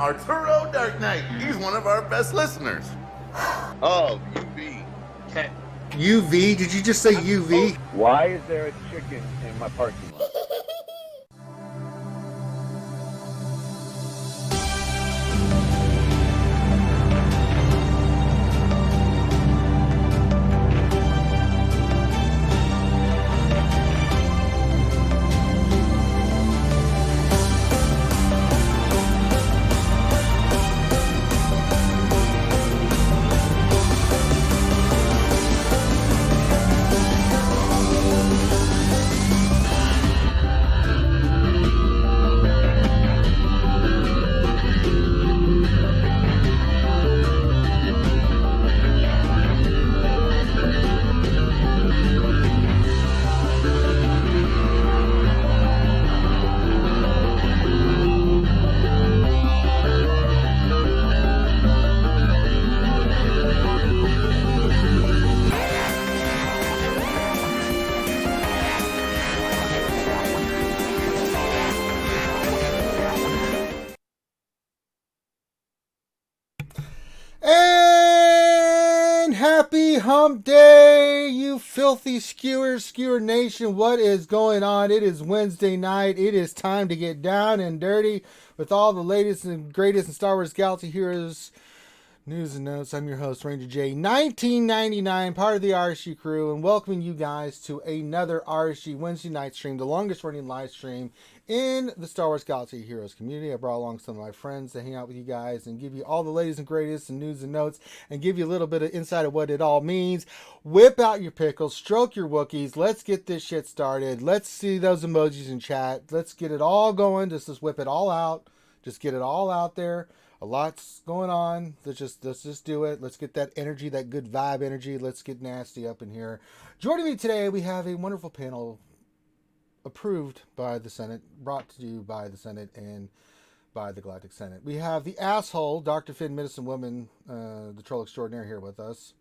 Arturo Dark Knight. He's one of our best listeners. Oh, UV. Okay. UV? Did you just say UV? Why is there a chicken in my parking lot? And happy hump day, you filthy skewer nation. What is going on? It is Wednesday night. It is time to get down and dirty with all the latest and greatest in Star Wars Galaxy Heroes news and notes. I'm your host, Ranger J, 1999, part of the RSG crew, and welcoming you guys to another RSG Wednesday night stream, the longest running live stream in the Star Wars Galaxy Heroes community. I brought along some of my friends to hang out with you guys and give you all the latest and greatest and news and notes and give you a little bit of insight of what it all means. Whip out your pickles, stroke your Wookiees. Let's get this shit started. Let's see those emojis in chat. Let's get it all going. Just whip it all out. Just get it all out there. A lot's going on. Let's just do it. Let's get that energy, that good vibe energy. Let's get nasty up in here. Joining me today, we have a wonderful panel approved by the Senate, brought to you by the Senate and by the Galactic Senate. We have the asshole, Dr. Finn, Medicine Woman, the troll extraordinaire here with us.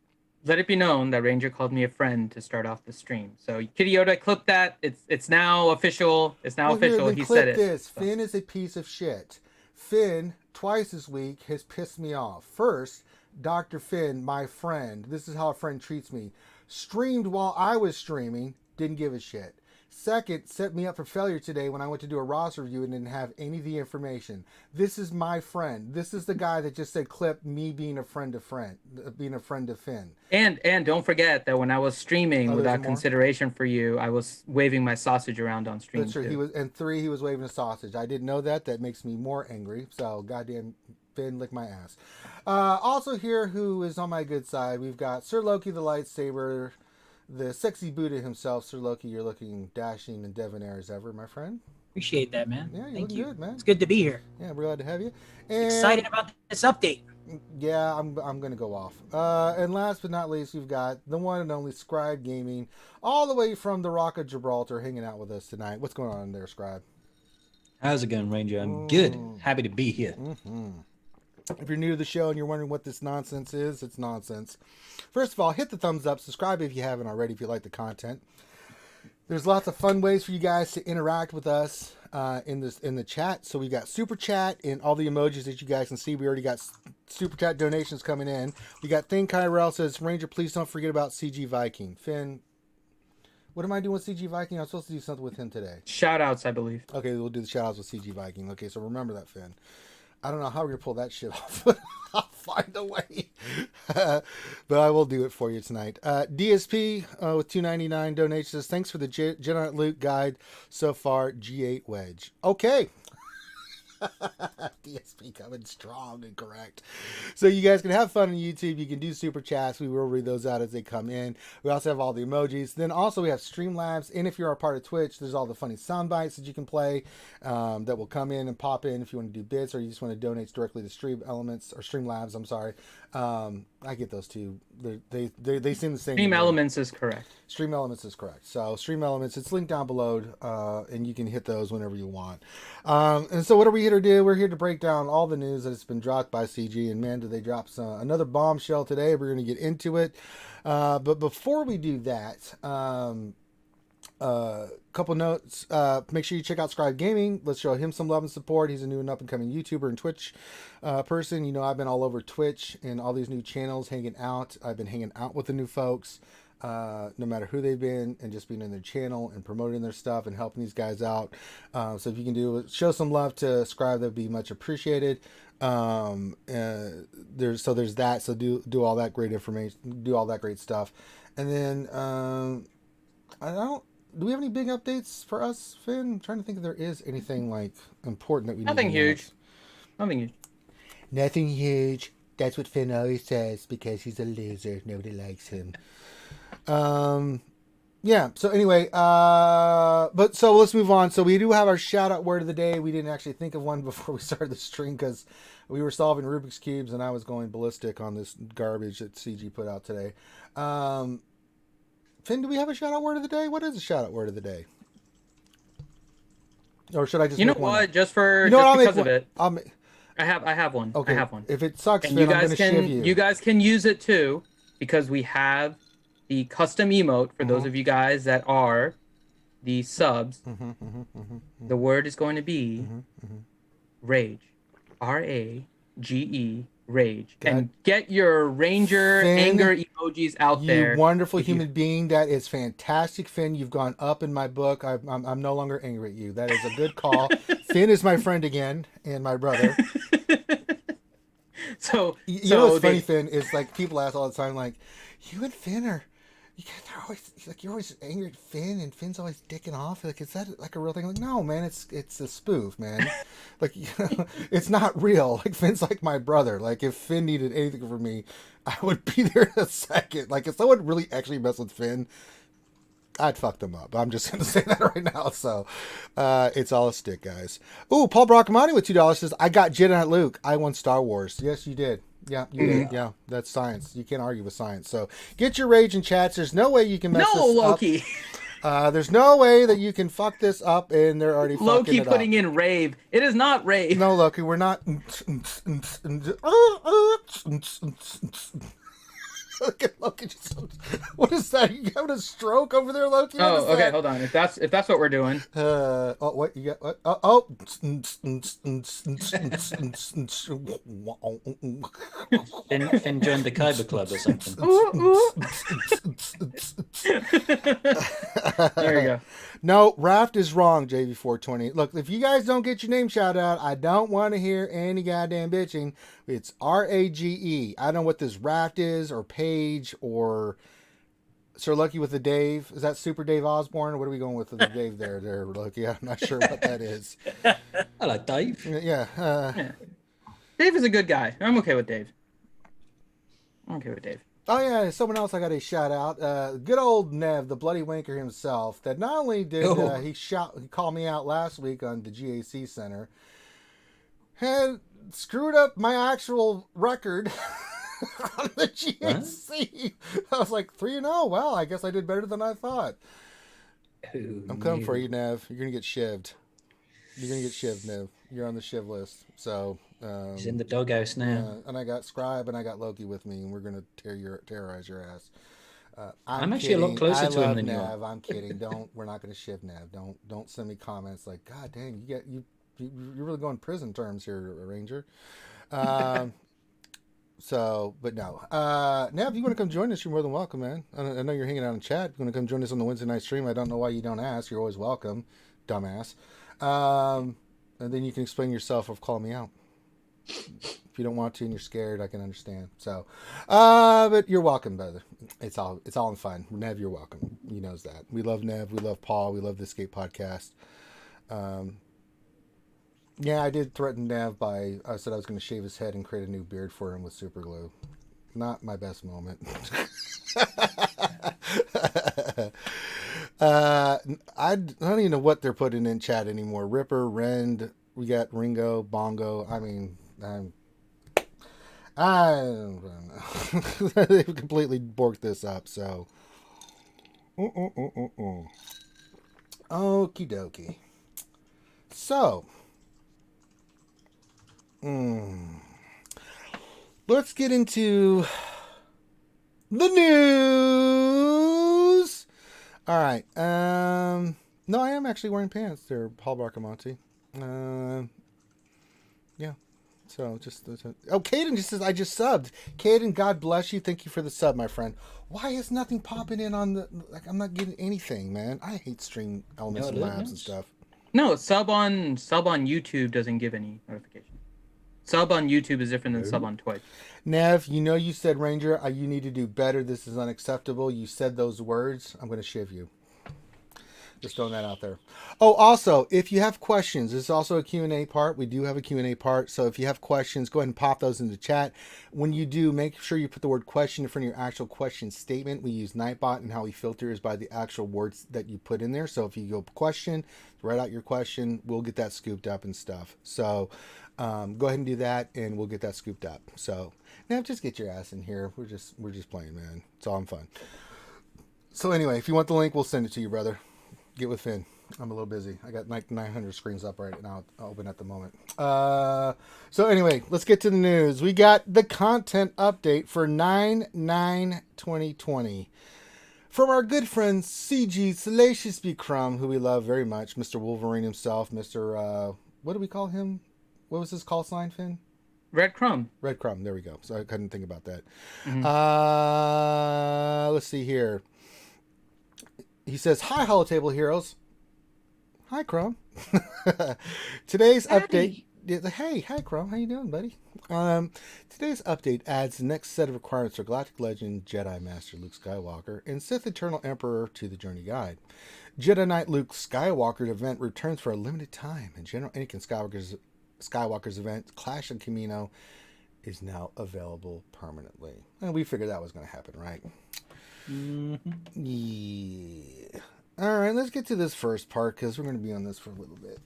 Let it be known that Ranger called me a friend to start off the stream. So Kitty Yoda, clip that. It's now official. It's now official. Here, he clip said it. This. Finn is a piece of shit. Finn, twice this week, has pissed me off. First, Dr. Finn, my friend, this is how a friend treats me, streamed while I was streaming, didn't give a shit. Second, set me up for failure today when I went to do a roster review and didn't have any of the information. This is my friend. This is the guy that just said clip me being a friend of Finn. And don't forget that when I was streaming without consideration for you, I was waving my sausage around on stream. That's true. He was waving a sausage. I didn't know that. That makes me more angry. So goddamn Finn, lick my ass. Also here, who is on my good side, we've got Sir Loki the lightsaber, the sexy Buddha himself. Sir Loki, you're looking dashing and debonair as ever, my friend. Appreciate that, man. Yeah, Thank you. Good, man. It's good to be here. Yeah, we're glad to have you. And excited about this update. Yeah, I'm going to go off. And last but not least, we've got the one and only Scrybe Gaming, all the way from the Rock of Gibraltar, hanging out with us tonight. What's going on there, Scrybe? How's it going, Ranger? I'm good. Happy to be here. Mm-hmm. If you're new to the show and you're wondering what this nonsense is, it's nonsense. First of all, hit the thumbs up. Subscribe if you haven't already, if you like the content. There's lots of fun ways for you guys to interact with us in the chat. So we got super chat and all the emojis that you guys can see. We already got super chat donations coming in. We got Thing Kyrell says, Ranger, please don't forget about CG Viking. Finn, what am I doing with CG Viking? I'm supposed to do something with him today. Shout outs, I believe. Okay, we'll do the shout outs with CG Viking. Okay, so remember that, Finn. I don't know how we're going to pull that shit off, but I'll find a way. But I will do it for you tonight. DSP with $2.99 donation says, thanks for the Jedi Loot guide so far, G8 Wedge. Okay. DSP coming strong and correct. So you guys can have fun on YouTube. You can do super chats. We will read those out as they come in. We also have all the emojis. Then also we have Streamlabs. And if you're a part of Twitch, there's all the funny sound bites that you can play that will come in and pop in if you want to do bits or you just want to donate directly to Stream Elements or Streamlabs. I'm sorry. I get those two. They seem the same. Stream Elements is correct. Stream Elements is correct. So Stream Elements, it's linked down below, and you can hit those whenever you want. And so what are we here to do? We're here to break down all the news that has been dropped by CG, and man, did they drop another bombshell today. We're going to get into it. But before we do that, Couple notes. Make sure you check out Scrybe Gaming. Let's show him some love and support. He's a new and up and coming YouTuber and Twitch person. You know, I've been all over Twitch and all these new channels hanging out. I've been hanging out with the new folks, no matter who they've been, and just being in their channel and promoting their stuff and helping these guys out. So if you can show some love to Scrybe, that'd be much appreciated. There's that. So do all that great information, do all that great stuff, and then do we have any big updates for us, Finn? I'm trying to think if there is anything like important that we Nothing need to huge. announce. Nothing huge. Nothing huge. That's what Finn always says because he's a loser. Nobody likes him. Yeah. So anyway, so let's move on. So we do have our shout out word of the day. We didn't actually think of one before we started the stream because we were solving Rubik's cubes and I was going ballistic on this garbage that CG put out today. Finn, do we have a shout out word of the day? What is a shout out word of the day? Or should I just? You know make one what? up? Just I'll because make of it. I have one. Okay. I have one. If it sucks, And Finn, you I'm guys going to shiv you. You guys can use it too, because we have the custom emote for those of you guys that are the subs. The word is going to be rage. R-A-G-E, rage. God. And get your Ranger Finn, anger emojis out there. You wonderful human being. That is fantastic, Finn. You've gone up in my book. I'm no longer angry at you. That is a good call. Finn is my friend again and my brother. So you know what's funny, Finn, is like people ask all the time, like, you and Finn are, you guys are always like, you're always angry at Finn, and Finn's always dicking off. Like, is that like a real thing? Like, no, man, it's a spoof, man. Like, you know, it's not real. Like, Finn's like my brother. Like, if Finn needed anything from me, I would be there in a second. Like, if someone really actually messed with Finn, I'd fuck them up. I'm just going to say that right now. So, it's all a stick, guys. Ooh, Paul Bracamani with $2 says, I got Jedi Knight Luke. I won Star Wars. Yes, you did. Yeah, you did. Yeah, that's science. You can't argue with science. So, get your rage in chats. There's no way you can mess this Loki. up. There's no way that you can fuck this up, and they're already fucking Loki it putting up. in rave. It is not rave. No, Loki, we're not. Look at Loki. What is that? You having a stroke over there, Loki? Oh, okay, hold on. If that's what we're doing. What you got? What? Finn joined the Kyber Club or something. There you go. No, Raft is wrong, JV420. Look, if you guys don't get your name shouted out, I don't want to hear any goddamn bitching. It's R-A-G-E. I don't know what this Raft is, or Paige, or Sir Lucky with the Dave. Is that Super Dave Osborne? Or what are we going with the Dave there, Lucky? I'm not sure what that is. I like Dave. Yeah. Dave is a good guy. I'm okay with Dave. Oh yeah, someone else I got a shout out. Good old Nev, the bloody wanker himself. That not only did he called me out last week on the GAC Center, had screwed up my actual record on the GAC. What? I was like 3-0. Well, I guess I did better than I thought. I'm coming for you, Nev. You're gonna get shivved. Nev. You're on the shiv list. So. He's in the doghouse now. And I got Scrybe and I got Loki with me, and we're gonna terrorize your ass. I'm actually a lot closer to him than you Nav. are. I'm kidding. We're not gonna shiv Nav. Don't send me comments like, God dang, you're really going prison terms here, Ranger. But no. Nav, if you want to come join us, you're more than welcome, man. I know you're hanging out in chat. You want to come join us on the Wednesday night stream? I don't know why you don't ask. You're always welcome, dumbass. And then you can explain yourself or call me out. If you don't want to and you're scared, I can understand. So, but you're welcome, brother. It's all in fun. Nev, you're welcome. He knows that. We love Nev. We love Paul. We love the Escape Podcast. Yeah, I did threaten Nev I said I was going to shave his head and create a new beard for him with super glue. Not my best moment. I don't even know what they're putting in chat anymore. Ripper, Rend, we got Ringo, Bongo. I mean, I don't know. They've completely borked this up, so. Okie dokie. So. Let's get into the news. All right. No, I am actually wearing pants there, Paul Barcamonte. Yeah. So just Caden just says I just subbed. Caden, God bless you. Thank you for the sub, my friend. Why is nothing popping in on the I'm not getting anything, man. I hate stream elements and labs and stuff. No, sub on YouTube doesn't give any notification. Sub on YouTube is different than sub on Twitch. Nev, you said Ranger, you need to do better. This is unacceptable. You said those words. I'm going to shiv you. Just throwing that out there. Oh, also, if you have questions, this is also a Q&A part. We do have a Q&A part. So if you have questions, go ahead and pop those in the chat. When you do, make sure you put the word question in front of your actual question statement. We use Nightbot, and how we filter is by the actual words that you put in there. So if you go question, write out your question, we'll get that scooped up and stuff. So go ahead and do that, and we'll get that scooped up. So now just get your ass in here. We're just playing, man. It's all in fun. So anyway, if you want the link, we'll send it to you, brother. Get with Finn. I'm a little busy. I got like 900 screens up right now open at the moment. So anyway, let's get to the news. We got the content update for 9/9/2020 from our good friend CG Salacious B. Crumb, who we love very much. Mr. Wolverine himself. Mr. What do we call him? What was his call sign, Finn? Red Crumb. Red Crumb. There we go. So I couldn't think about that. Mm-hmm. Let's see here. He says, "Hi, Holotable Heroes." Hi, Crumb. Today's update. Hey, Crumb. How you doing, buddy? Today's update adds the next set of requirements for Galactic Legend Jedi Master Luke Skywalker and Sith Eternal Emperor to the Journey Guide. Jedi Knight Luke Skywalker's event returns for a limited time, and General Anakin Skywalker's event, Clash of Camino, is now available permanently. And we figured that was going to happen, right? Mm-hmm. Yeah. All right, let's get to this first part because we're going to be on this for a little bit.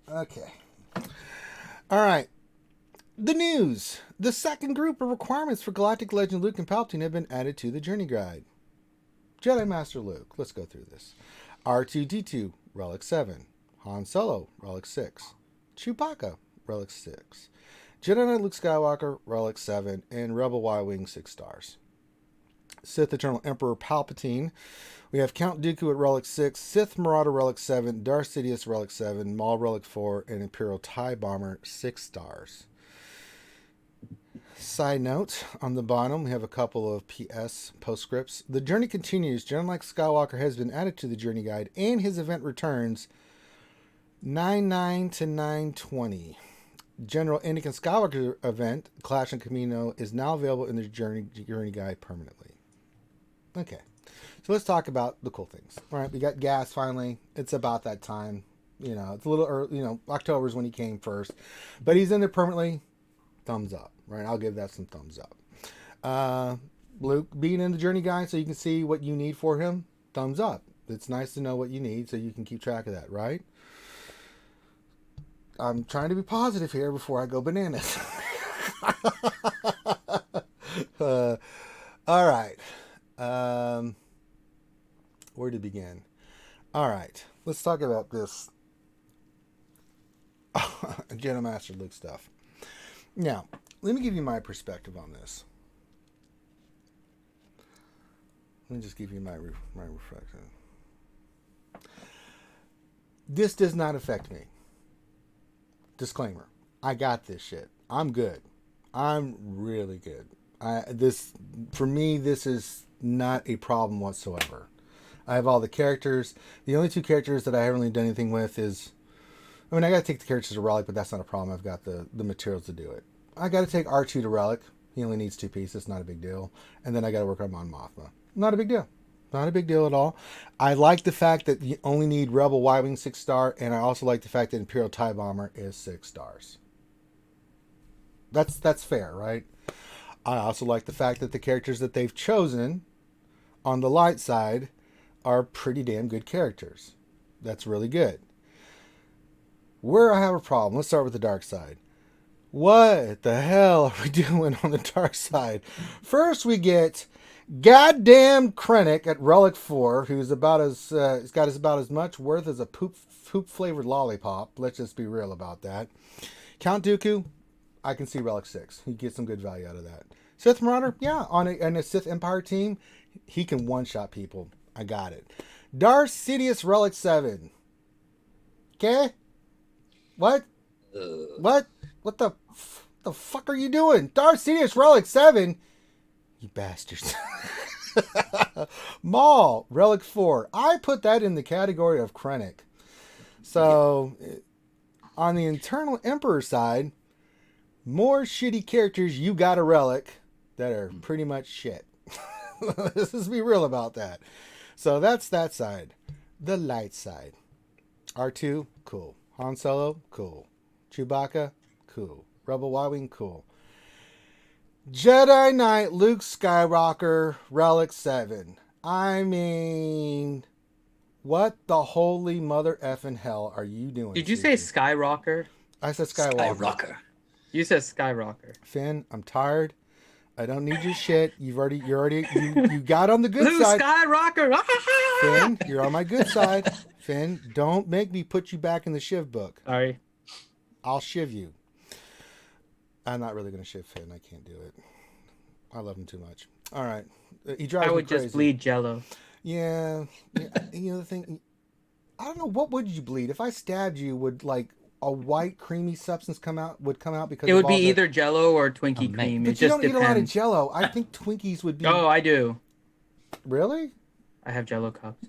Okay. All right. The news. The second group of requirements for Galactic Legend Luke and Palpatine have been added to the Journey Guide. Jedi Master Luke. Let's go through this. R2-D2, Relic 7. Han Solo, Relic 6. Chewbacca, Relic 6. Jedi Knight Luke Skywalker, Relic 7. And Rebel Y-Wing, 6 stars. Sith Eternal Emperor Palpatine. We have Count Dooku at Relic 6, Sith Marauder Relic 7, Darth Sidious Relic 7, Maul Relic 4, and Imperial TIE Bomber 6 stars. Side note, on the bottom we have a couple of PS postscripts. The journey continues. Jedi Knight Skywalker has been added to the Journey Guide, and his event returns 9/9 to 9/20. General Anakin Skywalker event, Clash and Camino, is now available in the Journey Guide permanently. Okay, so let's talk about the cool things. All right, we got gas finally. It's about that time. You know, it's a little early. You know, October is when he came first, but he's in there permanently. Thumbs up, right? I'll give that some thumbs up. Luke being in the Journey Guide so you can see what you need for him. Thumbs up. It's nice to know what you need so you can keep track of that, right? I'm trying to be positive here before I go bananas. All right. Where to begin? All right. Let's talk about this Jedi Master Luke stuff. Now, let me give you my perspective on this. Let me just give you my reflection. This does not affect me. Disclaimer. I got this shit. I'm good. I'm really good. For me, this is not a problem whatsoever. I have all the characters. The only 2 characters that I haven't really done anything with is, I mean, I got to take the characters to Relic, but that's not a problem. I've got the materials to do it. I got to take R2 to Relic. He only needs 2 pieces. Not a big deal. And then I got to work on Mon Mothma. Not a big deal. Not a big deal at all. I like the fact that you only need Rebel Y-Wing 6 star, and I also like the fact that Imperial TIE Bomber is 6 stars. That's fair, right? I also like the fact that the characters that they've chosen on the light side are pretty damn good characters. That's really good. Where I have a problem, let's start with the dark side. What the hell are we doing on the dark side? First we get goddamn Krennic at Relic 4, who's about as he's got about as much worth as a poop flavored lollipop. Let's just be real about that. Count Dooku, I can see Relic 6. He gets some good value out of that. Sith Marauder, yeah, on a Sith Empire team, he can one-shot people. I got it. Darth Sidious Relic 7. Okay? What? What? What the fuck are you doing? Darth Sidious Relic 7? You bastards. Maul Relic 4. I put that in the category of Krennic. So, on the Internal Emperor side, more shitty characters you got a relic that are pretty much shit. Let's just be real about that. So that's that side. The light side. R2, cool. Han Solo, cool. Chewbacca, cool. Rebel Y-Wing, cool. Jedi Knight Luke Skywalker Relic 7. I mean, what the holy mother effing hell are you doing? Did you say Skyrocker? I said Skywalker. Skyrocker. You said Skyrocker. Finn, I'm tired. I don't need your shit. You got on the good Luke side. Skyrocker. Finn, you're on my good side. Finn, don't make me put you back in the Shiv book. Sorry. I'll shiv you. I'm not really going to shiv Finn. I can't do it. I love him too much. All right. He drives I me would crazy. just bleed Jello. Yeah. You know the thing, I don't know, what would you bleed? If I stabbed you, would like a white creamy substance come out because It of would be all the... either Jello or Twinkie man. cream. But It you just don't eat a lot of depends. Jello. I think Twinkies would be... Oh, I do. Really? I have Jello cups.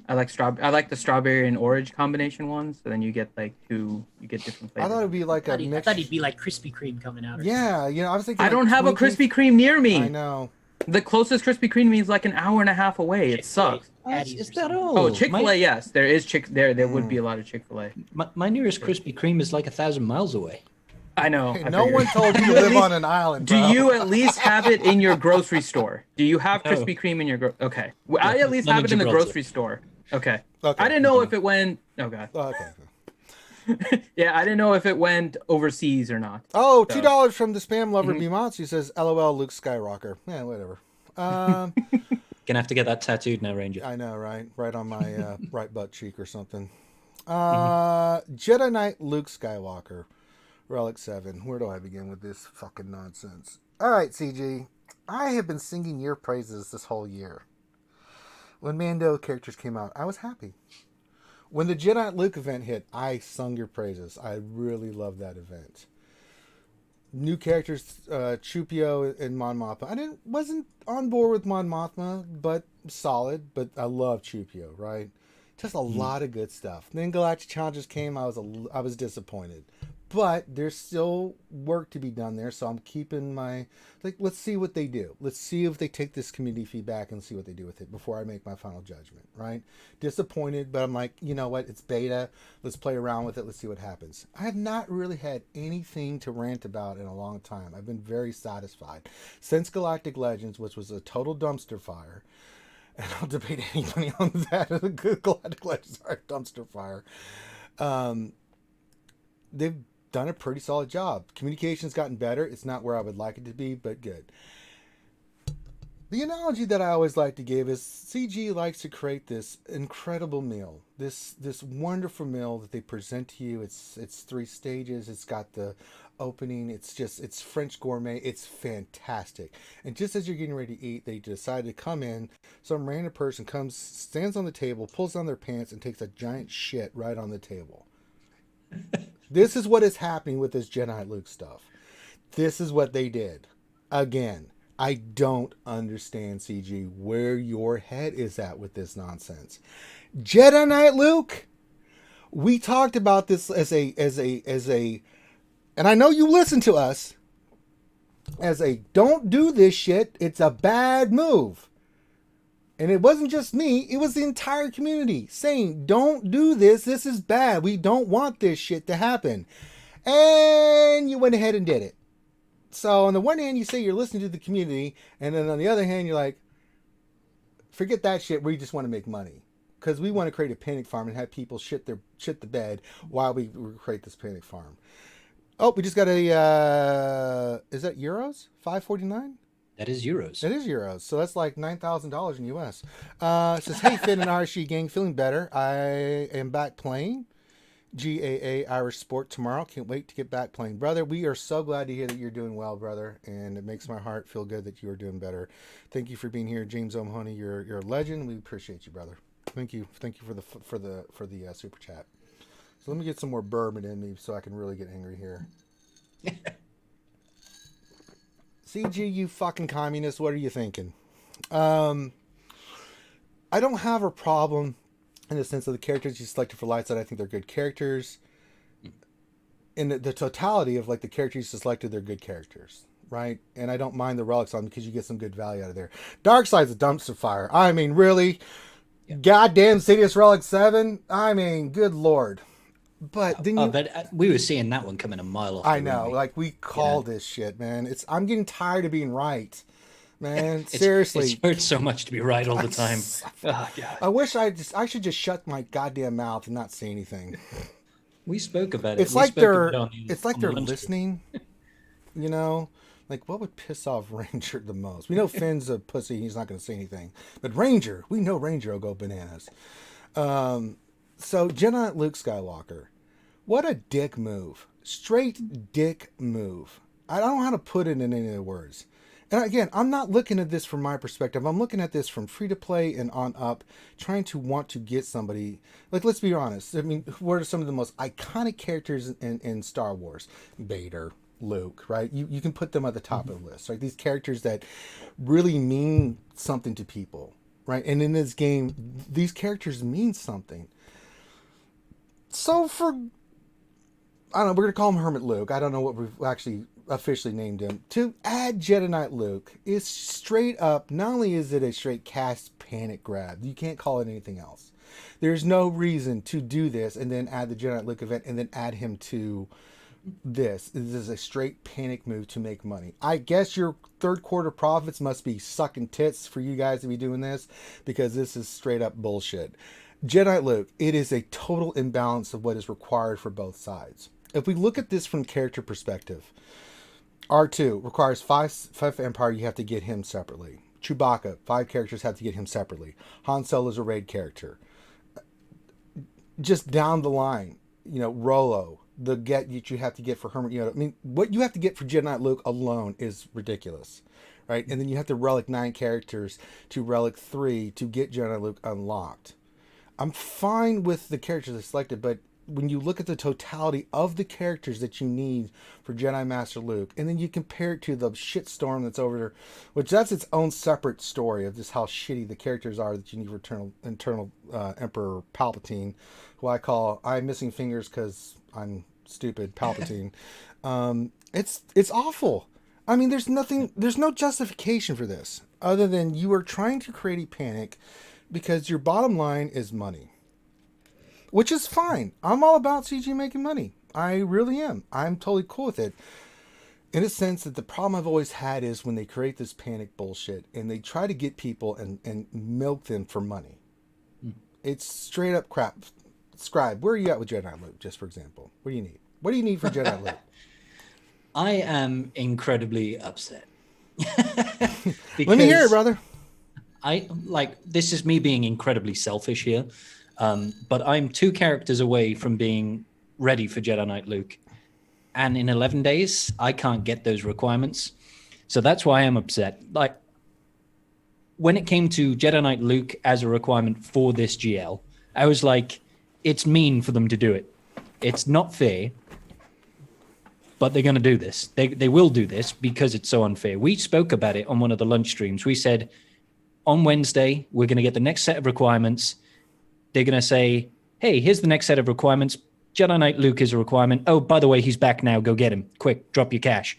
I like the strawberry and orange combination ones. So then you get like two. You get different flavors. I thought it would be like a I mix. thought he'd be like Krispy Kreme coming out. Or Yeah, you know, I was thinking. I like don't have a Twinkies. Krispy Kreme near me. I know. The closest Krispy Kreme is like an hour and a half away. It sucks. Is that all? Oh, Chick-fil-A, My, yes, there is there would be a lot of Chick-fil-A. my nearest Krispy Kreme is like 1,000 miles away. I know. Hey, I no figured. one told you to live on an island, Do bro. you at least have it in your grocery store? Do you have No. Krispy Kreme in your okay? Well, I at least none have in it in the Gibraltar. grocery store. Okay. Okay. I didn't know if it went. Oh god. Oh, okay. Yeah, I didn't know if it went overseas or not. Oh, So- $2 from the spam lover Bimatsu says, "LOL, Luke Skywalker." Yeah, whatever. Gonna have to get that tattooed now, Ranger. I know, right? Right on my right butt cheek or something. Jedi Knight Luke Skywalker, Relic 7. Where do I begin with this fucking nonsense? All right, CG. I have been singing your praises this whole year. When Mando characters came out, I was happy. When the Jedi Knight Luke event hit, I sung your praises. I really loved that event. New characters, Chupio and Mon Mothma. I wasn't on board with Mon Mothma, but solid. But I love Chupio, right? Just a lot of good stuff. Then Galactic Challenges came. I was disappointed, but there's still work to be done there. So I'm keeping my let's see what they do. Let's see if they take this community feedback and see what they do with it before I make my final judgment. Right? Disappointed, but I'm like, you know what? It's beta. Let's play around with it. Let's see what happens. I have not really had anything to rant about in a long time. I've been very satisfied since Galactic Legends, which was a total dumpster fire. And I'll debate anybody on that. The good Galactic Legends are a dumpster fire. They've done a pretty solid job. Communication's gotten better. It's not where I would like it to be, but good. The analogy that I always like to give is CG likes to create this incredible meal, this wonderful meal that they present to you. It's 3 stages. It's got the opening. It's French gourmet. It's fantastic. And just as you're getting ready to eat, they decide to come in. Some random person comes, stands on the table, pulls down their pants, and takes a giant shit right on the table. This is what is happening with this Jedi Luke stuff. This is what they did. Again, I don't understand, CG, where your head is at with this nonsense. Jedi Knight Luke, we talked about this as a, and I know you listen to us, as a don't do this shit, it's a bad move. And it wasn't just me, it was the entire community saying, don't do this, this is bad, we don't want this shit to happen. And you went ahead and did it. So on the one hand, you say you're listening to the community, and then on the other hand, you're like, forget that shit, we just want to make money. Because we want to create a panic farm and have people shit the bed while we create this panic farm. Oh, we just got a, is that euros? $5.49? That is euros. It is euros, so that's like $9,000 in US. It says, hey, Finn and RSG gang, feeling better. I am back playing GAA Irish Sport tomorrow. Can't wait to get back playing. Brother, we are so glad to hear that you're doing well, brother, and it makes my heart feel good that you are doing better. Thank you for being here. James O'Mahony, you're a legend. We appreciate you, brother. Thank you for the super chat. So let me get some more bourbon in me so I can really get angry here. CG, you fucking communist, what are you thinking? I don't have a problem in the sense of the characters you selected for light side. I think they're good characters. In the totality of like the characters you selected, they're good characters, right? And I don't mind the relics on because you get some good value out of there. Dark side's a dumpster fire. I mean, really? Yeah. Goddamn Sidious Relic 7? I mean, good lord. But then we were seeing that one coming a mile off. I know, like we call this shit, man. I'm getting tired of being right, man. Seriously, it hurts so much to be right all the time. Oh, God. I wish I should just shut my goddamn mouth and not say anything. We spoke about it. It's like they're listening. You know, like what would piss off Ranger the most? We know Finn's a pussy; he's not going to say anything. But Ranger, we know Ranger will go bananas. So Jedi Luke Skywalker, what a dick move. Straight dick move. I don't know how to put it in any of the words. And again, I'm not looking at this from my perspective. I'm looking at this from free to play and on up, trying to want to get somebody. Like, let's be honest. I mean, what are some of the most iconic characters in Star Wars? Vader, Luke, right? You can put them at the top of the list, right? These characters that really mean something to people, right? And in this game, these characters mean something. So I don't know, we're going to call him Hermit Luke. I don't know what we've actually officially named him. To add Jedi Knight Luke is straight up, not only is it a straight cast panic grab, you can't call it anything else. There's no reason to do this and then add the Jedi Knight Luke event and then add him to this. This is a straight panic move to make money. I guess your third quarter profits must be sucking tits for you guys to be doing this because this is straight up bullshit. Jedi Luke, it is a total imbalance of what is required for both sides. If we look at this from character perspective, R2 requires five Empire, you have to get him separately. Chewbacca, 5 characters have to get him separately. Han Solo is a raid character. Just down the line, Rolo, the get that you have to get for Hermit, I mean, what you have to get for Jedi Knight Luke alone is ridiculous, right? And then you have to relic 9 characters to relic 3 to get Jedi Knight Luke unlocked. I'm fine with the characters I selected, but when you look at the totality of the characters that you need for Jedi Master Luke, and then you compare it to the shitstorm that's over there, which that's its own separate story of just how shitty the characters are that you need for internal Emperor Palpatine, who I'm missing fingers because I'm stupid, Palpatine. It's awful. I mean, there's no justification for this other than you are trying to create a panic because your bottom line is money. Which is fine. I'm all about CG making money. I really am. I'm totally cool with it. In a sense that the problem I've always had is when they create this panic bullshit and they try to get people and milk them for money. It's straight up crap. Scrybe, where are you at with Jedi Luke, just for example? What do you need? What do you need for Jedi Luke? I am incredibly upset. Let me hear it, brother. This is me being incredibly selfish here. But I'm 2 characters away from being ready for Jedi Knight Luke. And in 11 days, I can't get those requirements. So that's why I'm upset. Like, when it came to Jedi Knight Luke as a requirement for this GL, I was like, it's mean for them to do it. It's not fair, but they're going to do this. They will do this because it's so unfair. We spoke about it on one of the lunch streams. We said, on Wednesday, we're going to get the next set of requirements. They're going to say, hey, here's the next set of requirements. Jedi Knight Luke is a requirement. Oh, by the way, he's back now. Go get him. Quick, drop your cash.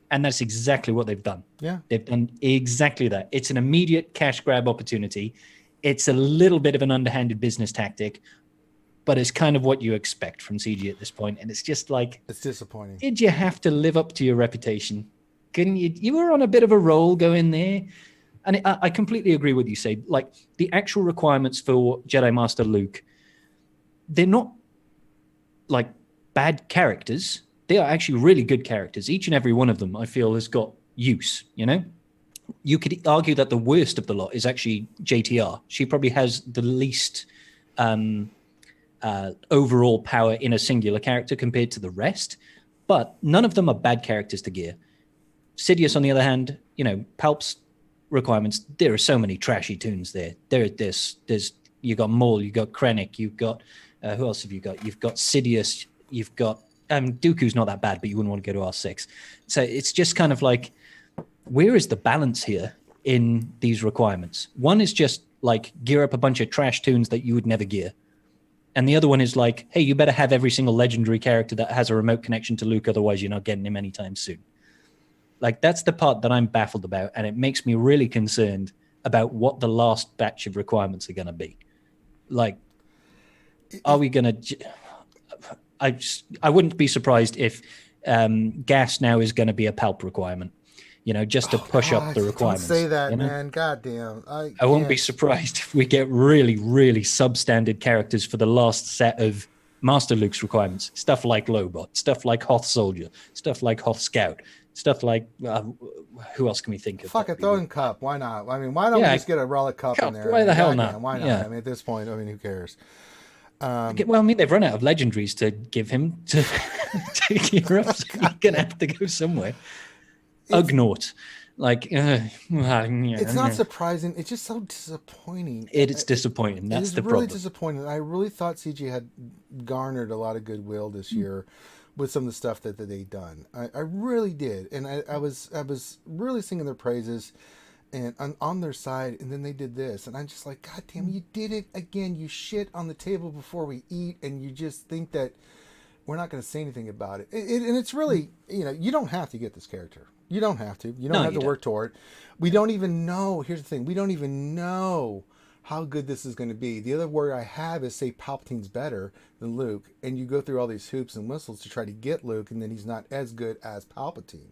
And that's exactly what they've done. Yeah. They've done exactly that. It's an immediate cash grab opportunity. It's a little bit of an underhanded business tactic, but it's kind of what you expect from CG at this point. And it's just like... It's disappointing. Did you have to live up to your reputation? Couldn't you? You were on a bit of a roll going there. And I completely agree with you, say, like, the actual requirements for Jedi Master Luke, they're not, like, bad characters. They are actually really good characters. Each and every one of them, I feel, has got use, You could argue that the worst of the lot is actually JTR. She probably has the least overall power in a singular character compared to the rest, but none of them are bad characters to gear. Sidious, on the other hand, Palp's requirements, there are so many trashy tunes there. There's Maul, you got Krennic, you've got who else have you got? You've got Sidious, you've got Dooku's not that bad, but you wouldn't want to go to R6. So it's just kind of like, where is the balance here in these requirements? One is just like gear up a bunch of trash tunes that you would never gear. And the other one is like, hey, you better have every single legendary character that has a remote connection to Luke, otherwise you're not getting him anytime soon. Like, that's the part that I'm baffled about, and it makes me really concerned about what the last batch of requirements are going to be. Like, are we going to... I wouldn't be surprised if gas now is going to be a palp requirement, just to push up the requirements. Don't say that, man. Goddamn. I won't be surprised if we get really, really substandard characters for the last set of Master Luke's requirements. Stuff like Lobot, stuff like Hoth Soldier, stuff like Hoth Scout, stuff like... who else can we think of? Fuck it, throw in Cup. Why not? I mean, why don't we just get a relic Cup in there? Why the hell not? Why not? Yeah. I mean, at this point, who cares? Well, I mean, they've run out of legendaries to give him to gear up, so you're going to have to go somewhere. Ugnaught. Like, it's not surprising. It's just so disappointing. It's disappointing. That's the problem. It's really disappointing. I really thought CG had garnered a lot of goodwill this year with some of the stuff that they've done. I really did. And I was really singing their praises and on their side, and then they did this, and I'm just like, God damn, you did it again. You shit on the table before we eat, and you just think that we're not going to say anything about it. And it's really, you don't have to get this character. You don't have to. You don't have to work toward it. We don't even know. Here's the thing. We don't even know how good this is going to be. The other worry I have is, say Palpatine's better than Luke, and you go through all these hoops and whistles to try to get Luke, and then he's not as good as Palpatine.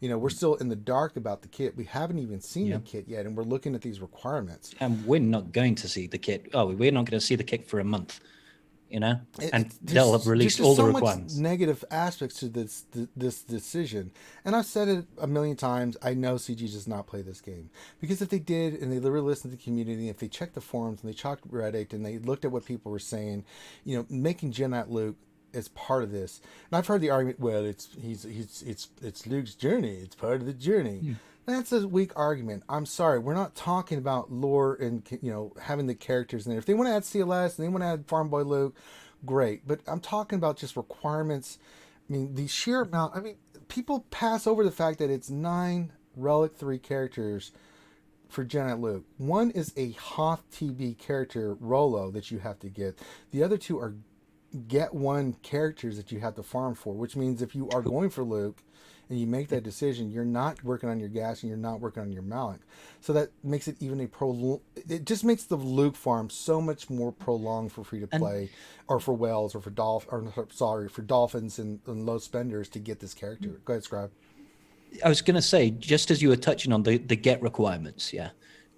We're still in the dark about the kit. We haven't even seen the kit yet, and we're looking at these requirements. And we're not going to see the kit. We're not going to see the kit for a month. And they'll have released all the requirements. Much negative aspects to this decision, and I've said it a million times. I know CG does not play this game, because if they did, and they literally listened to the community, if they checked the forums and they checked Reddit and they looked at what people were saying, making Jedi Luke as part of this. And I've heard the argument, well, it's Luke's journey. It's part of the journey. That's a weak argument. I'm sorry. We're not talking about lore and, having the characters in there. If they want to add CLS and they want to add Farm Boy Luke, great. But I'm talking about just requirements. I mean, the sheer amount. I mean, people pass over the fact that it's 9 Relic 3 characters for Jedi Luke. One is a Hoth TB character, Rolo, that you have to get. The other 2 are get 1 characters that you have to farm for, which means if you are going for Luke and you make that decision, you're not working on your gas and you're not working on your Malik. So that makes it even it just makes the Luke farm so much more prolonged for free to play, or for whales, or for dolphins and low spenders to get this character. Go ahead, Scrybe. I was going to say, just as you were touching on the get requirements,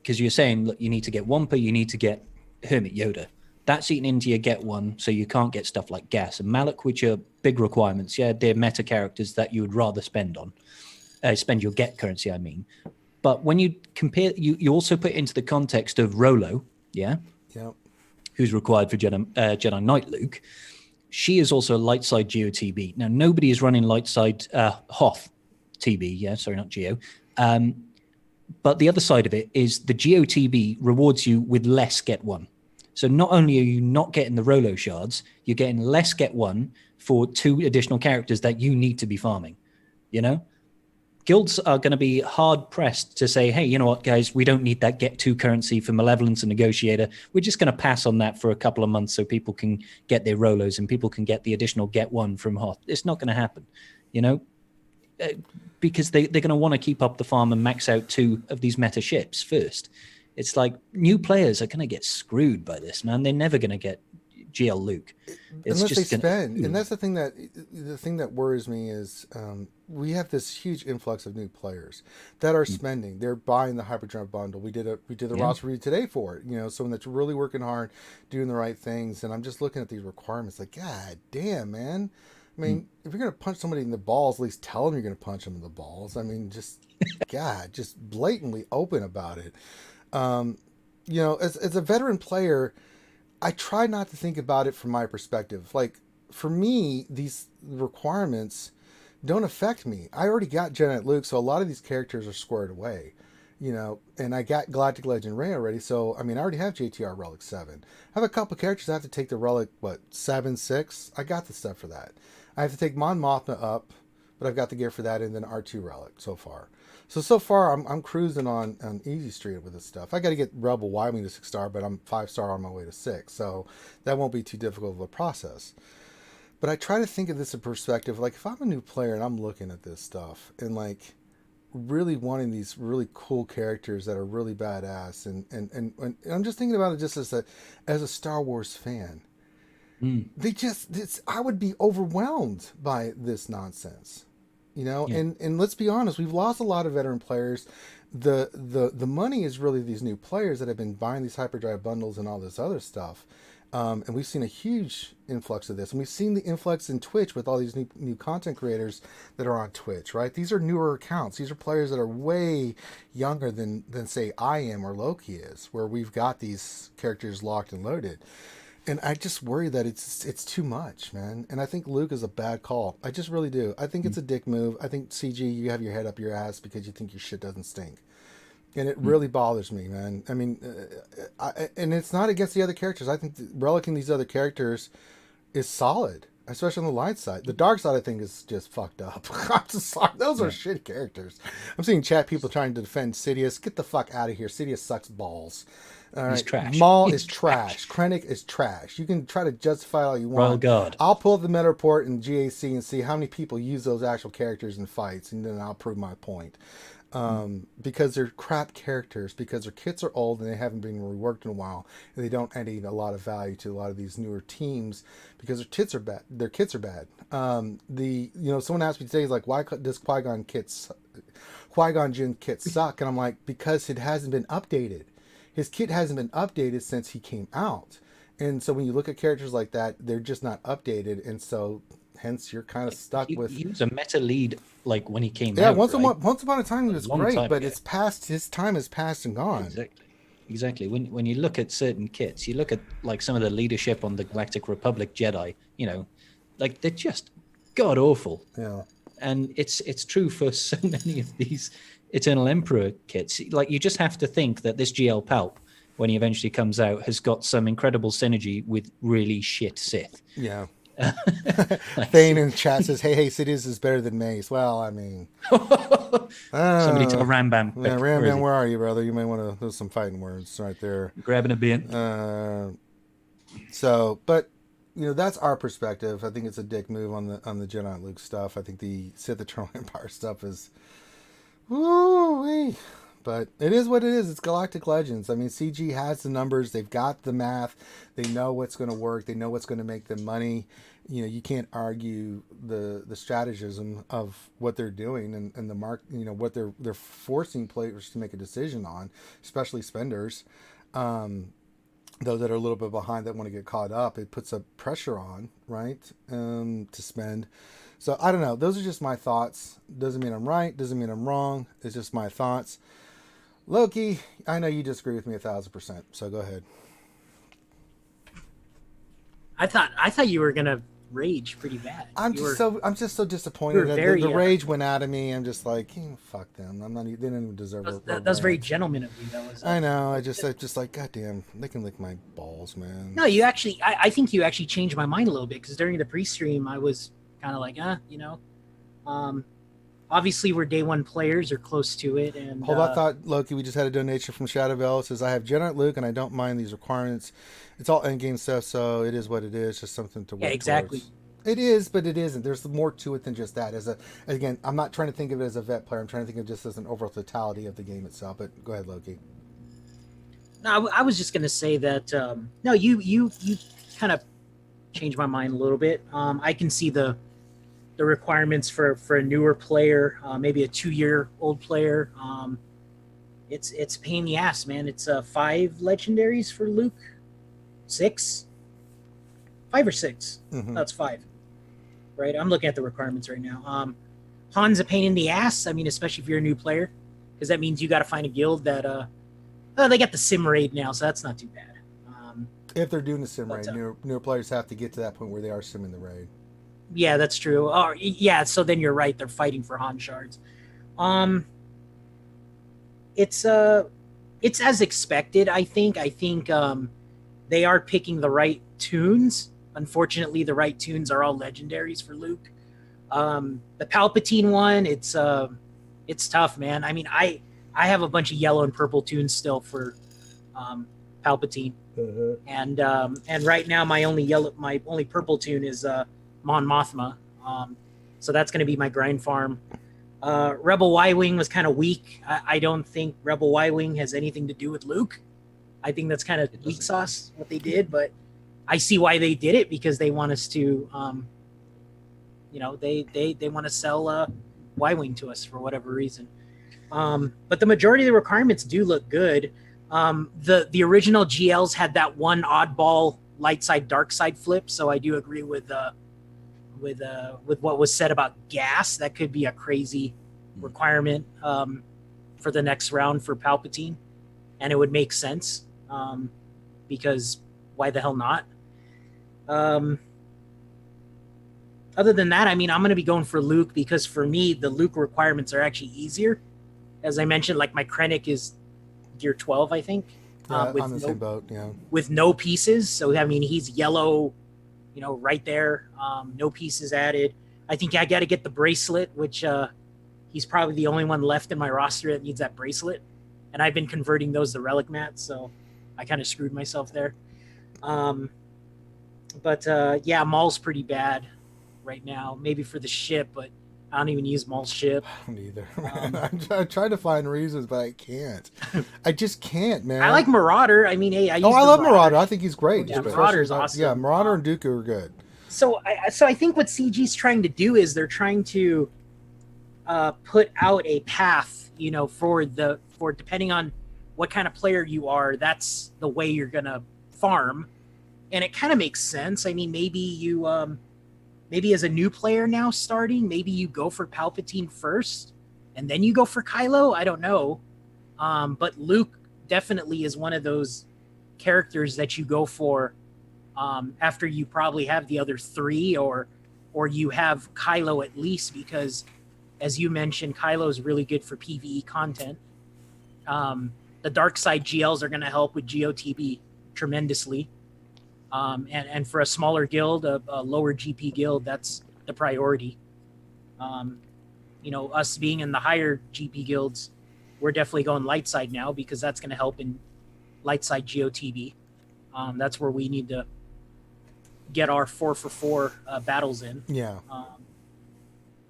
because you're saying, look, you need to get Wampa, you need to get Hermit Yoda. That's eaten into your get one, so you can't get stuff like gas and Malik, which are big requirements. They're meta characters that you would rather spend your get currency, I mean. But when you compare, you also put it into the context of Rolo, who's required for Jedi Knight Luke. She is also a light side Geo TB. Now, nobody is running light side Hoth TB, sorry, not Geo. But the other side of it is the Geo TB rewards you with less get one. So not only are you not getting the Rolo shards, you're getting less get one for 2 additional characters that you need to be farming. Guilds are going to be hard pressed to say, hey, you know what, guys, we don't need that get 2 currency for Malevolence and Negotiator. We're just going to pass on that for a couple of months so people can get their Rolos and people can get the additional get one from Hoth. It's not going to happen, because they're going to want to keep up the farm and max out 2 of these meta ships first. It's like new players are going to get screwed by this, man. They're never going to get GL Luke. Unless they spend. And that's the thing that worries me is we have this huge influx of new players that are spending. They're buying the Hyperdrive bundle. We did the roster review today for it. Someone that's really working hard, doing the right things. And I'm just looking at these requirements like, God damn, man. I mean, if you're going to punch somebody in the balls, at least tell them you're going to punch them in the balls. I mean, just, God, just blatantly open about it. As a veteran player, I try not to think about it from my perspective. Like, for me, these requirements don't affect me. I already got Jedi Luke, so a lot of these characters are squared away. you know, and I got Galactic Legend Ray already, so I mean, I already have JTR Relic 7. I have a couple characters I have to take the Relic, 7, 6? I got the stuff for that. I have to take Mon Mothma up, but I've got the gear for that, and then R2 Relic so far. So far, I'm cruising on easy street with this stuff. I got to get Rebel Y-Wing to 6-star, but I'm 5-star on my way to 6, so that won't be too difficult of a process. But I try to think of this in perspective, like if I'm a new player and I'm looking at this stuff, and like really wanting these really cool characters that are really badass, and I'm just thinking about it just as a Star Wars fan. I would be overwhelmed by this nonsense, you know. Yeah. And let's be honest, we've lost a lot of veteran players. The money is really these new players that have been buying these hyperdrive bundles and all this other stuff. And we've seen a huge influx of this, and we've seen the influx in Twitch with all these new content creators that are on Twitch, right? These are newer accounts. These are players that are way younger than say I am or Loki is, where we've got these characters locked and loaded. And I just worry that it's too much, man. And I think Luke is a bad call. I just really do. I think it's a dick move. I think CG, you have your head up your ass because you think your shit doesn't stink. And it really bothers me, man. I mean, and it's not against the other characters. I think relicking these other characters is solid, especially on the light side. The dark side, I think, is just fucked up. I'm just sorry. Those are shitty characters. I'm seeing chat people trying to defend Sidious. Get the fuck out of here. Sidious sucks balls. All right. He's trash. Maul is trash. Krennic is trash. You can try to justify all you want. Royal Guard. I'll pull up the meta report in GAC and see how many people use those actual characters in fights, and then I'll prove my point. Because they're crap characters, because their kits are old and they haven't been reworked in a while, and they don't add a lot of value to a lot of these newer teams because their kits are bad. Their kits are bad. Someone asked me today, like, why does Qui-Gon Jinn kits suck? And I'm like, because it hasn't been updated. His kit hasn't been updated since he came out, and so when you look at characters like that, they're just not updated, and so hence you're kind of stuck with. He was a meta lead like when he came out. Yeah, once upon a time he was great, but it's past. His time has passed and gone. Exactly. When you look at certain kits, you look at like some of the leadership on the Galactic Republic Jedi. You know, like they're just god awful. Yeah. And it's true for so many of these Eternal Emperor kits. Like you just have to think that this GL Palp, when he eventually comes out, has got some incredible synergy with really shit Sith. Yeah. Thane in chat says, hey, Sidious is better than Mace. Well, I mean, somebody tell Rambam. Yeah, Rambam, where are you, brother? You may want to. There's some fighting words right there. Grabbing a beer. But you know, that's our perspective. I think it's a dick move on the Jedi Luke stuff. I think the Sith Eternal Empire stuff is, woo-wee. But it is what it is. It's Galactic Legends. I mean, CG has the numbers. They've got the math. They know what's going to work. They know what's going to make them money. You know, you can't argue the strategism of what they're doing and the mark. You know, what they're forcing players to make a decision on, especially spenders. Those that are a little bit behind that want to get caught up. It puts a pressure on, right, to spend. So I don't know. Those are just my thoughts. Doesn't mean I'm right. Doesn't mean I'm wrong. It's just my thoughts. Loki, I know you disagree with me 1,000%, so go ahead. I thought you were gonna rage pretty bad. I'm just so disappointed that the rage went out of me. I'm just like, fuck them. They didn't even deserve it. That was very gentleman of you. I know. I just like, goddamn, they can lick my balls, man. No, you actually, I think you actually changed my mind a little bit because during the pre-stream I was kind of like, obviously we're day one players or close to it. And hold on, thought, Loki. We just had a donation from Shadowbell. It says, I have Jedi Luke and I don't mind these requirements. It's all endgame stuff, so it is what it is. Just something to work exactly. towards. It is, but it isn't. There's more to it than just that. Again, I'm not trying to think of it as a vet player. I'm trying to think of it just as an overall totality of the game itself. But go ahead, Loki. No, I was just gonna say that. No, you kind of changed my mind a little bit. I can see the requirements for a newer player, maybe a 2-year-old player. It's a pain in the ass, man. It's 5 legendaries for Luke, 6, 5 or 6. Mm-hmm. That's 5, right? I'm looking at the requirements right now. Han's a pain in the ass. I mean, especially if you're a new player, because that means you got to find a guild that. They got the sim raid now, so that's not too bad. If they're doing the sim raid, newer players have to get to that point where they are simming the raid. Yeah, that's true. Oh, yeah. So then you're right. They're fighting for Han shards. it's as expected. I think. They are picking the right tunes. Unfortunately, the right tunes are all legendaries for Luke. The Palpatine one, it's tough, man. I mean, I have a bunch of yellow and purple tunes still for Palpatine, and right now my only purple tune is Mon Mothma. So that's going to be my grind farm. Rebel Y-Wing was kind of weak. I don't think Rebel Y-Wing has anything to do with Luke. I think that's kind of weak sauce what they did, but I see why they did it, because they want us to, they want to sell Y-Wing to us for whatever reason. But the majority of the requirements do look good. The original GLs had that one oddball light side dark side flip, so I do agree with what was said about gas. That could be a crazy requirement for the next round for Palpatine, and it would make sense because why the hell not? Other than that, I mean, I'm going to be going for Luke, because for me, the Luke requirements are actually easier. As I mentioned, like my Krennic is gear 12, I think. On the same boat, yeah. With no pieces. So, I mean, he's yellow, right there. No pieces added. I think I got to get the bracelet, which he's probably the only one left in my roster that needs that bracelet. And I've been converting those to relic mats, so I kind of screwed myself there. Yeah, Maul's pretty bad right now. Maybe for the ship, but I don't even use Maul's ship. I don't either, man. I try to find reasons, but I can't. I just can't, man. I like Marauder. I mean, hey, I love Marauder. I think he's great. Yeah, Marauder's awesome. Yeah, Marauder and Dooku are good. So I think what CG's trying to do is they're trying to put out a path, for depending on what kind of player you are, that's the way you're gonna farm, and it kind of makes sense. I mean, maybe you, maybe as a new player now starting, maybe you go for Palpatine first, and then you go for Kylo. I don't know, but Luke definitely is one of those characters that you go for after you probably have the other three, or you have Kylo at least, because as you mentioned, Kylo is really good for PvE content. The dark side GLs are going to help with GOTB tremendously. And for a smaller guild, a lower GP guild, that's the priority. Us being in the higher GP guilds, we're definitely going light side now, because that's going to help in light side GOTB. That's where we need to get our 4-for-4 battles in. Yeah.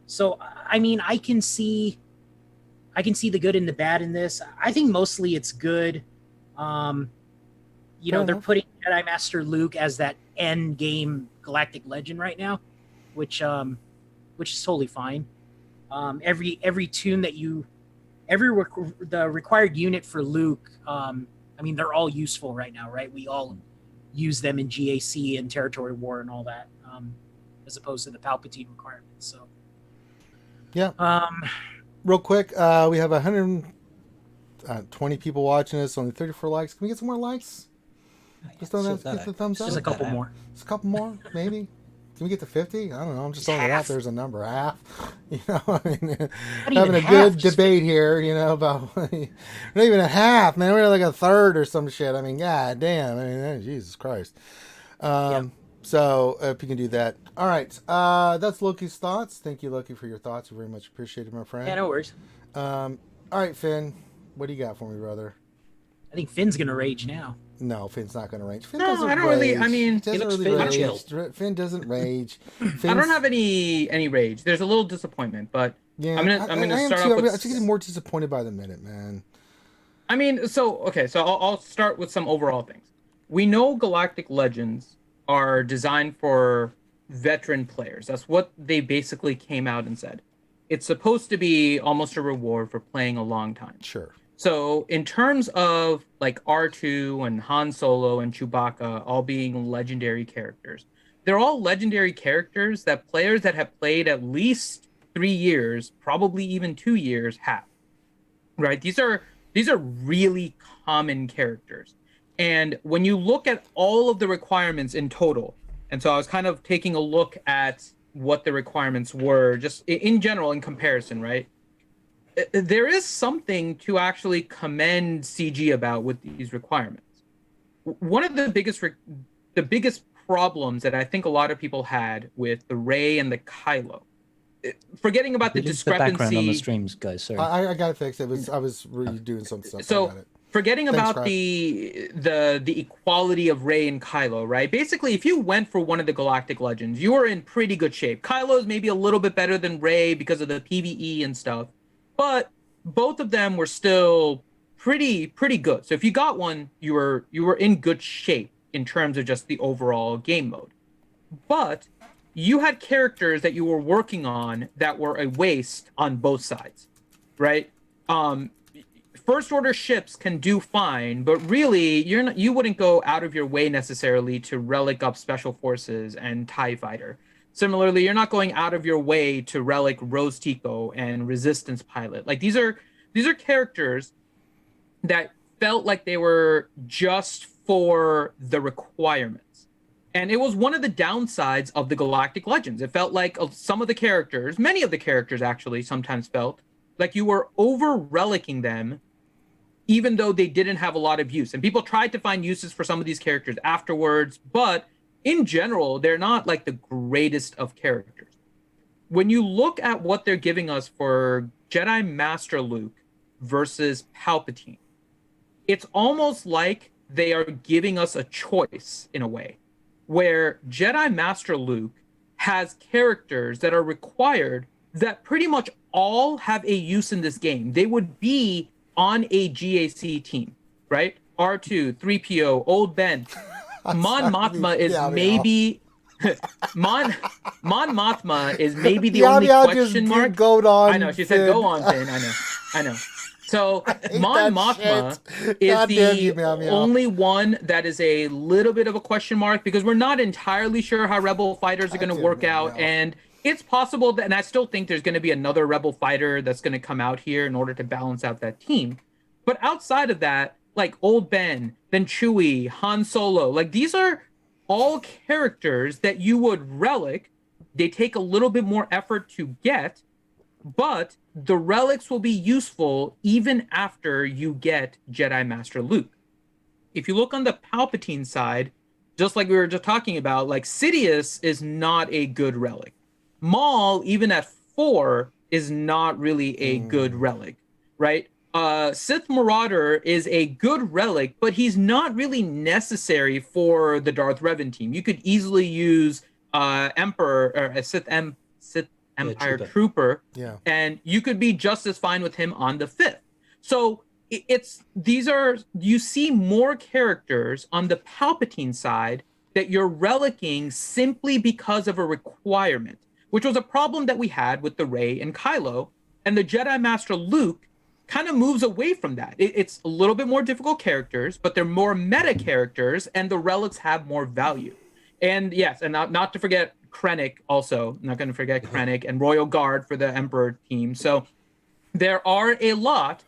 So, I mean, I can see the good and the bad in this. I think mostly it's good. They're putting Jedi Master Luke as that end game Galactic Legend right now, which is totally fine. Every tune that the required unit for Luke, I mean, they're all useful right now, right? We all use them in GAC and Territory War and all that, as opposed to the Palpatine requirements. So, yeah. Real quick, we have 120 people watching this, only 34 likes. Can we get some more likes? Just don't have to get the thumbs up. Just a couple more. Just a couple more, maybe. Can we get to 50? I don't know. I'm just throwing it out. There's a number, half. I mean, having a good debate here, about not even a half, man. We're like a third or some shit. I mean, god damn. I mean, Jesus Christ. So if you can do that. All right. That's Loki's thoughts. Thank you, Loki, for your thoughts. Very much appreciated, my friend. Yeah, no worries. All right, Finn. What do you got for me, brother? I think Finn's gonna rage now. No, Finn's not gonna rage. Finn No, doesn't I don't rage. really. I mean, He doesn't really rage. Finn doesn't rage. I don't have any rage. There's a little disappointment, but yeah, I'm gonna start off with. I'm getting more disappointed by the minute, man. I mean, so I'll start with some overall things. We know Galactic Legends are designed for veteran players. That's what they basically came out and said. It's supposed to be almost a reward for playing a long time. Sure. So in terms of like R2 and Han Solo and Chewbacca all being legendary characters, they're all legendary characters that players that have played at least 3 years, probably even 2 years, have. Right? These are really common characters. And when you look at all of the requirements in total, and so I was kind of taking a look at what the requirements were just in general in comparison, right? there is something to actually commend CG about with these requirements. One of the biggest problems that I think a lot of people had with the Rey and the Kylo, forgetting about the The discrepancy. background on the streams, guys. Sorry. I got it fixed. I was redoing some stuff. I So got it. forgetting Thanks, about Scrybe. the equality of Rey and Kylo, right? Basically, if you went for one of the Galactic Legends, you were in pretty good shape. Kylo's maybe a little bit better than Rey because of the PvE and stuff, but both of them were still pretty good. So if you got one, you were in good shape in terms of just the overall game mode. But you had characters that you were working on that were a waste on both sides, right? First order ships can do fine, but really you wouldn't go out of your way necessarily to relic up special forces and TIE fighter. Similarly, you're not going out of your way to relic Rose Tico and Resistance pilot. Like these are characters that felt like they were just for the requirements. And it was one of the downsides of the Galactic Legends. It felt like some of the characters, many of the characters actually sometimes felt like you were over relicking them, even though they didn't have a lot of use. And people tried to find uses for some of these characters afterwards, but in general, they're not like the greatest of characters. When you look at what they're giving us for Jedi Master Luke versus Palpatine, it's almost like they are giving us a choice in a way, where Jedi Master Luke has characters that are required that pretty much all have a use in this game. They would be on a GAC team, right? R2, 3PO, Old Ben. Mon Mothma is maybe Mon Mothma is maybe the only question mark. I know, she said go on, Finn. I know. So Mon Mothma is the only one that is a little bit of a question mark because we're not entirely sure how Rebel fighters are going to work out. And it's possible that, and I still think there's going to be another Rebel fighter that's going to come out here in order to balance out that team. But outside of that, like Old Ben, then Chewie, Han Solo, like these are all characters that you would relic. They take a little bit more effort to get, but the relics will be useful even after you get Jedi Master Luke. If you look on the Palpatine side, just like we were just talking about, like Sidious is not a good relic. Maul, even at 4, is not really a good relic, right? Sith Marauder is a good relic, but he's not really necessary for the Darth Revan team. You could easily use Emperor or a Sith Empire Trooper, and you could be just as fine with him on the 5th. So you see more characters on the Palpatine side that you're relicking simply because of a requirement, which was a problem that we had with the Rey and Kylo, and the Jedi Master Luke kind of moves away from that. It's a little bit more difficult characters, but they're more meta characters, and the relics have more value. And yes, and not to forget Krennic also. I'm not going to forget Krennic and Royal Guard for the Emperor team. So there are a lot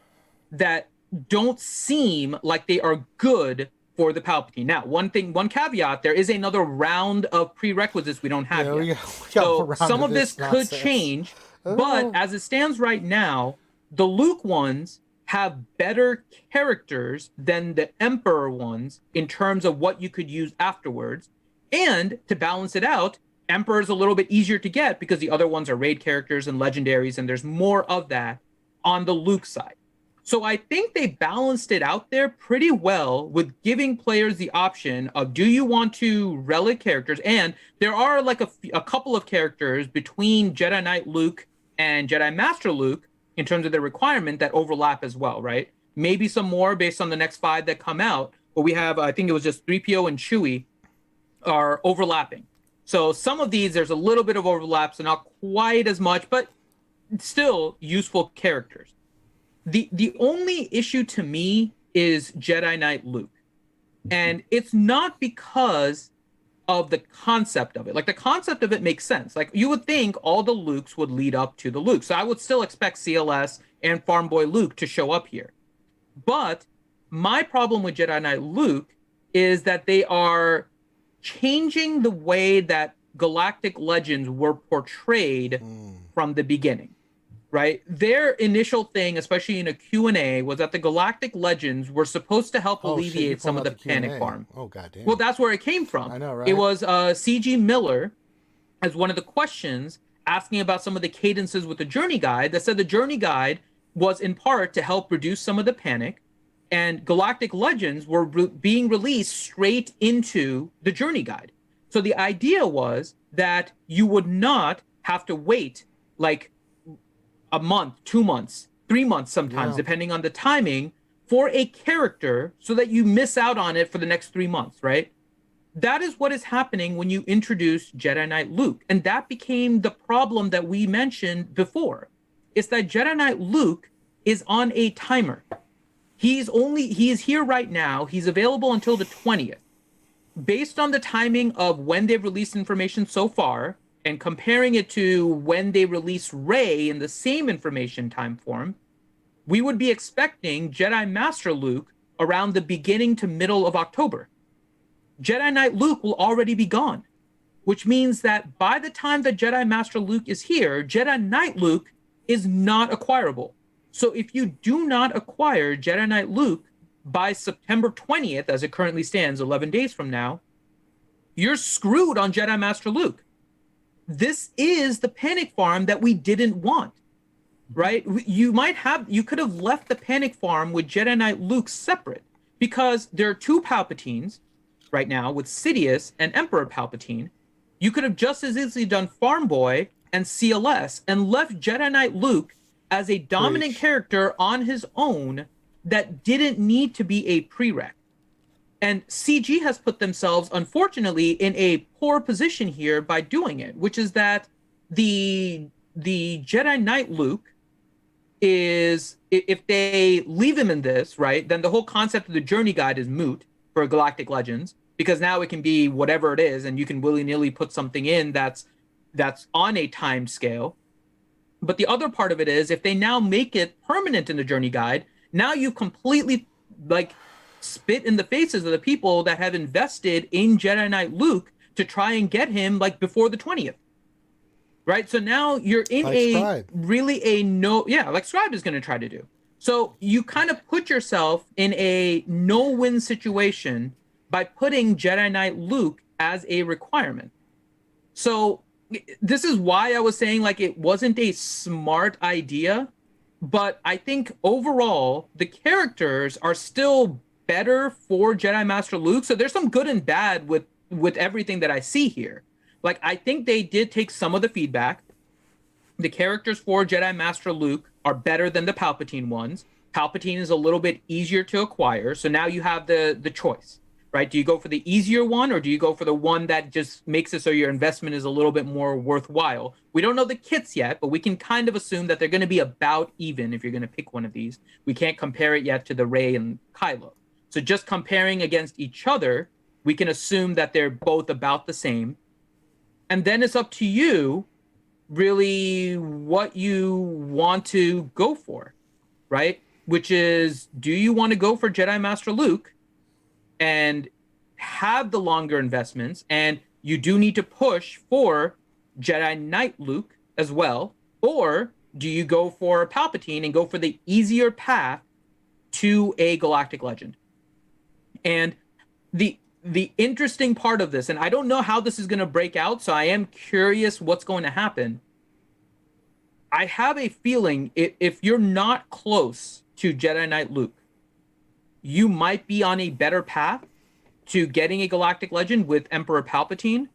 that don't seem like they are good for the Palpatine. Now, one caveat, there is another round of prerequisites we don't have yet. So some of this could change, but as it stands right now, the Luke ones have better characters than the Emperor ones in terms of what you could use afterwards. And to balance it out, Emperor is a little bit easier to get because the other ones are raid characters and legendaries, and there's more of that on the Luke side. So I think they balanced it out there pretty well with giving players the option of, do you want to relic characters? And there are like a couple of characters between Jedi Knight Luke and Jedi Master Luke in terms of their requirement that overlap as well, right? Maybe some more based on the next 5 that come out, but we have, I think it was just 3PO and Chewie are overlapping. So some of these, there's a little bit of overlap, so not quite as much, but still useful characters. The only issue to me is Jedi Knight Luke. And it's not because of the concept of it. Like, the concept of it makes sense. Like, you would think all the Lukes would lead up to the Luke. So I would still expect CLS and Farm Boy Luke to show up here. But my problem with Jedi Knight Luke is that they are changing the way that Galactic Legends were portrayed from the beginning, right? Their initial thing, especially in a Q&A, was that the Galactic Legends were supposed to help Oh, shit, you're alleviate some pulling of the out the Q&A. panic farm. Oh, goddamn. Well, that's where it came from. I know, right? It was C.G. Miller as one of the questions asking about some of the cadences with the Journey Guide that said the Journey Guide was in part to help reduce some of the panic, and Galactic Legends were being released straight into the Journey Guide. So the idea was that you would not have to wait like a month, 2 months, 3 months sometimes, depending on the timing, for a character so that you miss out on it for the next 3 months, right? That is what is happening when you introduce Jedi Knight Luke. And that became the problem that we mentioned before. It's that Jedi Knight Luke is on a timer. He is here right now. He's available until the 20th. Based on the timing of when they've released information so far, and comparing it to when they released Rey in the same information time form, we would be expecting Jedi Master Luke around the beginning to middle of October. Jedi Knight Luke will already be gone, which means that by the time that Jedi Master Luke is here, Jedi Knight Luke is not acquirable. So if you do not acquire Jedi Knight Luke by September 20th, as it currently stands, 11 days from now, you're screwed on Jedi Master Luke. This is the panic farm that we didn't want, right? You could have left the panic farm with Jedi Knight Luke separate, because there are 2 Palpatines right now with Sidious and Emperor Palpatine. You could have just as easily done Farm Boy and CLS and left Jedi Knight Luke as a dominant character on his own that didn't need to be a prereq. And CG has put themselves, unfortunately, in a poor position here by doing it, which is that the Jedi Knight Luke is, if they leave him in this, right, then the whole concept of the Journey Guide is moot for Galactic Legends, because now it can be whatever it is, and you can willy-nilly put something in that's on a timed scale. But the other part of it is, if they now make it permanent in the Journey Guide, now you completely spit in the faces of the people that have invested in Jedi Knight Luke to try and get him before the 20th. Right? So now you're in like Scrybe. Like Scrybe is going to try to do. So you kind of put yourself in a no-win situation by putting Jedi Knight Luke as a requirement. So this is why I was saying it wasn't a smart idea, but I think overall the characters are still better for Jedi Master Luke. So there's some good and bad with everything that I see here. I think they did take some of the feedback. The characters for Jedi Master Luke are better than the Palpatine ones. Palpatine is a little bit easier to acquire. So now you have the choice, right? Do you go for the easier one, or do you go for the one that just makes it so your investment is a little bit more worthwhile? We don't know the kits yet, but we can kind of assume that they're going to be about even if you're going to pick one of these. We can't compare it yet to the Rey and Kylo. So just comparing against each other, we can assume that they're both about the same. And then it's up to you, really, what you want to go for, right? Which is, do you want to go for Jedi Master Luke and have the longer investments, and you do need to push for Jedi Knight Luke as well? Or do you go for Palpatine and go for the easier path to a Galactic Legend? And the interesting part of this, and I don't know how this is going to break out, so I am curious what's going to happen. I have a feeling if you're not close to Jedi Knight Luke, you might be on a better path to getting a Galactic Legend with Emperor Palpatine,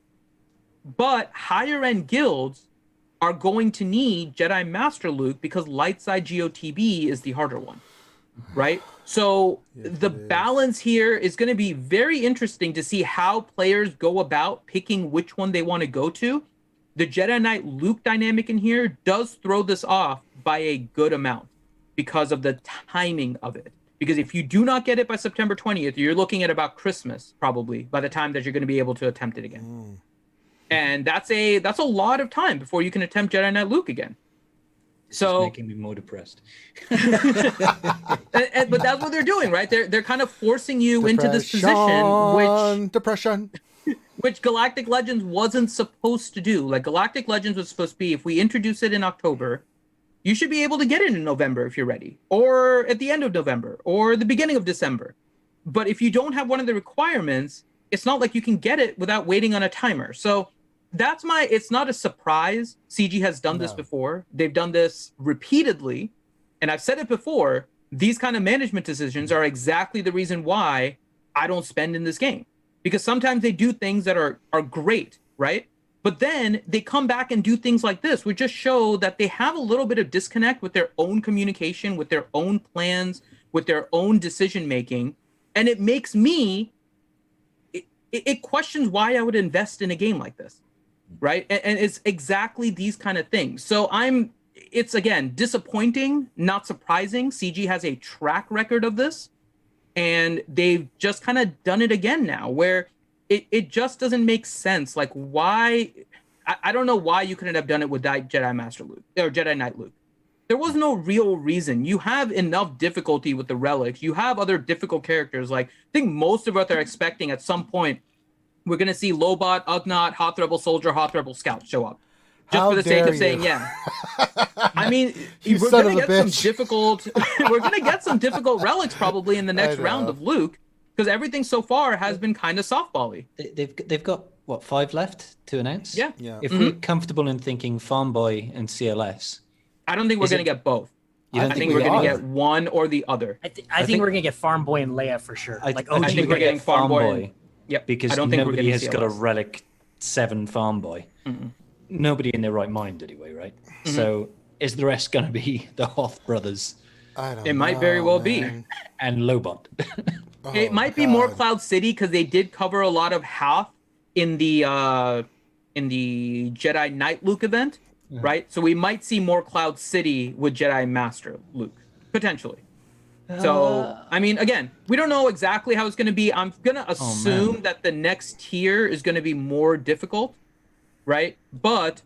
but higher end guilds are going to need Jedi Master Luke because light side GOTB is the harder one, right? So the balance here is going to be very interesting to see how players go about picking which one they want to go to. The Jedi Knight Luke dynamic in here does throw this off by a good amount because of the timing of it. Because if you do not get it by September 20th, you're looking at about Christmas, probably, by the time that you're going to be able to attempt it again. And that's a lot of time before you can attempt Jedi Knight Luke again. So making me more depressed. But that's what they're doing, right? They're kind of forcing you into this position, which Galactic Legends wasn't supposed to do. Galactic Legends was supposed to be, if we introduce it in October, you should be able to get it in November if you're ready, or at the end of November, or the beginning of December. But if you don't have one of the requirements, it's not like you can get it without waiting on a timer. So it's not a surprise. CG has done this before. They've done this repeatedly. And I've said it before, these kind of management decisions are exactly the reason why I don't spend in this game. Because sometimes they do things that are great, right? But then they come back and do things like this, which just show that they have a little bit of disconnect with their own communication, with their own plans, with their own decision making. And it makes me, it questions why I would invest in a game like this, right? And it's exactly these kind of things. So it's again, disappointing, not surprising. CG has a track record of this, and they've just kind of done it again now, where it just doesn't make sense. Like, why? I don't know why you couldn't have done it with Jedi Master Luke or Jedi Knight Luke. There was no real reason. You have enough difficulty with the relics. You have other difficult characters. Like, I think most of us are expecting at some point we're going to see Lobot, Ugnaught, Hoth Rebel Soldier, Hoth Rebel Scout show up. Just for the sake of saying, yeah. I mean, we're going to get some difficult. We're going to get some difficult relics probably in the next round of Luke, because everything so far has been kind of softbally. They've got what, 5 left to announce? Yeah. If we're comfortable in thinking Farm Boy and CLS, I don't think we're going to get both. I think we're going to get one or the other. I think we're going to get Farm Boy and Leia for sure. I think we're getting Farm Boy. Yep. Because I don't think nobody has CLS. got a Relic 7 Farm Boy. Nobody in their right mind anyway, right? So is the rest going to be the Hoth brothers? I don't know. It might very well be. And Lobot. It might be more Cloud City, because they did cover a lot of Hoth in the Jedi Knight Luke event, right? So we might see more Cloud City with Jedi Master Luke, potentially. So, I mean, again, we don't know exactly how it's going to be. I'm going to assume that the next tier is going to be more difficult, right? But,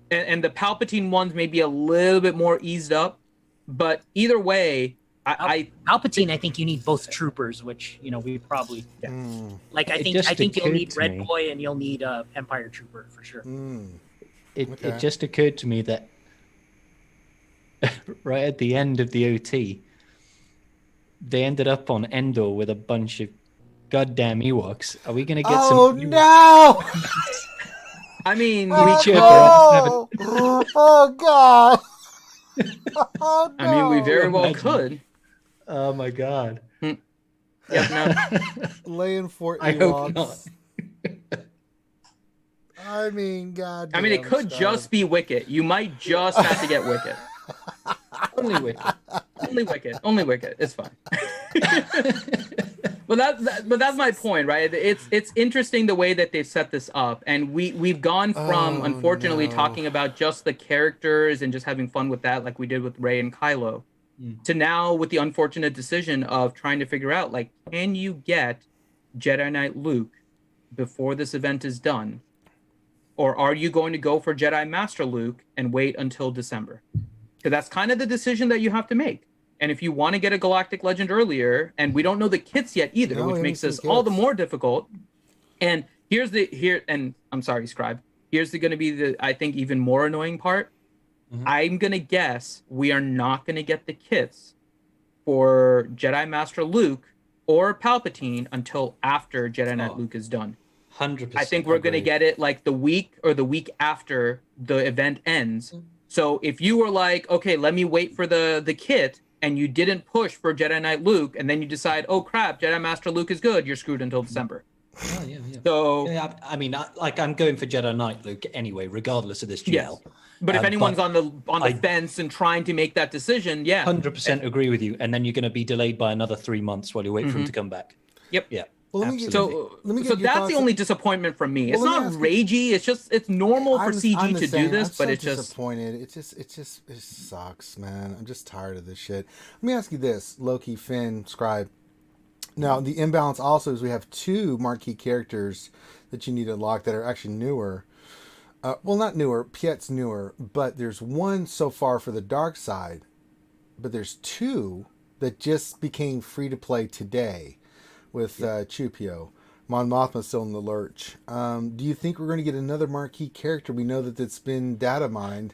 and the Palpatine ones may be a little bit more eased up, but either way, Palpatine, I think you need both troopers, which, we probably, like, I think you'll need Red Boy and you'll need Empire Trooper for sure. It just occurred to me that right at the end of the OT, they ended up on Endor with a bunch of goddamn Ewoks. Are we going to get some? Oh, no! I mean, oh God! Oh, no. I mean, we very well could. Oh my God! Laying for Ewoks. I hope not. I mean, God. I mean, it could just be Wicket. You might just have to get Wicket. Only Wicket. Only Wicket. It's fine. But that's my point, right? It's interesting the way that they've set this up, and we've gone from unfortunately talking about just the characters and just having fun with that, like we did with Rey and Kylo, to now with the unfortunate decision of trying to figure out, like, can you get Jedi Knight Luke before this event is done, or are you going to go for Jedi Master Luke and wait until December? Because that's kind of the decision that you have to make. And if you want to get a Galactic Legend earlier, and we don't know the kits yet either, which makes this all the more difficult. And and I'm sorry, Scrybe. Here's going to be the, I think, even more annoying part. I'm going to guess we are not going to get the kits for Jedi Master Luke or Palpatine until after Jedi Knight Luke is done. 100%. I think we're going to get it like the week or the week after the event ends. So if you were like, okay, let me wait for the kit, and you didn't push for Jedi Knight Luke, and then you decide, oh crap, Jedi Master Luke is good, you're screwed until December. Oh, yeah. So I mean, I'm going for Jedi Knight Luke anyway, regardless of this GL. yes. But if anyone's on the fence and trying to make that decision, 100% agree with you. And then you're going to be delayed by another 3 months while you wait for him to come back. Yep. Yeah. Well, let me get your that's thoughts the only disappointment from me. Well, It's not ragey. It's normal for CG to do this, but it's just disappointed. It sucks, man. I'm just tired of this shit. Let me ask you this, Loki, Finn, Scrybe. Now, the imbalance also is we have 2 marquee characters that you need to unlock that are actually newer. Well, not newer. Piet's newer, but there's 1 so far for the dark side, but there's 2 that just became free to play today with Chupio. Mon Mothma's still in the lurch. Do you think we're going to get another marquee character? We know that it's been data mined.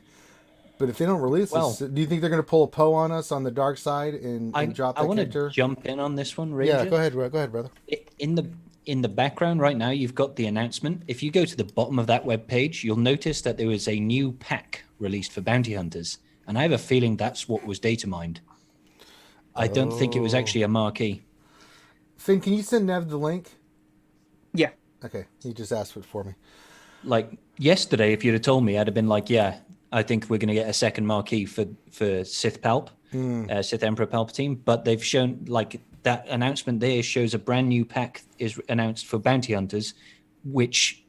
But if they don't release this, do you think they're going to pull a Poe on us on the dark side and drop that I want character? to jump in on this one, Ranger. Yeah, go ahead, brother. In the background right now, you've got the announcement. If you go to the bottom of that web page, you'll notice that there was a new pack released for bounty hunters, and I have a feeling that's what was data mined. I don't think it was actually a marquee. Finn, can you send Nev the link? Yeah. Okay, he just asked it for me. Like yesterday, if you'd have told me, I'd have been like, yeah, I think we're going to get a second marquee for Sith Palp, Sith Emperor Palpatine. But they've shown, like, that announcement there shows a brand new pack is announced for bounty hunters, which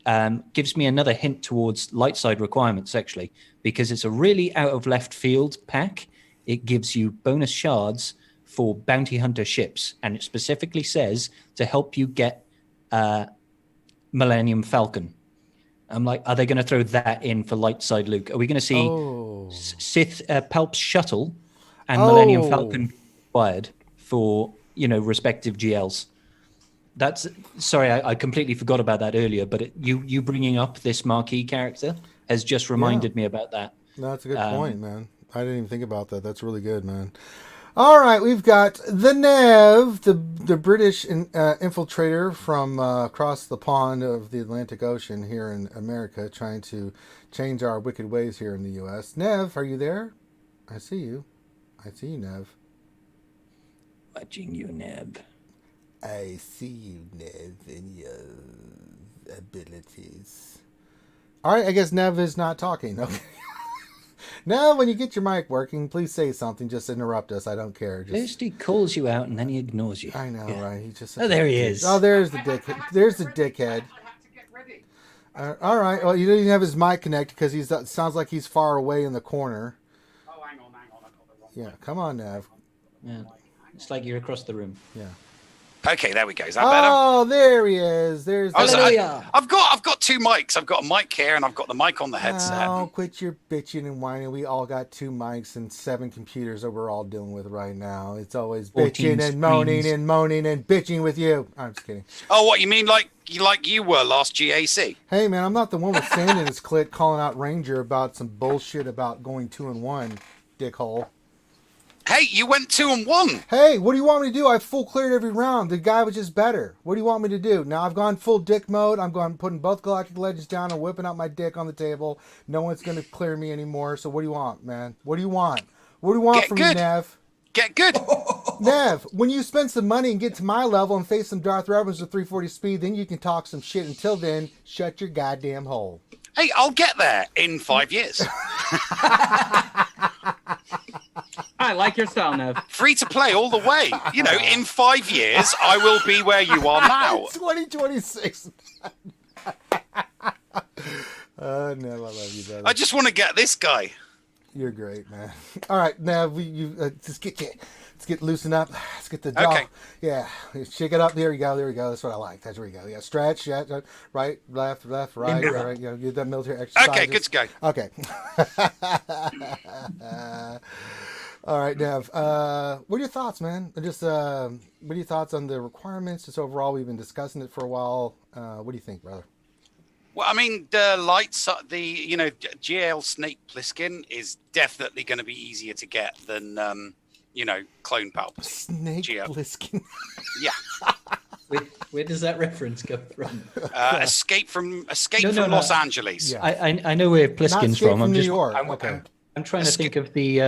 gives me another hint towards light side requirements, actually, because it's a really out of left field pack. It gives you bonus shards for bounty hunter ships, and it specifically says to help you get Millennium Falcon. I'm like, are they going to throw that in for light side Luke? Are we going to see Sith Palp's shuttle and Millennium Falcon required for, respective GLs? That's sorry, I completely forgot about that earlier. But you bringing up this marquee character has just reminded me about that. No, that's a good point, man. I didn't even think about that. That's really good, man. All right, we've got the Nev, the British infiltrator from across the pond of the Atlantic Ocean here in America, trying to change our wicked ways here in the U.S. Nev, are you there? I see you. I see you, Nev. Watching you, Nev. I see you, Nev, and your abilities. All right, I guess Nev is not talking. Okay. Now, when you get your mic working, please say something. Just interrupt us. I don't care. First he calls you out, and then he ignores you. I know, right? He just. Oh, there he is. Oh, there's the dickhead. There's the dickhead. All right. Well, you didn't have his mic connected because he sounds like he's far away in the corner. Oh, hang on. Yeah, come on, Nev. Yeah, it's like you're across the room. Yeah. Okay, there we go. Is that better? Oh, there he is. There's. I've got two mics. I've got a mic here, and I've got the mic on the headset. Oh, quit your bitching and whining. We all got 2 mics and 7 computers that we're all dealing with right now. It's always bitching and moaning and bitching with you. I'm just kidding. Oh, what you mean? Like you were last GAC? Hey, man, I'm not the one with sand in his clit calling out Ranger about some bullshit about going 2-1, dickhole. Hey, you went 2-1. Hey, what do you want me to do? I full cleared every round. The guy was just better. What do you want me to do? Now I've gone full dick mode. I'm putting both Galactic Legends down and whipping out my dick on the table. No one's going to clear me anymore. So what do you want, man? What do you want? What do you want from me, Nev? Get good. Nev, when you spend some money and get to my level and face some Darth Revan's with 340 speed, then you can talk some shit. Until then, shut your goddamn hole. Hey, I'll get there in 5 years. I like your style, Nev. Free to play all the way. In 5 years, I will be where you are now. 2026. Nev, I love you, brother. I just want to get this guy. You're great, man. All right, Nev, let's get loosened up. Let's get the jaw. Okay. Yeah, shake it up. There you go. That's what I like. That's where you go. Yeah, stretch. Yeah, right, left, right. Right. Get that military exercise. Okay, good to go. Okay. All right, Nev. What are your thoughts, man? Just what are your thoughts on the requirements? Just overall, we've been discussing it for a while. What do you think, brother? Well, I mean, the lights, GL Snake Plissken is definitely going to be easier to get than, Clone Palp. Snake Plissken. Yeah. Where does that reference come from? Escape from Los Angeles. Yeah. I know where Pliskin's from. New York. I'm trying to think of the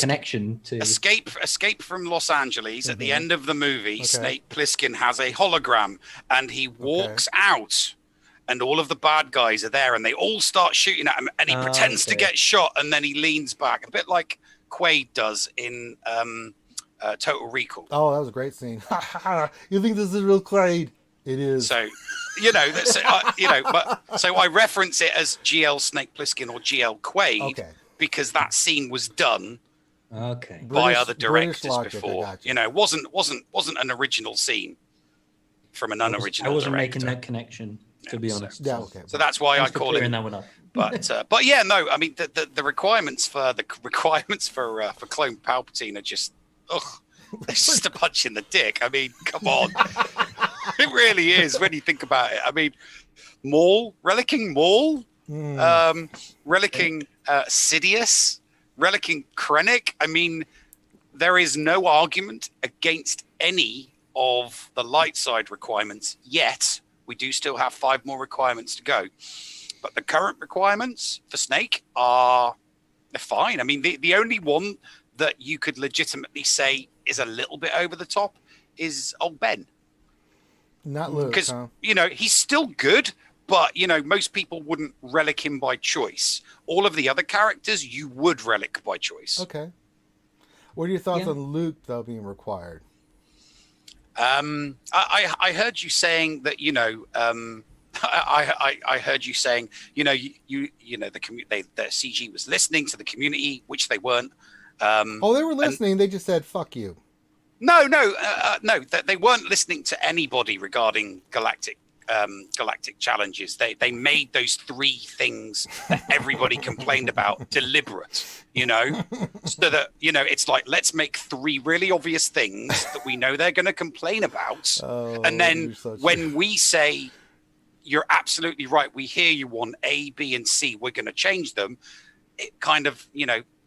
connection to Escape from Los Angeles. At the end of the movie, Snake Plissken has a hologram, and he walks out, and all of the bad guys are there, and they all start shooting at him, and he pretends to get shot, and then he leans back, a bit like Quaid does in Total Recall. Oh, that was a great scene. You think this is real Quaid? It is. So, so I reference it as GL Snake Plissken or GL Quaid because that scene was done by other directors before. It wasn't an original scene from an unoriginal. I wasn't director. making that connection, to be honest. Yeah, okay. So that's why I call it. That one up. But yeah, no. I mean, the requirements for Clone Palpatine are just it's just a punch in the dick. I mean, come on. It really is when you think about it. I mean, relicking Maul, relicking Sidious, relicking Krennic, I mean, there is no argument against any of the light side requirements yet. We do still have 5 more requirements to go. But the current requirements for Snake they're fine. I mean, the only one that you could legitimately say is a little bit over the top is old Ben. Not Luke, because huh? he's still good, but most people wouldn't relic him by choice. All of the other characters you would relic by choice. Okay. What are your thoughts on Luke though being required? I heard you saying that I heard you saying the CG was listening to the community, which they weren't. They were listening. They just said "fuck you." No, they weren't listening to anybody regarding Galactic challenges. They made those 3 things that everybody complained about deliberate, so that it's like, let's make 3 really obvious things that we know they're going to complain about, and then when we say you're absolutely right, we hear you on A, B, and C, we're going to change them, it kind of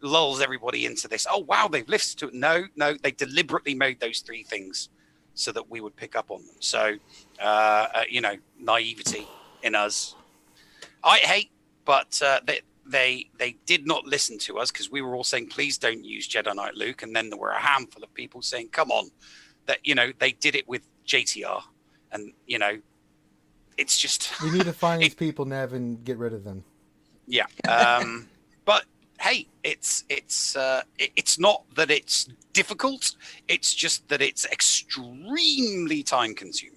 lulls everybody into this. Oh wow, they've listened to it. No, they deliberately made those 3 things so that we would pick up on them. So, naivety in us. I hate, but they did not listen to us because we were all saying, please don't use Jedi Knight Luke. And then there were a handful of people saying, come on, that, they did it with JTR. And, it's just... We need to find these people, Nev, and get rid of them. Yeah. But hey, it's not that it's difficult. It's just that it's extremely time consuming.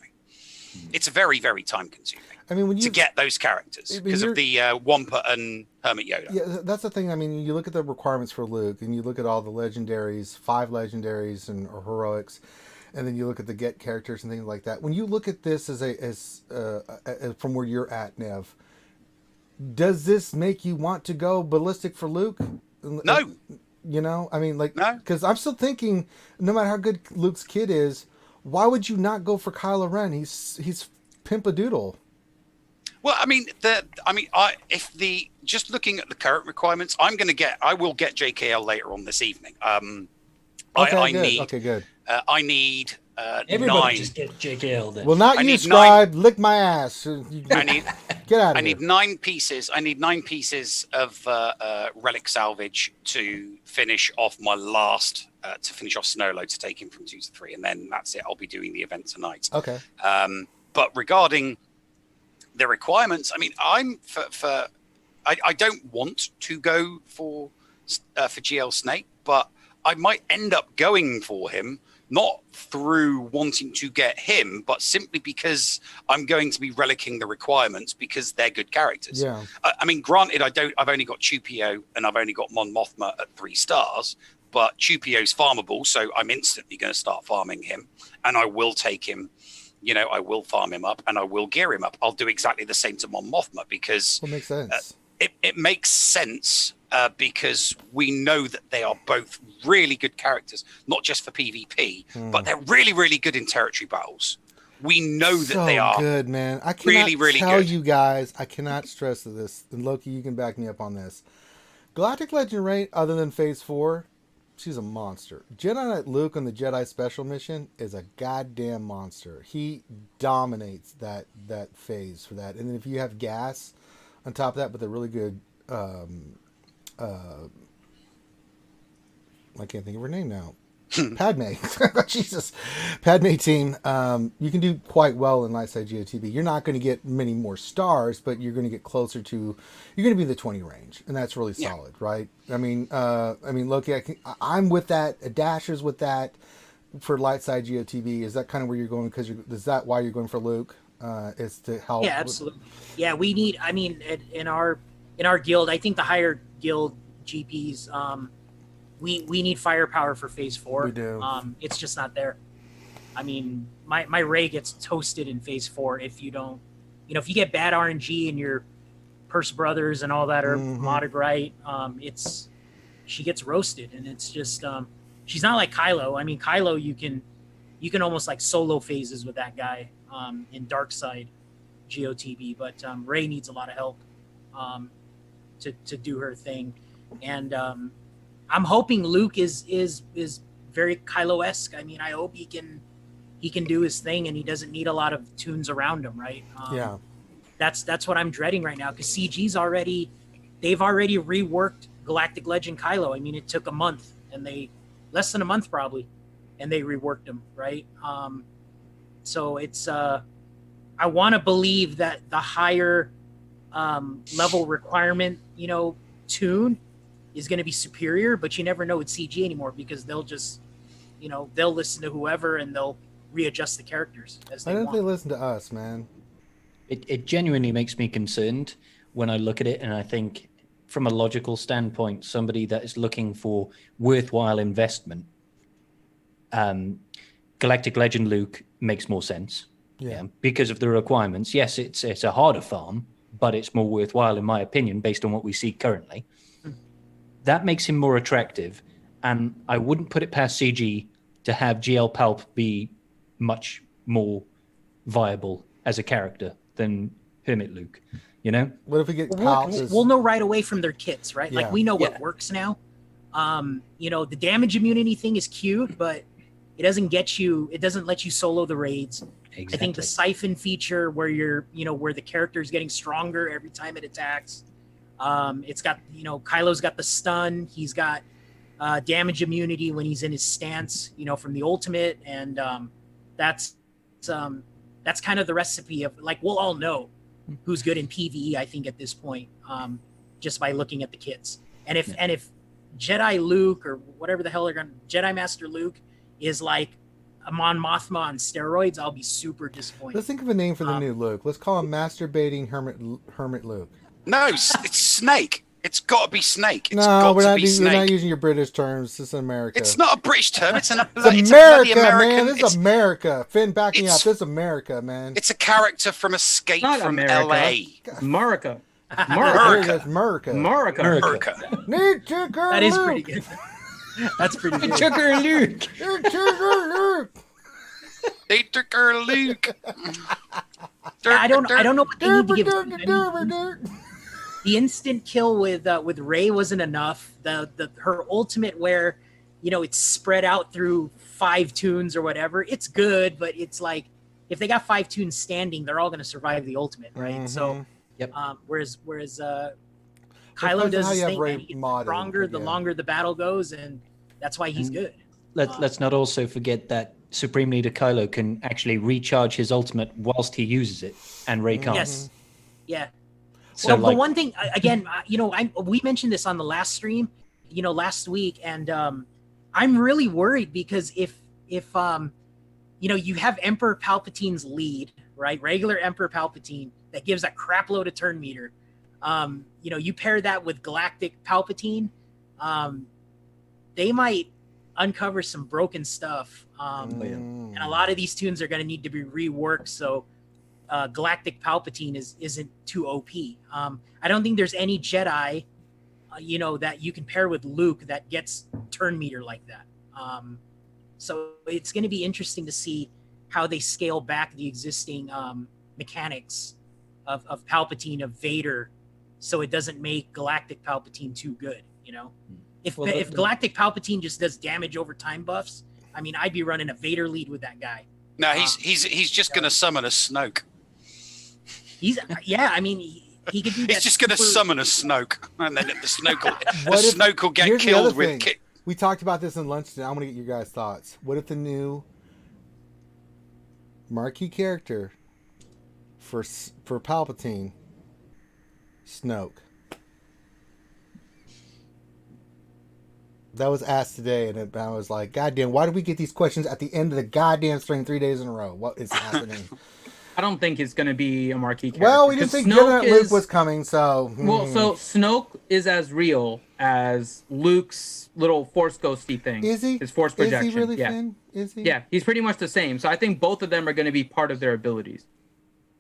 It's very, very time consuming. I mean, to get those characters because of the Wampa and Hermit Yoda. Yeah, that's the thing. I mean, you look at the requirements for Luke, and you look at all the legendaries, 5 legendaries or heroics, and then you look at the get characters and things like that. When you look at this as from where you're at, Nev, does this make you want to go ballistic for Luke? No. I mean, like, because I'm still thinking, no matter how good Luke's kid is, why would you not go for Kylo Ren? He's pimp-a-doodle. Well, I mean, just looking at the current requirements, I will get JKL later on this evening. Good. I need everybody 9. just get JKL then. Well, not you, Scrybe. Lick my ass. Get out of here. I need 9 pieces. I need 9 pieces of relic salvage to finish off my last. To finish off Snowlow to take him from 2 to 3, and then that's it. I'll be doing the event tonight. Okay. But regarding the requirements, I mean, I don't want to go for GL Snake, but I might end up going for him, not through wanting to get him, but simply because I'm going to be relicking the requirements because they're good characters. Yeah. I mean, granted, I've only got Chupio and I've only got Mon Mothma at 3 stars, but Chupio's farmable, so I'm instantly going to start farming him, and I will take him. I will farm him up and I will gear him up. I'll do exactly the same to Mon Mothma because it makes sense. It makes sense because we know that they are both really good characters, not just for PvP, but they're really, really good in territory battles. We know that they are good, man. I cannot really, really tell good. You guys, I cannot stress this. And Loki, you can back me up on this. Galactic Legend Rey, other than Phase 4, she's a monster. Jedi Knight Luke on the Jedi Special Mission is a goddamn monster. He dominates that phase for that. And then if you have gas on top of that, with a really good, I can't think of her name now. Padme. Jesus. Padme team. You can do quite well in Lightside GOTB. You're not going to get many more stars, but you're going to get closer to, you're going to be in the 20 range. And that's really solid, right? I mean, Loki, I'm with that. Dash is with that for Lightside GOTB. Is that kind of where you're going? Because is that why you're going for Luke? Is to help? Yeah, absolutely. Yeah, we need, I mean, in our guild, I think the higher guild GPs, we need firepower for Phase 4. We do. It's just not there. I mean, my Rey gets toasted in Phase 4 if you don't, if you get bad RNG and your Purse Brothers and all that are modded right, she gets roasted, and it's just she's not like Kylo. I mean, Kylo you can almost like solo phases with that guy in Dark Side GOTB, but Rey needs a lot of help to do her thing, and I'm hoping Luke is very Kylo-esque. I mean, I hope he can do his thing and he doesn't need a lot of tunes around him, right? Yeah. That's what I'm dreading right now, because CG's they've already reworked Galactic Legend Kylo. I mean, it took a month, and less than a month probably, and they reworked him, right? So it's I want to believe that the higher level requirement, tune is going to be superior, but you never know with CG anymore, because they'll just, they'll listen to whoever and they'll readjust the characters as they Why don't want. they listen to us, man? It genuinely makes me concerned when I look at it, and I think from a logical standpoint, somebody that is looking for worthwhile investment, Galactic Legend Luke makes more sense. Yeah, because of the requirements. Yes, it's a harder farm, but it's more worthwhile in my opinion, based on what we see currently. That makes him more attractive, and I wouldn't put it past CG to have GL Palp be much more viable as a character than Hermit Luke. What if we get We'll know right away from their kits, right? Yeah. Like, we know what works now. The damage immunity thing is cute, but it doesn't let you solo the raids. Exactly. I think the siphon feature where where the character is getting stronger every time it attacks. It's got, Kylo's got the stun. He's got damage immunity when he's in his stance, from the ultimate. And that's kind of the recipe of, like, we'll all know who's good in PvE, I think, at this point, just by looking at the kits. And if Jedi Luke, or whatever the hell they're going to, Jedi Master Luke is like a Mon Mothma on steroids, I'll be super disappointed. Let's think of a name for the new Luke. Let's call him Masturbating Hermit Luke. No, it's Snake. It's got to be Snake. It's No, got we're to not, be we're Snake. not using your British terms. This is America. It's not a British term. It's It's it's America, a bloody American. man. This is America. Finn, back me up. It's- This is America, man. It's a character from Escape Not from America. LA. America. It's America. America. America. Need chicken That is Luke. pretty good. That's pretty good. Sugar Luke. Need chicken Luke. They took her Luke. I don't know what they need to give. Derby. The instant kill with Rey wasn't enough. Her ultimate, where it's spread out through 5 tunes or whatever, it's good, but it's like, if they got 5 tunes standing, they're all going to survive the ultimate, right? So, Yep. Whereas Kylo Depends on does how his you have thing, Rey man. He gets modded, stronger the yeah. longer the battle goes, and that's why he's good. Let's not also forget that Supreme Leader Kylo can actually recharge his ultimate whilst he uses it, and Rey can't. Yes, yeah. So, The one thing, again, we mentioned this on the last stream, last week, and I'm really worried, because if you have Emperor Palpatine's lead, right, regular Emperor Palpatine that gives a crap load of turn meter, you pair that with Galactic Palpatine, they might uncover some broken stuff, and a lot of these tunes are going to need to be reworked, so Galactic Palpatine isn't too OP. I don't think there's any Jedi, that you can pair with Luke that gets turn meter like that. So it's going to be interesting to see how they scale back the existing mechanics of Palpatine, of Vader, so it doesn't make Galactic Palpatine too good. If Galactic Palpatine just does damage over time buffs, I mean, I'd be running a Vader lead with that guy. No, he's just going to summon a Snoke. He could do that. He's just going to summon a Snoke, and then the Snoke will get Here's the other killed with. thing. We talked about this in lunch today. I want to get your guys' thoughts. What if the new marquee character for Palpatine, Snoke? That was asked today, and I was like, God damn, why do we get these questions at the end of the goddamn stream 3 days in a row? What is happening? I don't think it's going to be a marquee character. Well, we didn't think Luke was coming, so... Well, so Snoke is as real as Luke's little Force ghosty thing. Is he? His Force projection. Is he really, yeah. Finn? Is he? Yeah, he's pretty much the same. So I think both of them are going to be part of their abilities.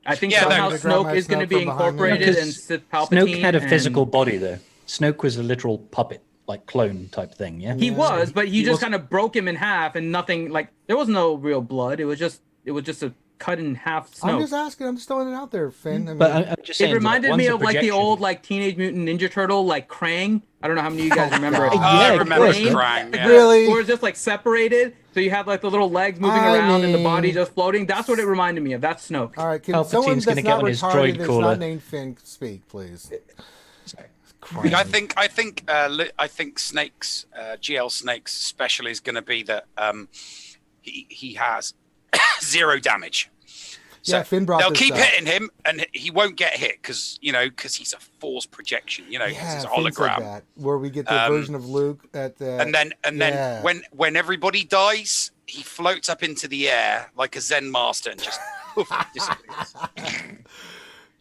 I think Yeah, somehow no, Snoke is going to be from behind me. incorporated No, in 'cause Sith Palpatine. Snoke had a and- physical body, though. Snoke was a literal puppet, like clone type thing, yeah? He was, but he just kind of broke him in half, and nothing, like, there was no real blood. It was just a cut in half Snoke. I'm just asking. I'm just throwing it out there, Finn. I mean, But I'm just saying, It reminded one's me a of like the projection. old like Teenage Mutant Ninja Turtle like Krang I don't know how many of you guys remember it. I Yeah, remember of course. Krang. Yeah. Really? Or it's just like separated, so you have like the little legs moving I around and the mean- body just floating. That's what it reminded me of. That's Snoke. All right, can Palpatine's someone gonna that's get not on his retarded droid that's caller. not named Finn speak, please? Christ. I think Snake's GL Snake's special is going to be that he has 0 damage. So Yeah, Finn brought they'll this keep up. hitting him, and he won't get hit because he's a force projection. Because Yeah, he's a Finn said hologram. that, where we get the version of Luke at the. And then Yeah. when everybody dies, he floats up into the air like a Zen master and just disappears.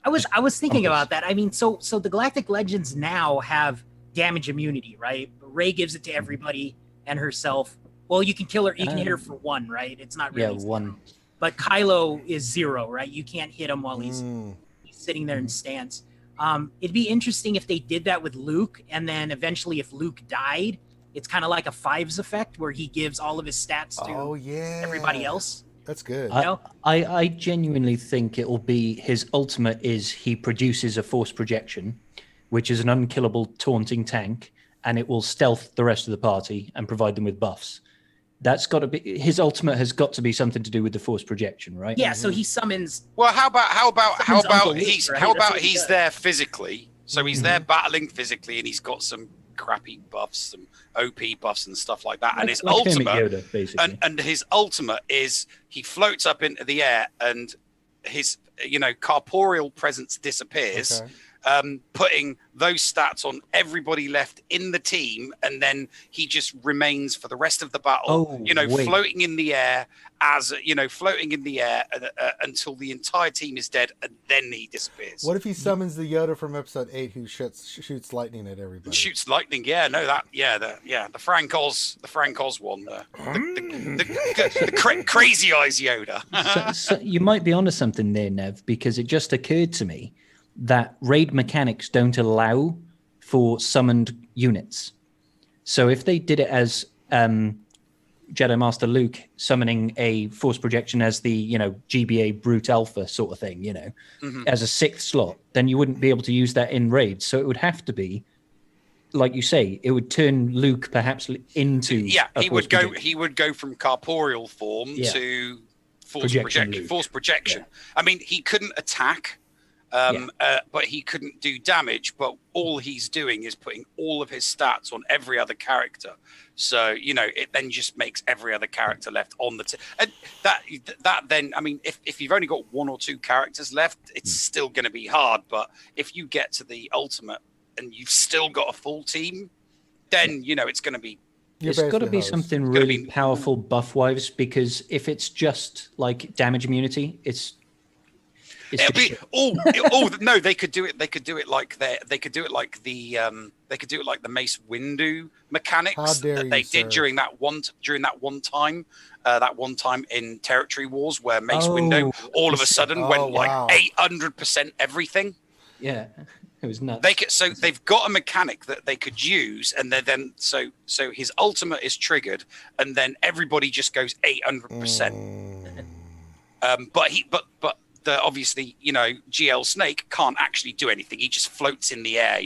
I was thinking about that. I mean, so the Galactic Legends now have damage immunity, right? Rey gives it to everybody and herself. Well, you can kill her. You can hit her for 1, right? It's not really 1. But Kylo is 0, right? You can't hit him while he's Mm. sitting there in stance. It'd be interesting if they did that with Luke, and then eventually, if Luke died, it's kind of like a Fives effect where he gives all of his stats to Oh yeah. everybody else. That's good. I genuinely think it will be his ultimate is he produces a force projection, which is an unkillable taunting tank, and it will stealth the rest of the party and provide them with buffs. That's got to be his ultimate. Has got to be something to do with the force projection, right? Yeah, so he summons. Well, how Someone's about Uncle Luke, he's right? how That's about what he he's does. there physically? So he's there battling physically, and he's got some crappy buffs, some OP buffs and stuff like that. And his Like Hermit ultimate, Yoda, basically. and his ultimate is he floats up into the air, and his corporeal presence disappears. Okay. Putting those stats on everybody left in the team, and then he just remains for the rest of the battle. Wait. Floating in the air until the entire team is dead, and then he disappears. What if he summons the Yoda from Episode 8 who shoots lightning at everybody? Shoots lightning? Yeah, no, the Frank Oz one, the crazy eyes Yoda. So you might be onto something there, Nev, because it just occurred to me that raid mechanics don't allow for summoned units. So if they did it as Jedi Master Luke summoning a force projection as the GBA Brute Alpha sort of thing, as a 6th slot, then you wouldn't be able to use that in raids. So it would have to be, like you say, it would turn Luke perhaps into he would go from corporeal form to force projection. Force projection. Yeah. I mean, he couldn't attack. But he couldn't do damage. But all he's doing is putting all of his stats on every other character. So it then just makes every other character left on the and that then. I mean, if you've only got 1 or 2 characters left, it's still going to be hard. But if you get to the ultimate and you've still got a full team, then it's going to be. It's got to be something really powerful buff-wise, because if it's just like damage immunity, it's It'll be no, they could do it. They could do it like the Mace Windu mechanics that they did during that one time in Territory Wars, where Mace Windu all of a sudden went like 800% everything. Yeah, it was nuts. They've got a mechanic that they could use, and then so his ultimate is triggered, and then everybody just goes 800%. But obviously, GL Snake can't actually do anything. He just floats in the air,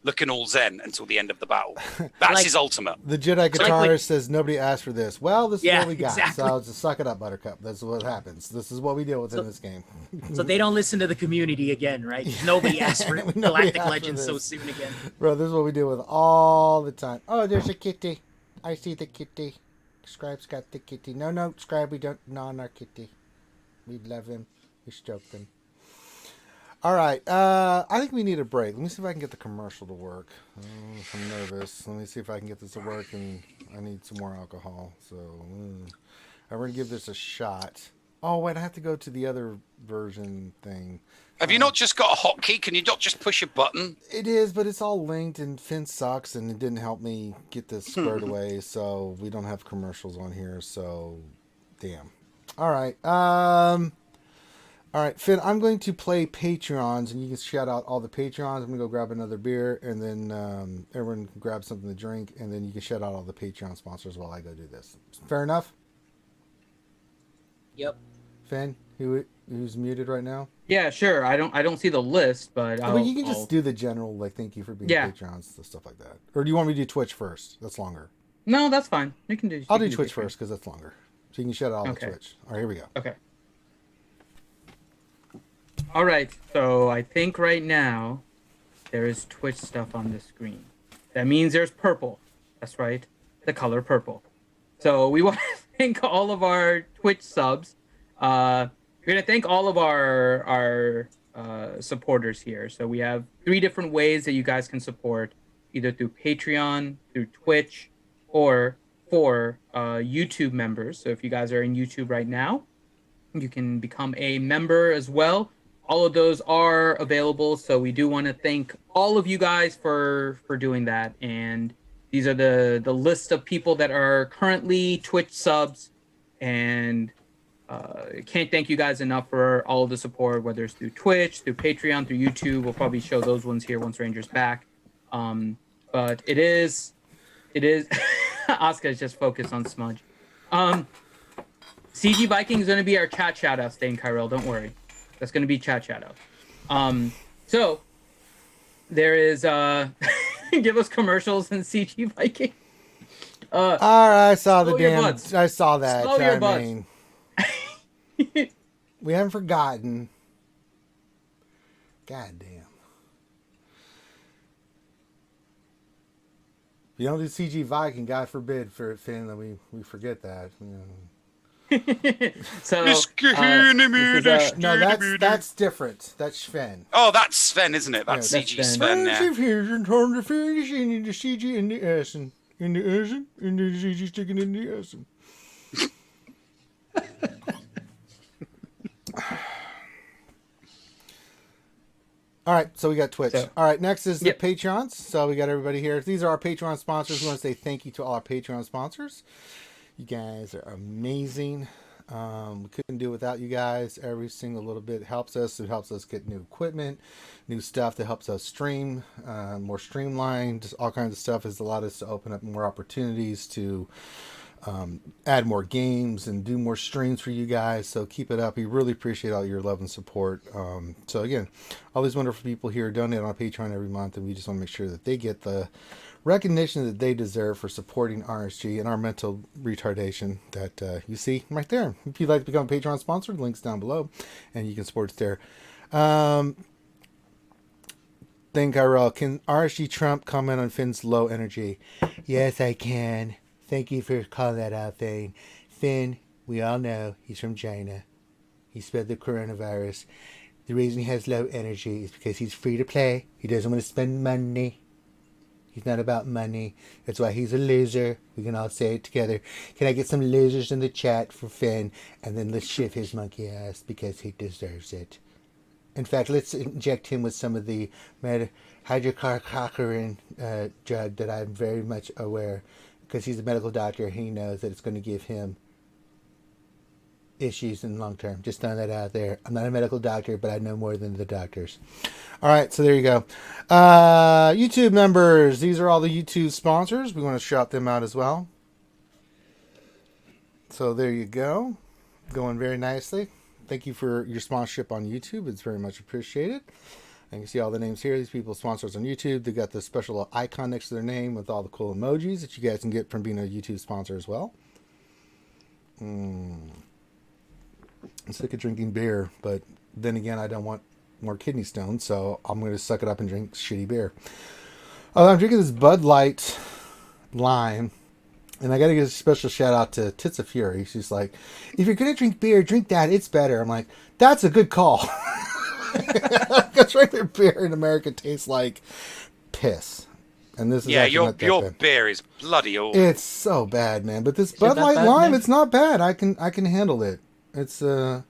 looking all zen until the end of the battle. That's his ultimate. The Jedi guitarist says nobody asked for this. Well, this is what we got. Exactly. So just suck it up, Buttercup. That's what happens. This is what we deal with in this game. So they don't listen to the community again, right? Nobody asked for Galactic Legends so soon again. Bro, this is what we deal with all the time. Oh, there's a kitty. I see the kitty. Scribe's got the kitty. No, Scribe, we don't non our kitty. We love him. We stroke them. All right. I think we need a break. Let me see if I can get the commercial to work. I'm nervous. Let me see if I can get this to work, and I need some more alcohol. So I'm going to give this a shot. Oh, wait. I have to go to the other version thing. Have you not just got a hotkey? Can you not just push a button? It is, but it's all linked, and Finn sucks, and it didn't help me get this squared away, so we don't have commercials on here, so damn. All right. All right, Finn, I'm going to play Patreons, and you can shout out all the Patreons. I'm going to go grab another beer, and then everyone can grab something to drink, and then you can shout out all the Patreon sponsors while I go do this. Fair enough? Yep. Finn? who's muted right now? Yeah, sure. I don't see the list, but But you can just do the general, like, thank you for being Patrons and stuff like that. Or do you want me to do Twitch first? That's longer. No, that's fine. You can do. I'll do Twitch first because that's longer. So you can shut out all the Twitch. All right, here we go. Okay. All right. So I think right now there is Twitch stuff on the screen. That means there's purple. That's right. The color purple. So we want to thank all of our Twitch subs. We're gonna thank all of our supporters here. So we have 3 different ways that you guys can support, either through Patreon, through Twitch, or for YouTube members. So if you guys are in YouTube right now, you can become a member as well. All of those are available. So we do want to thank all of you guys for doing that. And these are the list of people that are currently Twitch subs, and can't thank you guys enough for all of the support, whether it's through Twitch, through Patreon, through YouTube. We'll probably show those ones here once Ranger's back. But it is Oscar's just focused on Smudge. CG Viking is going to be our chat shout-out, Stain Kyrell. Don't worry. That's going to be chat shout-out. So there is give us commercials and CG Viking. All right, I saw the damn. Butts. I saw that. Slow your butts. We haven't forgotten. God damn. If you don't do CG Viking, God forbid for Finn that we forget that. So no, that's different. That's Sven. Oh, that's Sven, isn't it? That's Yeah, CG that's Sven. Yeah. In the CG in the Essen. In the Essen. In the CG sticking in the Essen. All right, so we got Twitch. All right, next is the Patreons. So we got everybody here. These are our Patreon sponsors. We want to say thank you to all our Patreon sponsors. You guys are amazing. We couldn't do it without you guys. Every single little bit helps us. It helps us get new equipment, new stuff that helps us stream, more streamlined. Just all kinds of stuff has allowed us to open up more opportunities to add more games and do more streams for you guys. So keep it up. We really appreciate all your love and support. So again, all these wonderful people here donate on Patreon every month, and we just want to make sure that they get the recognition that they deserve for supporting RSG and our mental retardation that you see right there. If you'd like to become a Patreon sponsor, the link's down below, and you can support us there. Then Kyrell, can RSG Trump comment on Finn's low energy? Yes, I can. Thank you for calling that out, Finn. Finn, we all know he's from China. He spread the coronavirus. The reason he has low energy is because he's free to play. He doesn't want to spend money. He's not about money. That's why he's a loser. We can all say it together. Can I get some losers in the chat for Finn? And then let's shift his monkey ass because he deserves it. In fact, let's inject him with some of the hydrochloroquine drug that I'm very much aware, because he's a medical doctor. He knows that it's going to give him issues in the long term. Just throwing that out there. I'm not a medical doctor, but I know more than the doctors. All right, so there you go. YouTube members. These are all the YouTube sponsors. We want to shout them out as well. So there you go. Going very nicely. Thank you for your sponsorship on YouTube. It's very much appreciated. You can see all the names here. These people sponsor us on YouTube. They got the special icon next to their name with all the cool emojis that you guys can get from being a YouTube sponsor as well. I'm sick of drinking beer, but then again, I don't want more kidney stones, so I'm going to suck it up and drink shitty beer. I'm drinking this Bud Light Lime, and I got to give a special shout out to Tits of Fury. She's like, if you're going to drink beer, drink that. It's better. I'm like, that's a good call. Because regular beer in America tastes like piss, and this is your beer is bloody awful. It's so bad, man. But this Bud Light Lime, it's not bad. I can handle it. It's a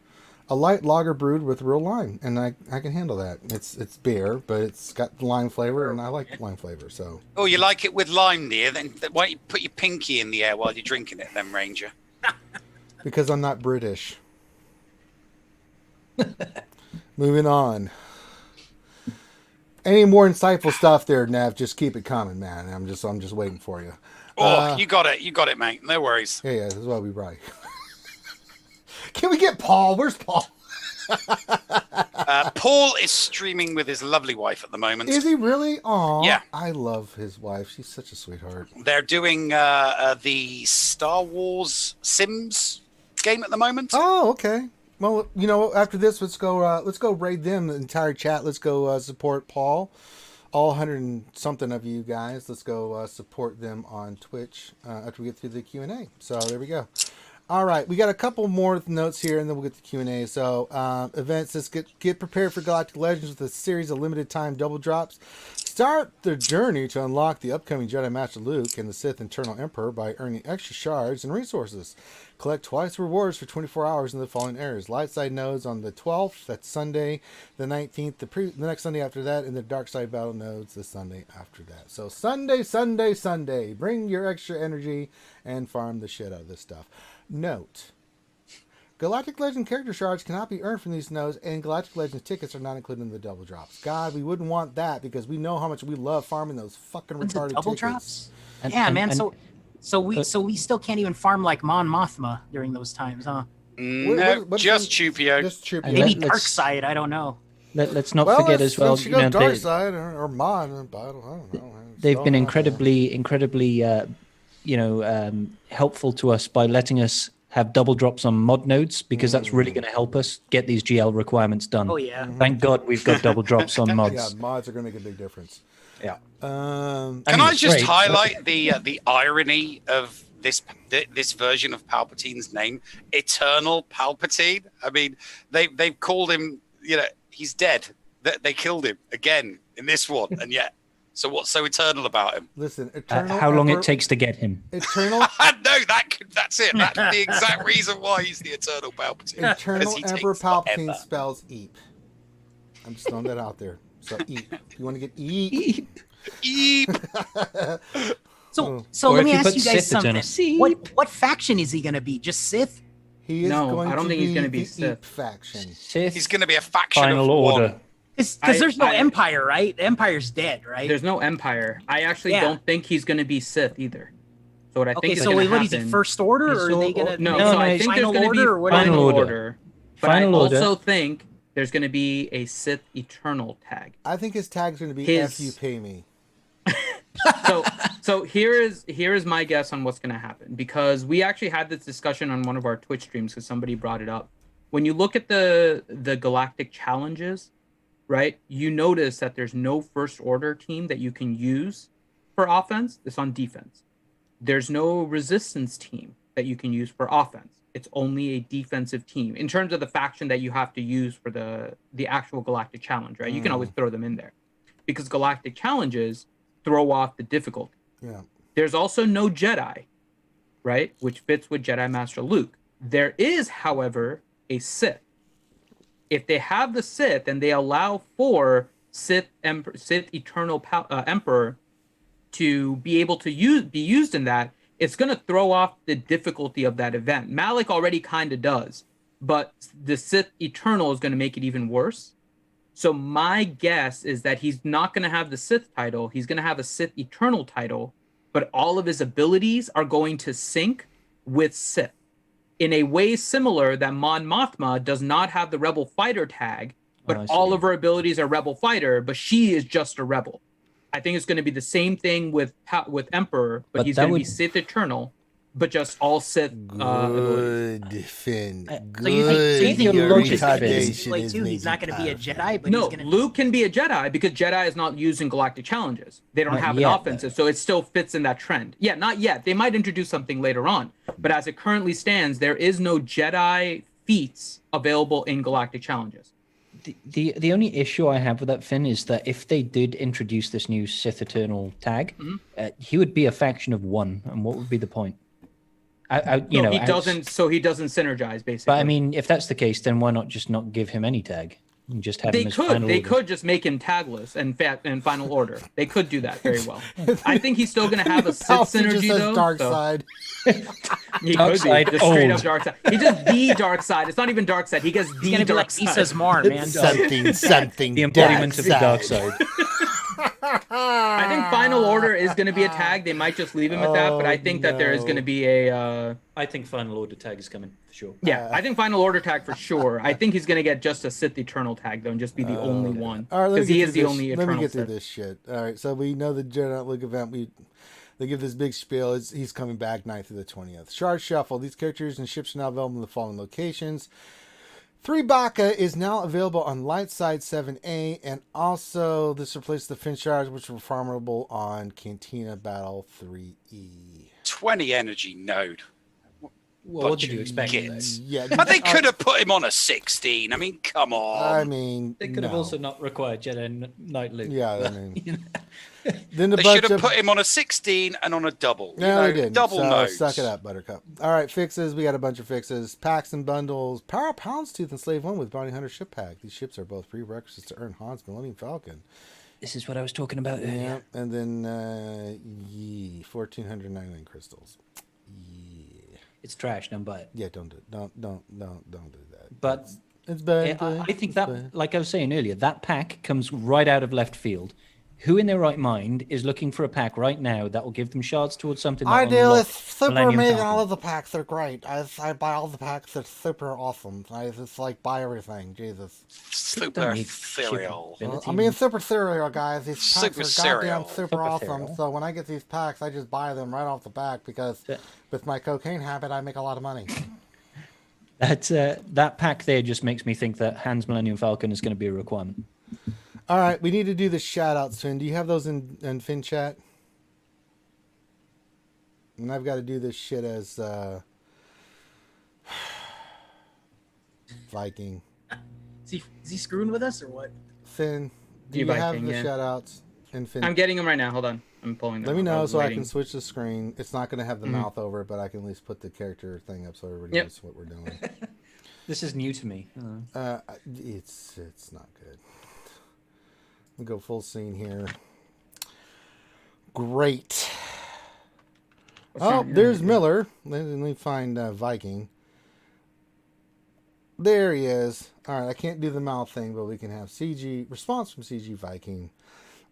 light lager brewed with real lime, and I can handle that. It's beer, but it's got lime flavor, and I like lime flavor. So. Oh, you like it with lime, dear? Then why don't you put your pinky in the air while you're drinking it, then, Ranger? Because I'm not British. Moving on. Any more insightful stuff there, Nav? Just keep it coming, man. I'm just waiting for you. Oh, you got it, mate. No worries. Yeah, this is why we write. Can we get Paul? Where's Paul? Paul is streaming with his lovely wife at the moment. Is he really? Aw, Yeah. I love his wife. She's such a sweetheart. They're doing the Star Wars Sims game at the moment. Oh, okay. Well, you know, after this, let's go raid them, the entire chat. Let's go support Paul. All 100 and something of you guys. Let's go support them on Twitch after we get through the Q&A. So there we go. All right, we got a couple more notes here, and then we'll get to Q&A. So, events, let's get prepared for Galactic Legends with a series of limited time double drops. Start the journey to unlock the upcoming Jedi Master Luke and the Sith Eternal Emperor by earning extra shards and resources. Collect twice the rewards for 24 hours in the following areas. Light side nodes on the 12th, that's Sunday, the 19th, the next Sunday after that, and the dark side battle nodes the Sunday after that. So Sunday. Bring your extra energy and farm the shit out of this stuff. Note, Galactic Legend character shards cannot be earned from these nodes, and Galactic Legends tickets are not included in the double drops. God, we wouldn't want that because we know how much we love farming those fucking retarded double tickets. drops? And- Yeah, and- man. and- So we still can't even farm like Mon Mothma during those times, huh? No, What- just Chupio. Just Chupio. And Maybe let's- Dark Side. I don't know. Let's not forget as well. She You know, goes dark side or Mon. I don't know. they've been incredibly, helpful to us by letting us have double drops on mod nodes because that's really going to help us get these GL requirements done. Oh yeah. Thank God we've got double drops on mods. Yeah, mods are going to make a big difference. Yeah. Can I just highlight the irony of this version of Palpatine's name, Eternal Palpatine? I mean, they've called him, he's dead. They killed him again in this one, and yet. So what's so eternal about him? Listen, Eternal How long Emperor, it takes to get him? Eternal No, that's it. That's the exact reason why he's the Eternal Palpatine. Eternal He Emperor takes Palpatine forever. spells eep. I'm just throwing that out there. So eep. You want to get eep? Eep. So Or let if me you ask put you guys Sith Eternal. something. What faction is he going to be? Just Sith? He is No, going I don't to think he's be gonna be the Sith. Eep faction. Sith He's going to be a faction Final of Order. one. Because there's no I- Empire, right? The Empire's dead, right? There's no Empire. I actually Yeah. don't think he's going to be Sith either. So what I think Okay, is so going to what happen... is he, First Order, or are they going to No, No, so I it's think there's Final going to be Order, or what? Final Order. Order. But Final I Order. also think there's going to be a Sith Eternal tag. I think his tag's going to be His- F you pay me. So here is my guess on what's going to happen, because we actually had this discussion on one of our Twitch streams because somebody brought it up. When you look at the Galactic challenges, right, you notice that there's no First Order team that you can use for offense. It's on defense. There's no Resistance team that you can use for offense. It's only a defensive team in terms of the faction that you have to use for the actual Galactic challenge, right? You can always throw them in there because Galactic challenges throw off the difficulty. Yeah. There's also no Jedi, right? Which fits with Jedi Master Luke. There is, however, a Sith. If they have the Sith and they allow for Sith Eternal Emperor to be able to be used in that, it's going to throw off the difficulty of that event. Malik already kind of does, but the Sith Eternal is going to make it even worse. So my guess is that he's not going to have the Sith title. He's going to have a Sith Eternal title, but all of his abilities are going to sync with Sith in a way similar that Mon Mothma does not have the Rebel Fighter tag, but I all see. of her abilities are Rebel Fighter, but she is just a Rebel. I think it's going to be the same thing with Emperor, but he's that going to be would- Sith Eternal, but just all Sith abilities. Good, Finn. So you think your Your logic Luke's going to be fits. retardation Play is too? He's not making going to be a powerful. Jedi, but No, he's going to. Luke can be a Jedi because Jedi is not used in Galactic Challenges. They don't Not have yet, an offensive, so it still fits in that trend. Yeah, not yet. They might introduce something later on, but as it currently stands, there is no Jedi feats available in Galactic Challenges. The only issue I have with that, Finn, is that if they did introduce this new Sith Eternal tag, he would be a faction of one, and what would be the point? He doesn't synergize basically. But I mean, if that's the case, then why not just not give him any tag and just have him as final They order? could just make him tagless and Final Order. They could do that very well. I think he's still going to have a Sith Palpatine synergy just says though. dark so- side. He Dark could side be just straight up old. dark side. He just the dark side. It's not even dark side. He gets He's the going to be dark like side. Isa's Mar, man. Something. The embodiment of the dark side. I think Final Order is going to be a tag. They might just leave him at that, but I think that there is going to be a. I think Final Order tag is coming for sure. Yeah, I think Final Order tag for sure. I think he's going to get just a Sith Eternal tag though, and just be the only one. All right, because he is the only Let Eternal. me get through Sith. this shit. All right, so we know the Jedi League event. They give this big spiel. He's coming back 9th through the 20th. Shard Shuffle. These characters and ships are now available in the following locations. 3 Baka is now available on Lightside 7A, and also this replaces the Fin Shards, which were farmable on Cantina Battle 3E. 20 energy node. Well, what did you expect? Yeah, But they could have put him on a 16. I mean, come on. I mean, They could have also not required Jedi Knight Luke. Yeah, I mean, then They should have put him on a 16 and on a double. No, they didn't. Double So nodes. suck it up, Buttercup. All right, fixes. We got a bunch of fixes. Packs and bundles. Power Up Houndstooth and Slave One with Bounty Hunter ship pack. These ships are both prerequisites to earn Han's Millennium Falcon. This is what I was talking about earlier. Yeah, and then 1,499 crystals. It's trash. Don't buy it. Yeah, don't do it. Don't do that. But It's bad. I think that, like I was saying earlier, that pack comes right out of left field. Who in their right mind is looking for a pack right now that will give them shards towards something? I that do. unlock It's super Millennium amazing. Falcon? All of the packs are great. I buy all the packs. It's super awesome. I just like buy everything. Jesus. Super Don't need cereal. shippability. I mean, super cereal, guys. These packs Super are goddamn cereal. super Super awesome. cereal. So when I get these packs, I just buy them right off the back because with my cocaine habit, I make a lot of money. That pack there just makes me think that Han's Millennium Falcon is going to be a requirement. All right, we need to do the shout outs, Finn. Do you have those in Finn chat? And I've got to do this shit as Viking. Is he screwing with us or what? Finn, do You you have Viking, the yeah. shout outs in Finn? I'm getting them right now. Hold on. I'm pulling them. Let me up. know was so I waiting. can switch the screen. It's not going to have the mouth over it, but I can at least put the character thing up so everybody Yep. knows what we're doing. This is new to me. It's not good. We'll go full scene here. Great. Oh, there's Miller. Let me find Viking. There he is. All right, I can't do the mouth thing, but we can have CG response from CG Viking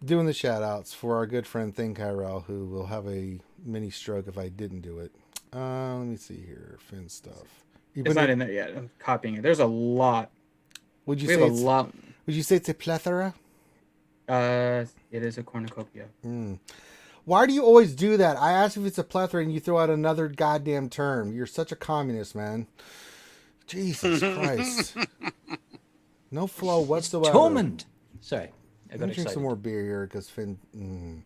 doing the shout outs for our good friend Thing Kyrell, who will have a mini stroke if I didn't do it. Let me see here. Finn stuff. It's not in there yet. I'm copying it. There's a lot. Would you We say have a it's, lot. Would you say it's a plethora? It is a cornucopia. Why do you always do that? I asked if it's a plethora and you throw out another goddamn term. You're such a communist, man. Jesus Christ. No flow whatsoever. Torment. Sorry, I I'm got gonna drink excited. some more beer here because Finn.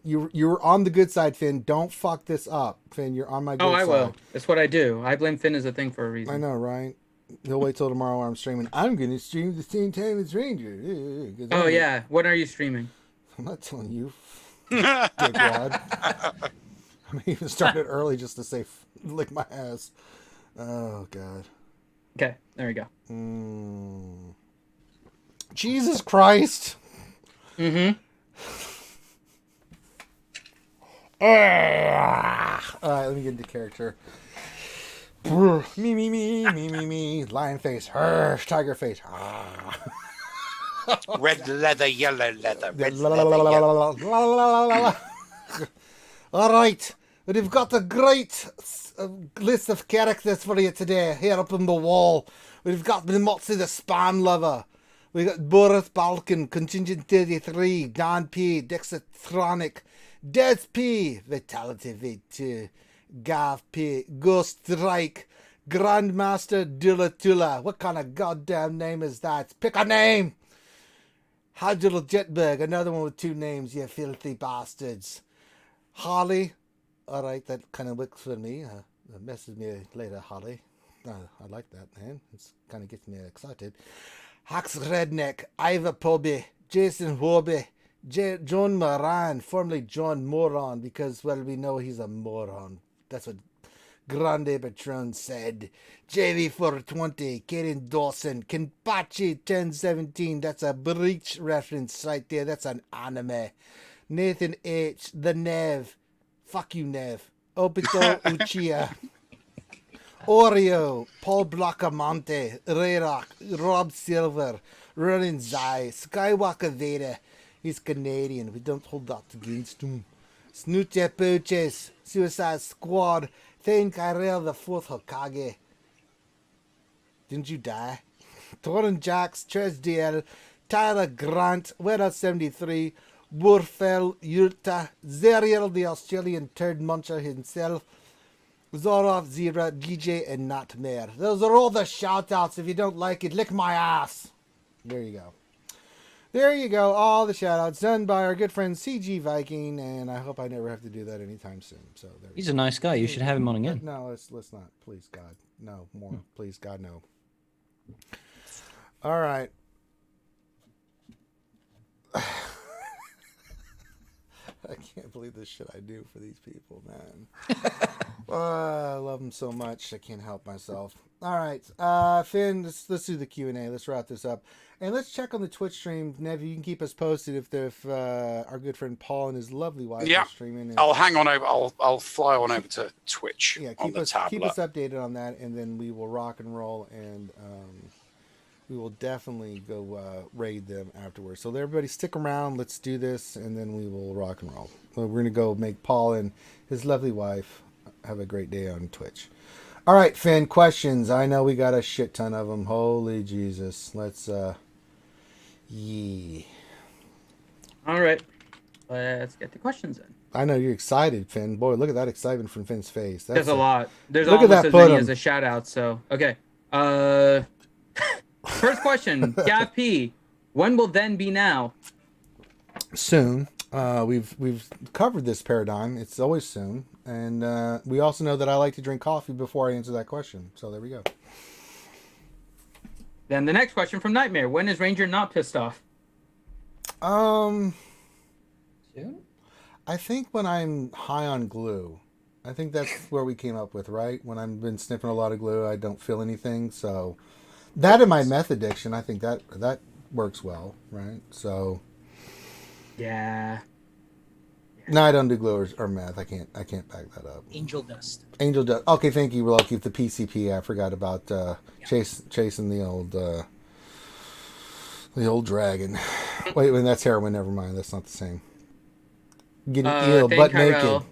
You're on the good side, Finn. Don't fuck this up, Finn. You're on my good Oh, side. I will. That's what I do. I blame Finn as a thing for a reason. I know, right? He'll wait till tomorrow when I'm streaming. I'm gonna stream the same time as Ranger. 'Cause Oh I'm- yeah. What are you streaming? I'm not telling you, dickwad. I may even started early just to say lick my ass. Oh God. Okay, there we go. Jesus Christ. Mm-hmm. All right, let me get into character. Me. Lion face. Tiger face. Red leather, yellow leather. Red leather, yellow. All right, we've got a great list of characters for you today here up on the wall. We've got Motzi the Spam Lover. We got Boris Balkan, Contingent 33, Don P, Dexatronic, Des P, Vitality V2, Gav P, Ghost Strike, Grandmaster Dillatula. What kind of goddamn name is that? Pick a name! Hadjil Jetberg, another one with 2 names, you filthy bastards. Holly. All right, that kind of works for me. Message me later, Holly. I like that, man. It's kind of gets me excited. Hax Redneck, Iva Poby, Jason Horby, John Moran, formerly John Moron, because, well, we know he's a moron. That's what Grande Patron said. JV420, Kaden Dawson, Kenpachi 1017, that's a Breach reference right there. That's an anime. Nathan H, The Nev. Fuck you, Nev. Obito Uchiha. Oreo, Paul Blackamonte, Rayrock, Rob Silver, Ronin Zai, Skywalker Vader, He's Canadian. We don't hold that against him. Snoocher Pooches, Suicide Squad, Thane Kyrell, the fourth Hokage. Didn't you die? Torin Jax, Tres DL, Tyler Grant, Weather 73, Burfell, Yurta, Zeriel, the Australian turd muncher himself, Zorov, Zebra, DJ, and Nightmare. Those are all the shout-outs. If you don't like it, lick my ass. There you go. There you go. All the shout-outs done by our good friend CG Viking, and I hope I never have to do that anytime soon. So there. He's a nice guy. You should have him on again. No, let's not. Please, God. No, more. Please, God, no. All right. I can't believe the shit I do for these people, man. I love them so much. I can't help myself. All right, Finn, let's do the Q&A. Let's wrap this up. And let's check on the Twitch stream. Nev, you can keep us posted if our good friend Paul and his lovely wife are streaming. I'll hang on over. I'll fly on over to Twitch on the tablet. Keep us updated on that, and then we will rock and roll, and we will definitely go raid them afterwards. So everybody stick around. Let's do this, and then we will rock and roll. So we're going to go make Paul and his lovely wife have a great day on Twitch. All right, Finn, questions. I know we got a shit ton of them. Holy Jesus. Let's, All right. Let's get the questions in. I know you're excited, Finn. Boy, look at that excitement from Finn's face. There's a lot. There's look almost at that as many pudding. as a shout out. So, okay. First question, Gav P. When will then be now? Soon. We've covered this paradigm. It's always soon. And we also know that I like to drink coffee before I answer that question. So there we go. Then the next question from Nightmare. When is Ranger not pissed off? Soon? I think when I'm high on glue. I think that's where we came up with, right? When I've been sniffing a lot of glue, I don't feel anything. So that and my meth addiction, I think that works well, right? So Yeah. no, I don't do glue or meth. I can't back that up. Angel dust. Angel dust. Okay, thank you, Loki. The PCP. I forgot about chasing the old dragon. Wait, that's heroin. Never mind. That's not the same. Getting ill, butt naked.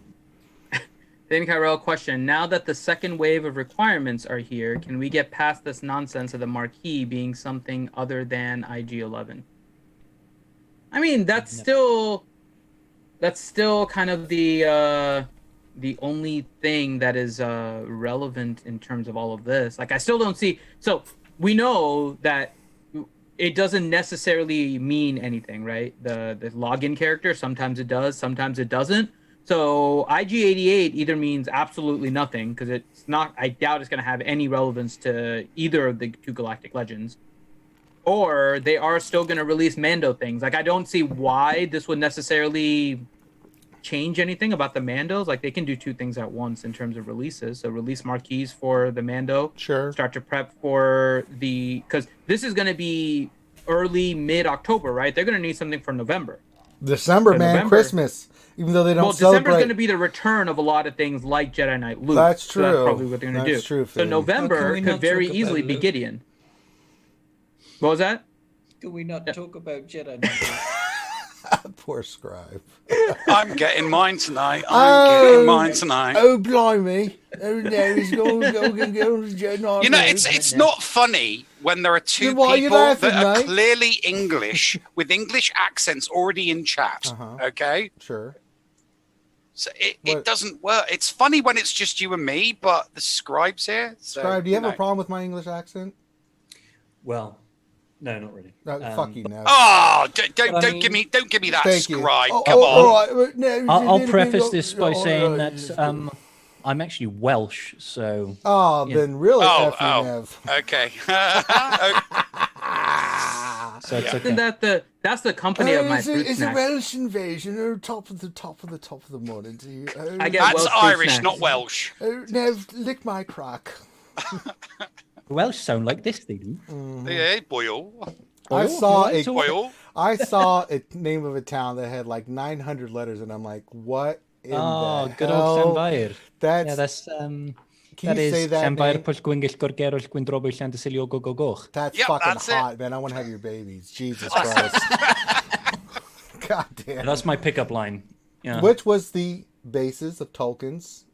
Then Kyrell question. Now that the second wave of requirements are here, can we get past this nonsense of the marquee being something other than IG-11? I mean, that's still kind of the only thing that is relevant in terms of all of this. Like, I still don't see. So we know that it doesn't necessarily mean anything, right? The login character, sometimes it does, sometimes it doesn't. So IG-88 either means absolutely nothing, because it's not. I doubt it's going to have any relevance to either of the two Galactic Legends, or they are still going to release Mando things. Like, I don't see why this would necessarily change anything about the Mandos. Like, they can do two things at once in terms of releases. So release marquees for the Mando. Sure. Start to prep for because this is going to be early mid-October, right? They're going to need something for November. December, man, November. Christmas. Even though they don't December's celebrate. going to be the return of a lot of things like Jedi Knight Luke. That's true. So that's probably what they're going to do. That's true, So Finn. November we could not very talk about easily be Luke? Gideon. What was that? Can we not talk about Jedi Knight? Poor Scrybe. I'm getting mine tonight. I'm getting mine tonight. Oh, blimey. Oh, no, he's going to go to Jedi. You know, it's not funny when there are two Then why are you people laughing, that are mate? clearly English with English accents already in chat. Okay, Sure. so What? it doesn't work. It's funny when it's just you and me, but the scribe's here. So, Scrybe, do you have know. a problem with my English accent? Well, no, not really. Fuck you now. Oh, But I don't mean- give me that Thank you. scribe. Oh, Come on. all right. No, I'll preface this by oh, saying oh, that I'm actually Welsh, so Oh, Yeah. then really Oh, F you, Nev. Okay. so it's okay. Isn't that's the company of my fruit it's a snacks. Welsh invasion. Oh, top of the morning to you. Oh, I get That's Welsh fruit Irish, snacks. not Welsh. oh, Nev, lick my crack. Welsh sound like this, they do. Yeah, boil. I saw a Boil. I saw a name of a town that had like 900 letters, and I'm like, what in Oh, the good hell? old Llanfair. That's, Yeah, that's can that you is say that Llanfair name? pwll gwyngyll gorgeros gwyndrabwyll Llantysilio gogogoch. That's Yep, fucking that's it. hot, man. I want to have your babies. Jesus Christ. God damn. That's my pickup line. Yeah. Which was the basis of Tolkien's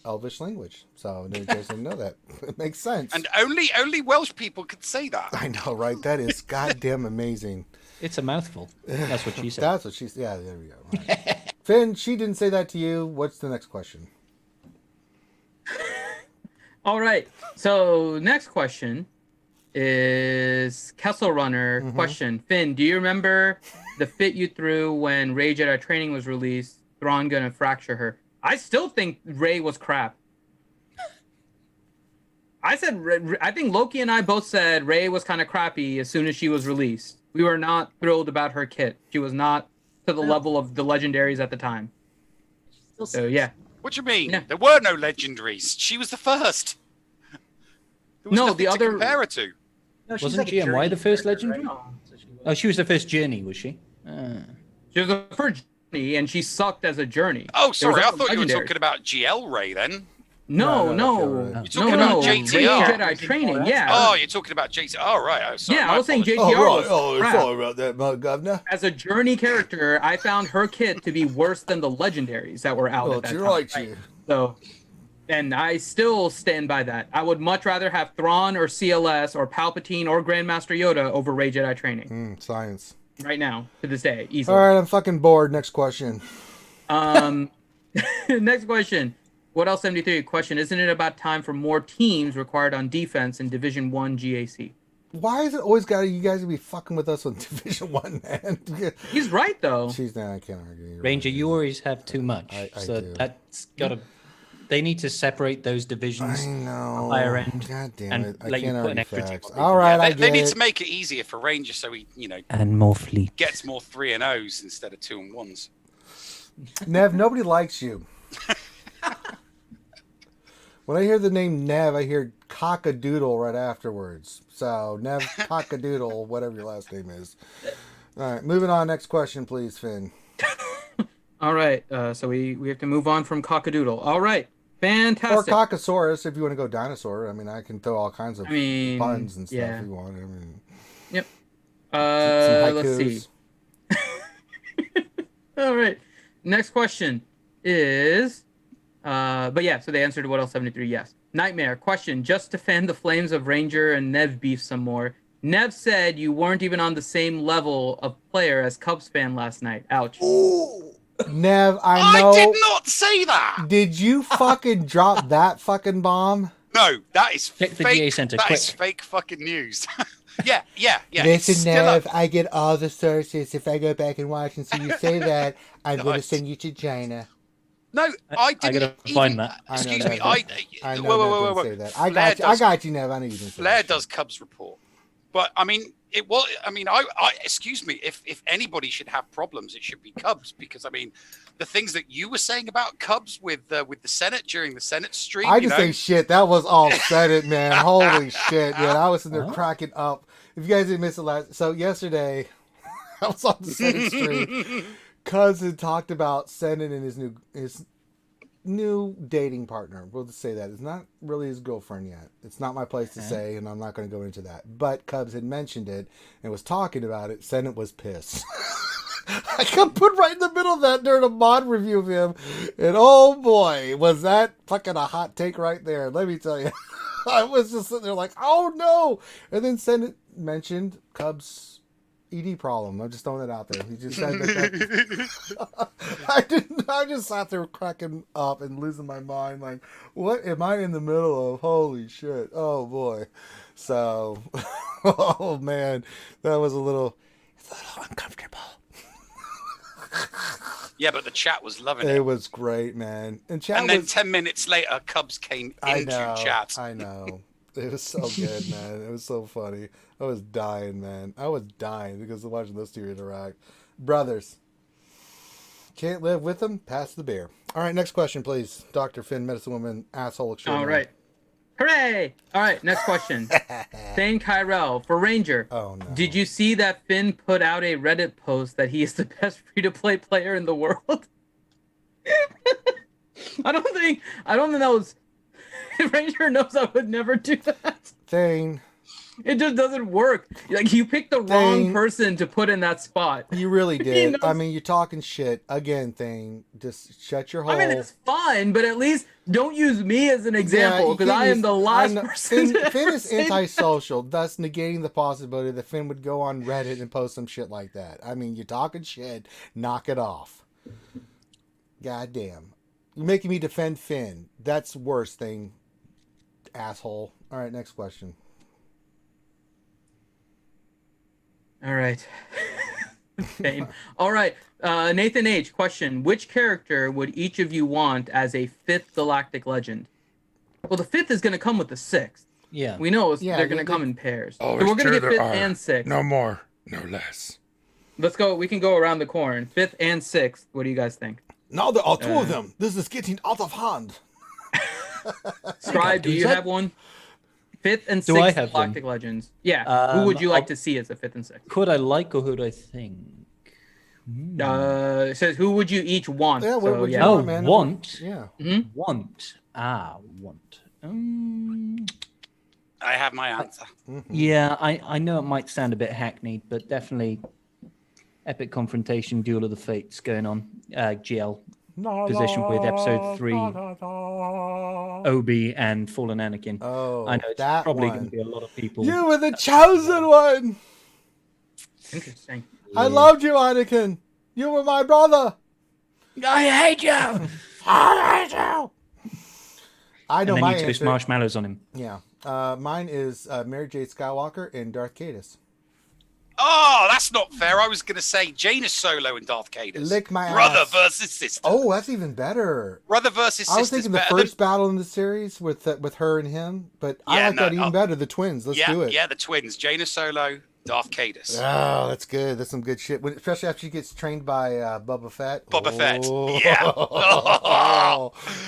Elvish language. So you guys didn't know that. It makes sense. And only Welsh people could say that. I know, right? That is goddamn amazing. It's a mouthful. That's what she said. That's what she's. Yeah, there we go. Right. Finn, she didn't say that to you. What's the next question? All right. So next question is Kessel Runner question. Finn, do you remember the fit you threw when Rey Jedi Training was released? Thrawn gonna fracture her. I still think Rey was crap. I think Loki and I both said Rey was kind of crappy as soon as she was released. We were not thrilled about her kit. She was not to the level of the legendaries at the time. So yeah. What do you mean? Yeah. There were no legendaries. She was the first. There was No, nothing the to other compare it to. No, she's Wasn't like a GMY journey the first character, legendary? right? So she was- Oh, she was the first journey, was she? She was the first journey, and she sucked as a journey. Oh, sorry. There I was thought you were legendaries. talking about GL Ray then. No. You're talking no. about Rey JTR. Jedi Training, yeah. Oh, you're talking about JT. Oh, right. Oh, sorry. Yeah, My I was saying apologies. JTR was Oh, crap. sorry about that, governor. As a journey character, I found her kit to be worse than the legendaries that were out Oh, at that you're time. right, you. So, and I still stand by that. I would much rather have Thrawn or CLS or Palpatine or Grandmaster Yoda over Rey Jedi Training Science. right now, to this day, easily. All right, I'm fucking bored. Next question. Next question. What else 73 question? Isn't it about time for more teams required on defense in Division 1 GAC? Why is it always got you guys to be fucking with us on Division 1, man? He's right, though. She's not. I can't argue. You're Ranger, right. you always have too much. I So do. that's got to... They need to separate those divisions. I know. Higher end, God damn and it. I let you can't put an argue extra team facts. on All right, I They get need it. to make it easier for Ranger so he, And more fleet. gets more 3 and O's instead of 2 and 1s. Nev, nobody likes you. When I hear the name Nev, I hear Cockadoodle right afterwards. So, Nev Cockadoodle, whatever your last name is. All right, moving on. Next question, please, Finn. All right, so we have to move on from Cockadoodle. All right, Or fantastic. Cockasaurus, if you want to go dinosaur. I mean, I can throw all kinds of I mean, puns and stuff yeah. if you want. I mean, Yep. some Let's see. haikus. All right. Next question is, but yeah, so they answered what else 73. Yes. Nightmare question. Just to fan the flames of Ranger and Nev beef some more. Nev said you weren't even on the same level of player as Cubs fan last night. Ouch. Nev, I know. I did not say that. Did you fucking drop that fucking bomb? No, that is Check the fake. GA Center, That quick. is fake fucking news. yeah. It's Listen, still Nev, up. I get all the sources. If I go back and watch and see you say that, I'm going to Nice. send you to China. No, I didn't. gotta even, find that. I know Excuse Nev me. didn't- I know Nev didn't say that. I got you. I got you, Nev. I know you didn't say Flair that. does Cubs report, but I mean, it was. I mean, I excuse me. If anybody should have problems, it should be Cubs because I mean, the things that you were saying about Cubs with the Senate during the Senate stream. I you just know, say shit. That was all said it, man. Holy shit, man. I was in there cracking up. If you guys didn't miss it last, so yesterday, I was on the Senate stream. Cuz had talked about Senate and his new dating partner. We'll just say that. It's not really his girlfriend yet. It's not my place to say, and I'm not going to go into that. But Cubs had mentioned it and was talking about it. Senate was pissed. I got put right in the middle of that during a mod review of him. And oh boy, was that fucking a hot take right there. Let me tell you. I was just sitting there like, oh no. And then Senate mentioned Cubs' ED problem. I'm just throwing it out there. He just said that. I just sat there cracking up and losing my mind. Like, what am I in the middle of? Holy shit. Oh boy. So, oh man, that was a little uncomfortable. yeah, but the chat was loving It it. was great, man. And chat And then was, 10 minutes later, Cubs came into chat. I know. It was so good, man. It was so funny. I was dying, man. I was dying because of watching those two interact. Brothers. Can't live with them? Pass the beer. All right, next question, please. Dr. Finn, medicine woman, asshole extraordinary. All right. Hooray! All right, next question. Thane Kyrell for Ranger. Oh, no. Did you see that Finn put out a Reddit post that he is the best free-to-play player in the world? I don't think that was... Ranger knows I would never do that. Thane, It just doesn't work. Like you picked the wrong Thane. person to put in that spot. You really did. knows- I mean, you're talking shit again, Thane. Just shut your hole. I mean, it's fine, but at least don't use me as an example you because can't I am use- the last know- person. to Finn ever is say that. antisocial, thus negating the possibility that Finn would go on Reddit and post some shit like that. I mean, you're talking shit. Knock it off. God damn. You're making me defend Finn. That's the worst thing, asshole. All right, next question. All right. Fame. All right. Nathan H. Question: which character would each of you want as a 5th Galactic Legend? Well, the 5th is going to come with the 6th. Yeah. We know Yeah, they're going to they- come in pairs. Oh, so we're it's going to true get there 5th are. and 6th. No more, no less. Let's go. We can go around the corn. 5th and 6th. What do you guys think? Now there are two of them. This is getting out of hand. Scribe, do you that? have one? 5th and 6th Do I have Galactic Legends. Yeah. Who would you like to see as a 5th and 6th? Who would I like or who would I think? It says who would you each want? Yeah, what would you Oh, want, man? want. Yeah. Want. Want. I have my answer. Yeah, I know it might sound a bit hackneyed, but definitely epic confrontation, duel of the fates going on. GL position with episode 3, Obi and Fallen Anakin. Oh, I know it's that probably one. going to be a lot of people. You were the chosen one. Interesting. I loved you, Anakin. You were my brother. I hate you. I hate you. I And know then my you twist answer. marshmallows on him. Yeah. Mine is Mary Jade Skywalker and Darth Caedus. Oh, that's not fair. I was going to say Jaina Solo and Darth Caedus. Lick my Brother ass. versus sister. Oh, that's even better. Brother versus sister. I was thinking the first battle in the series with her and him, but I Yeah, like that no, even better. The twins. Let's do it. Yeah, the twins. Jaina Solo, Darth Caedus. Oh, that's good. That's some good shit. Especially after she gets trained by Boba Fett. Boba Fett. Oh. Yeah.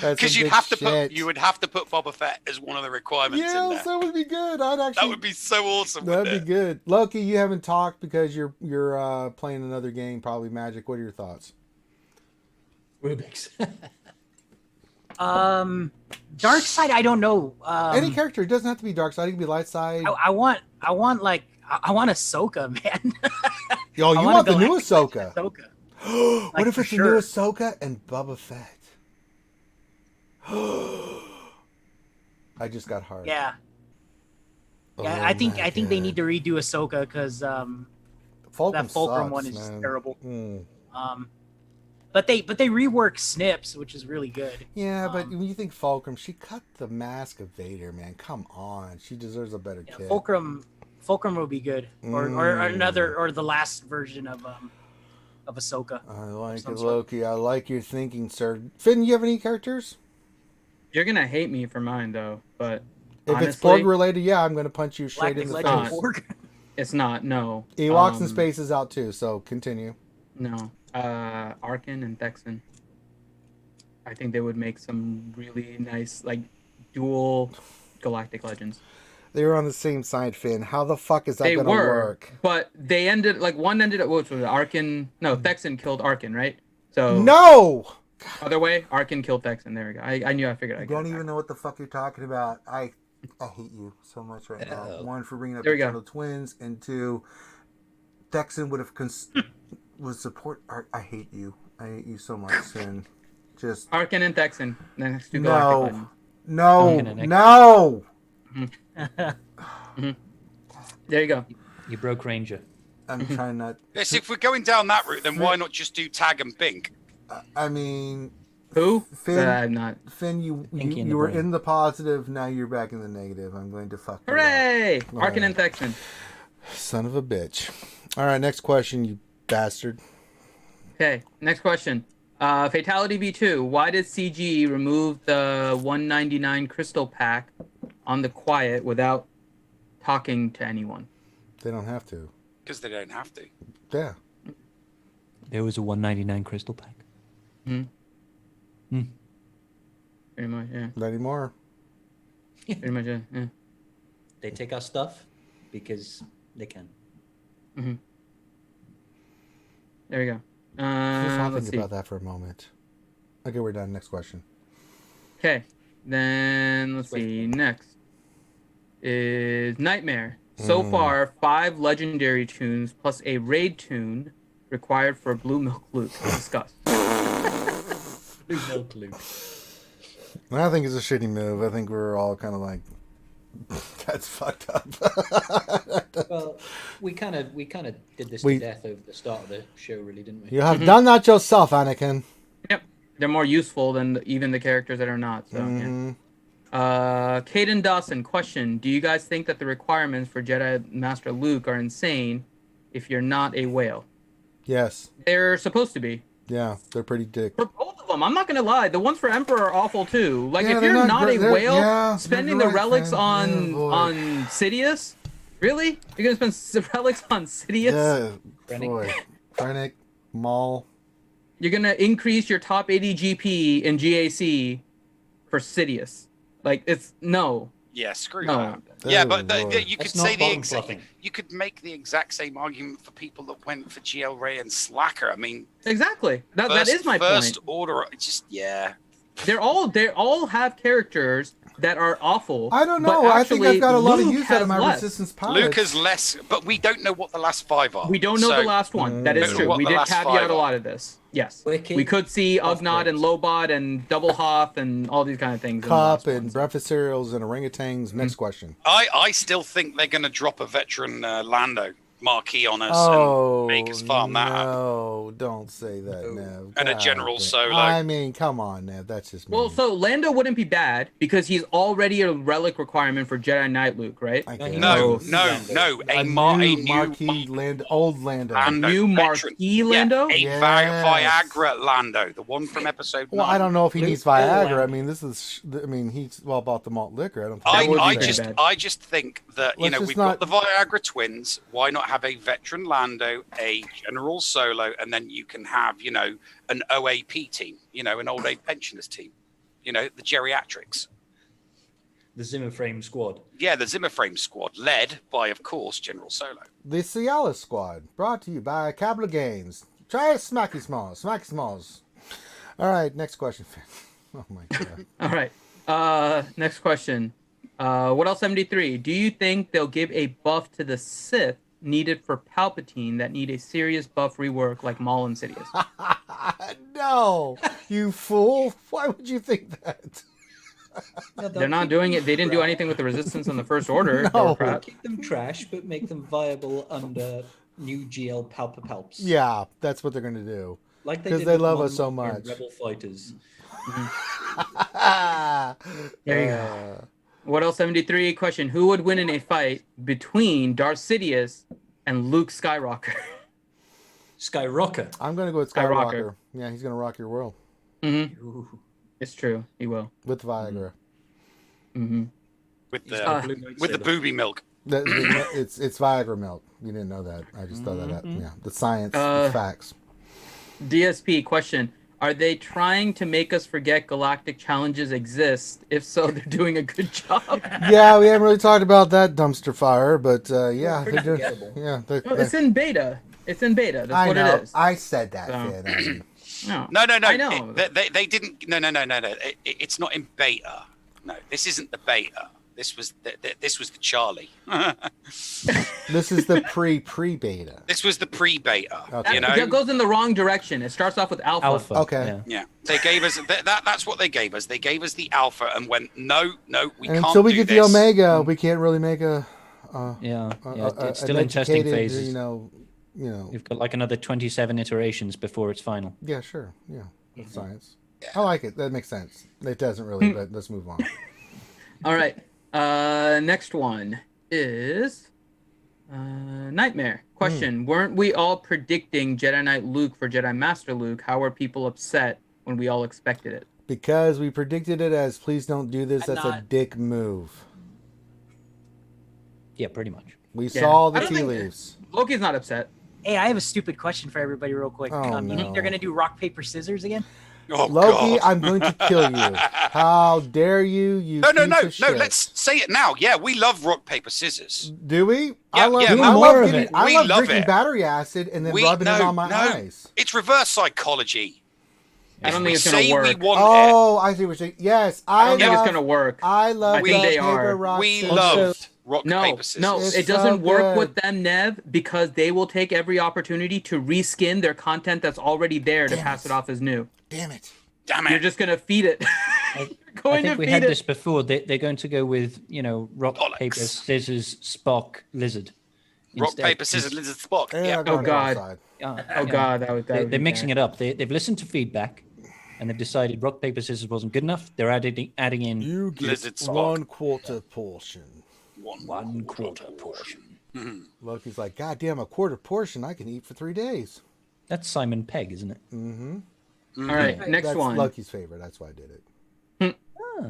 That's Because some you'd good have to shit. you would have to put Boba Fett as one of the requirements in Yes, there. that would be good. I'd actually. That would be so awesome. That'd wouldn't be it? good. Loki, you haven't talked because you're playing another game, probably Magic. What are your thoughts? Rubik's. Dark side, I don't know. Any character. It doesn't have to be dark side. It can be light side. I want Ahsoka, man. Yo, you I want the Galactic new Ahsoka. Ahsoka. What Like, if for it's the sure. new Ahsoka and Boba Fett? I just got hard. Yeah. Oh Yeah, I think my they need God. to redo Ahsoka because Fulcrum that Fulcrum sucks, one is just man. terrible. Mm. But they reworked Snips, which is really good. Yeah, but when you think Fulcrum, she cut the mask of Vader, man. Come on, she deserves a better Yeah, kid. Fulcrum will be good, or another, or the last version of Ahsoka. I like some it, sort. Loki. I like your thinking, sir. Finn, you have any characters? You're gonna hate me for mine though, but If honestly, it's Borg related, yeah, I'm gonna punch you straight in Galactic the Legend face. Borg. it's not. No. Ewoks in Space is out too, so continue. No. Arkin and Thexan. I think they would make some really nice, like, dual Galactic Legends. They were on the same side, Finn. How the fuck is that They gonna were, work? but they ended, like, one ended up, what was it, Arkin? No, Thexan killed Arkin, right? So, No! other way, Arkin killed Thexan. There we go. I knew I figured I I don't could. even know what the fuck you're talking about. I hate you so much right now. One, for bringing up There we go. Eternal Twins, and two, Texan would have would support art. I hate you. I hate you so much, Finn. Just Arkin and Thexan. The next two Galactic no, Legends. no, no. There you go. You broke Ranger. I'm trying not. Yes, if we're going down that route, then why not just do Tag and Bink? I mean, Who? Finn, I'm not. Finn, Pinky in you the were brain. in the positive. Now you're back in the negative. I'm going to fuck you up. Hooray! All Arkin right. and Thexan. Son of a bitch. All right, next question, you bastard. Okay, next question. Fatality V2. Why did CG remove the 199 crystal pack on the quiet without talking to anyone? They don't have to. Because they don't have to. Yeah. There was a 199 crystal pack. Pretty much, yeah. Not anymore. Pretty much, yeah. Yeah. They take our stuff because they can. There we go. Just Let's think see. about that for a moment. Okay, we're done. Next question. Okay, then let's see. Next is Nightmare. So far, 5 legendary tunes plus a raid tune required for Blue Milk Luke. Discuss. Blue Milk Luke. I think it's a shitty move. I think we're all kind of like, that's fucked up. Well, we kind of did this to death over the start of the show, really, didn't we? You have done that yourself, Anakin. Yep. They're more useful than even the characters that are not. So, yeah. Caden Dawson, question. Do you guys think that the requirements for Jedi Master Luke are insane if you're not a whale? Yes. They're supposed to be. Yeah, they're pretty dick. For both of them, I'm not gonna lie. The ones for Emperor are awful too. Like Yeah, if they're you're not not a great. whale, spending the you're right, relics man. on Sidious, really? You're gonna spend the relics on Sidious? Yeah, Krennic. boy. Krennic, Maul. You're gonna increase your top 80 GP in GAC for Sidious. Like it's no. Yeah, screw No. that. Yeah, Oh, but Lord. you could That's not say the bottom exact. fluffing. You could make the exact same argument for people that went for GL Ray and Slacker. I mean, Exactly. That is my first point. order. It's just They all have characters that are awful. I don't know. but I think I've actually, got a lot of Luke use out of has my less. resistance pilots. Luke is less, but we don't know what the last 5 are. We don't know So- the last one. That is Don't know true. what We the did last caveat 5 a are. lot of this. Yes. Wicked. We could see Off Ugnaught and words. Lobot and Double Hoth and all these kind of things. in the Cup last and ones. breakfast cereals and orangutans. Next question. I still think they're going to drop a veteran Lando marquee on us Oh, and make us farm that up. no, don't say that, Nev. And a God General damn. Solo. I mean, come on, Nev. That's just me. Well, so Lando wouldn't be bad because he's already a relic requirement for Jedi Knight Luke, right? I No, guess. No, Lando. no, A a new new marquee old Lando. Lando, New veteran. marquee Lando? Yeah, Yes. Viagra Lando, the one from episode 9. Well, I don't know if he Luke needs Viagra. Lando. I mean, he's well about the malt liquor. I don't think That would I be just bad. I just think that Let's just we've not- got the Viagra twins. Why not have a veteran Lando, a General Solo, and then you can have an OAP team, an old age pensioners team, the geriatrics. The Zimmer Frame squad. Yeah, the Zimmer Frame squad, led by, of course, General Solo. The Cialis Squad, brought to you by Capital Games. Try Smacky Smalls. Smacky Smalls. All right, next question. Oh my god. All right. Next question. What else? 73. Do you think they'll give a buff to the Sith needed for Palpatine that need a serious buff rework like Maul and Sidious? No, you fool. Why would you think that? They're not doing it. They didn't do anything with the Resistance in the First Order. No. They were crap. Keep them trash, but make them viable under new GL Palps. Yeah, that's what they're going to do. Like they 'Cause did they with love Modern us so Warfare and much. Rebel Fighters. There you go. What else? 73. Question. Who would win in a fight between Darth Sidious and Luke Skywalker? Skyrocker. I'm going to go with Skywalker. Skywalker. Yeah, he's going to rock your world Ooh. It's true. He will. with Viagra. With got the blue with the lightsaber. booby milk. It's Viagra milk. You didn't know that. I just thought that out. Yeah, the science, the facts. DSP. Question. Are they trying to make us forget galactic challenges exist? If so, they're doing a good job. Yeah, we haven't really talked about that dumpster fire, but yeah, Pretty they're doing. forgettable. Yeah, Well, it's in beta. It's in beta. That's I what know. it is. I said that. So- Finn. No. No. I know. They didn't. No. It's not in beta. No, this isn't the beta. This was the Charlie. This is the pre-beta. This was the pre-beta. Okay. That goes in the wrong direction. It starts off with alpha. Alpha. Okay. Yeah. Yeah, they gave us that's what they gave us. They gave us the alpha and went, no, we And can't until we do get this. the Omega, we can't really make a It's still an in testing educated, phases. You know. You've got like another 27 iterations before it's final. Yeah, sure. Yeah, that's science. I like it. That makes sense. It doesn't really, but let's move on. All right. Next one is Nightmare. Question. Weren't we all predicting Jedi Knight Luke for Jedi Master Luke? How were people upset when we all expected it? Because we predicted it as, please don't do this. That's a dick move. Yeah, pretty much. We Yeah. saw I the don't tea think- leaves. Loki's not upset. Hey, I have a stupid question for everybody, real quick. Oh, You no. think they're gonna do rock paper scissors again? Oh, Loki, God. I'm going to kill you. How dare you? You No. piece of shit. Let's say it now. Yeah, we love rock paper scissors. Do we? Yeah, I love, yeah, I we love, more of getting, it. I We love love drinking it. battery acid and then rubbing it on my eyes. It's reverse psychology. I don't If think we it's gonna say we work. want Oh, I see what you're saying. Yes, I I don't think love. it's gonna work. I love I think the they paper are. rock we scissors. loved Rock, No, paper, scissors. no, It's it doesn't so work good. with them, Nev, because they will take every opportunity to reskin their content that's already there to Damn pass it. it off as new. Damn it. Damn You're it. just gonna feed it. I Going think to we feed had it. this before. They're going to go with, rock, Bollocks. paper, scissors, Spock, lizard. Rock, instead. paper, scissors, lizard, Spock. And Yeah. I'm going God. outside. Oh God, that would They're be mixing bad. it up. They've listened to feedback, and they've decided rock, paper, scissors wasn't good enough. They're adding in You get Lizard Spock. 1/4 portion. one quarter portion. Loki's like, God damn, a quarter portion I can eat for 3 days. That's Simon Pegg, isn't it? All right, next That's one. Loki's favorite. That's why I did it.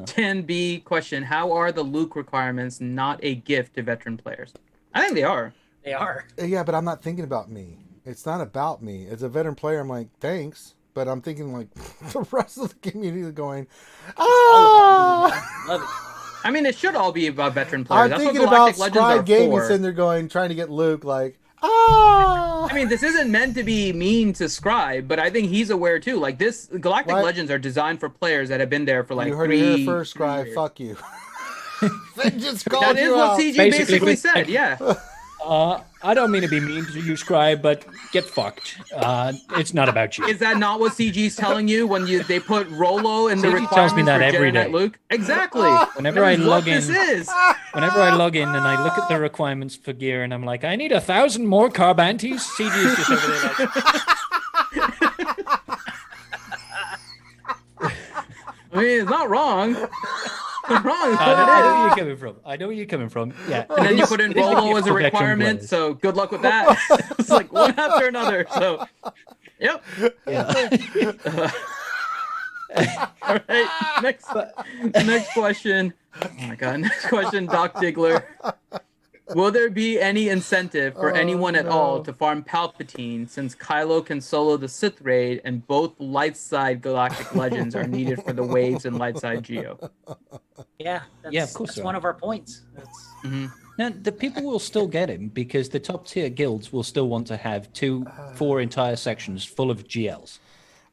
10B question: how are the Luke requirements not a gift to veteran players? I think they are. They are. Yeah, but I'm not thinking about me. It's not about me. As a veteran player, I'm like, thanks. But I'm thinking like the rest of the community is going, ah! Love it. I mean, it should all be about veteran players. I'm That's thinking what about Galactic Legends are Scrybe Gaming for. sitting there going, trying to get Luke like, ah! I mean, this isn't meant to be mean to Scrybe, but I think he's aware too. Like this, Galactic What? Legends are designed for players that have been there for like You heard 3 it here first, Scrybe. years. Fuck you. They just called That is you what out. CG Basically, basically said. Yeah. I don't mean to be mean to you, Scrybe, but get fucked. It's not about you. Is that not what CG's telling you when they put Rolo in the CG requirements tells me that for every Jedi Knight day. Luke? Exactly. Whenever That I is what log in, this is. whenever I log in and I look at the requirements for gear, and I'm like, I need 1,000 more carbantes. CG is just over there like, I mean, it's not wrong. It's wrong. It's I know what where it you're is. coming from. I know where you're coming from. Yeah. And then you put in It is a Rolo gift as a for veteran requirement, players. so good luck with that. It's like one after another. So, yep. Yeah. All right. Next question. Oh my God. Next question, Doc Diggler. Will there be any incentive for anyone at all to farm Palpatine, since Kylo can solo the Sith raid and both light side Galactic Legends are needed for the waves and light side Geo? Yeah. That's, Yeah, of course That's they one are. of our points. That's, Now, the people will still get him because the top tier guilds will still want to have 4 entire sections full of GLs.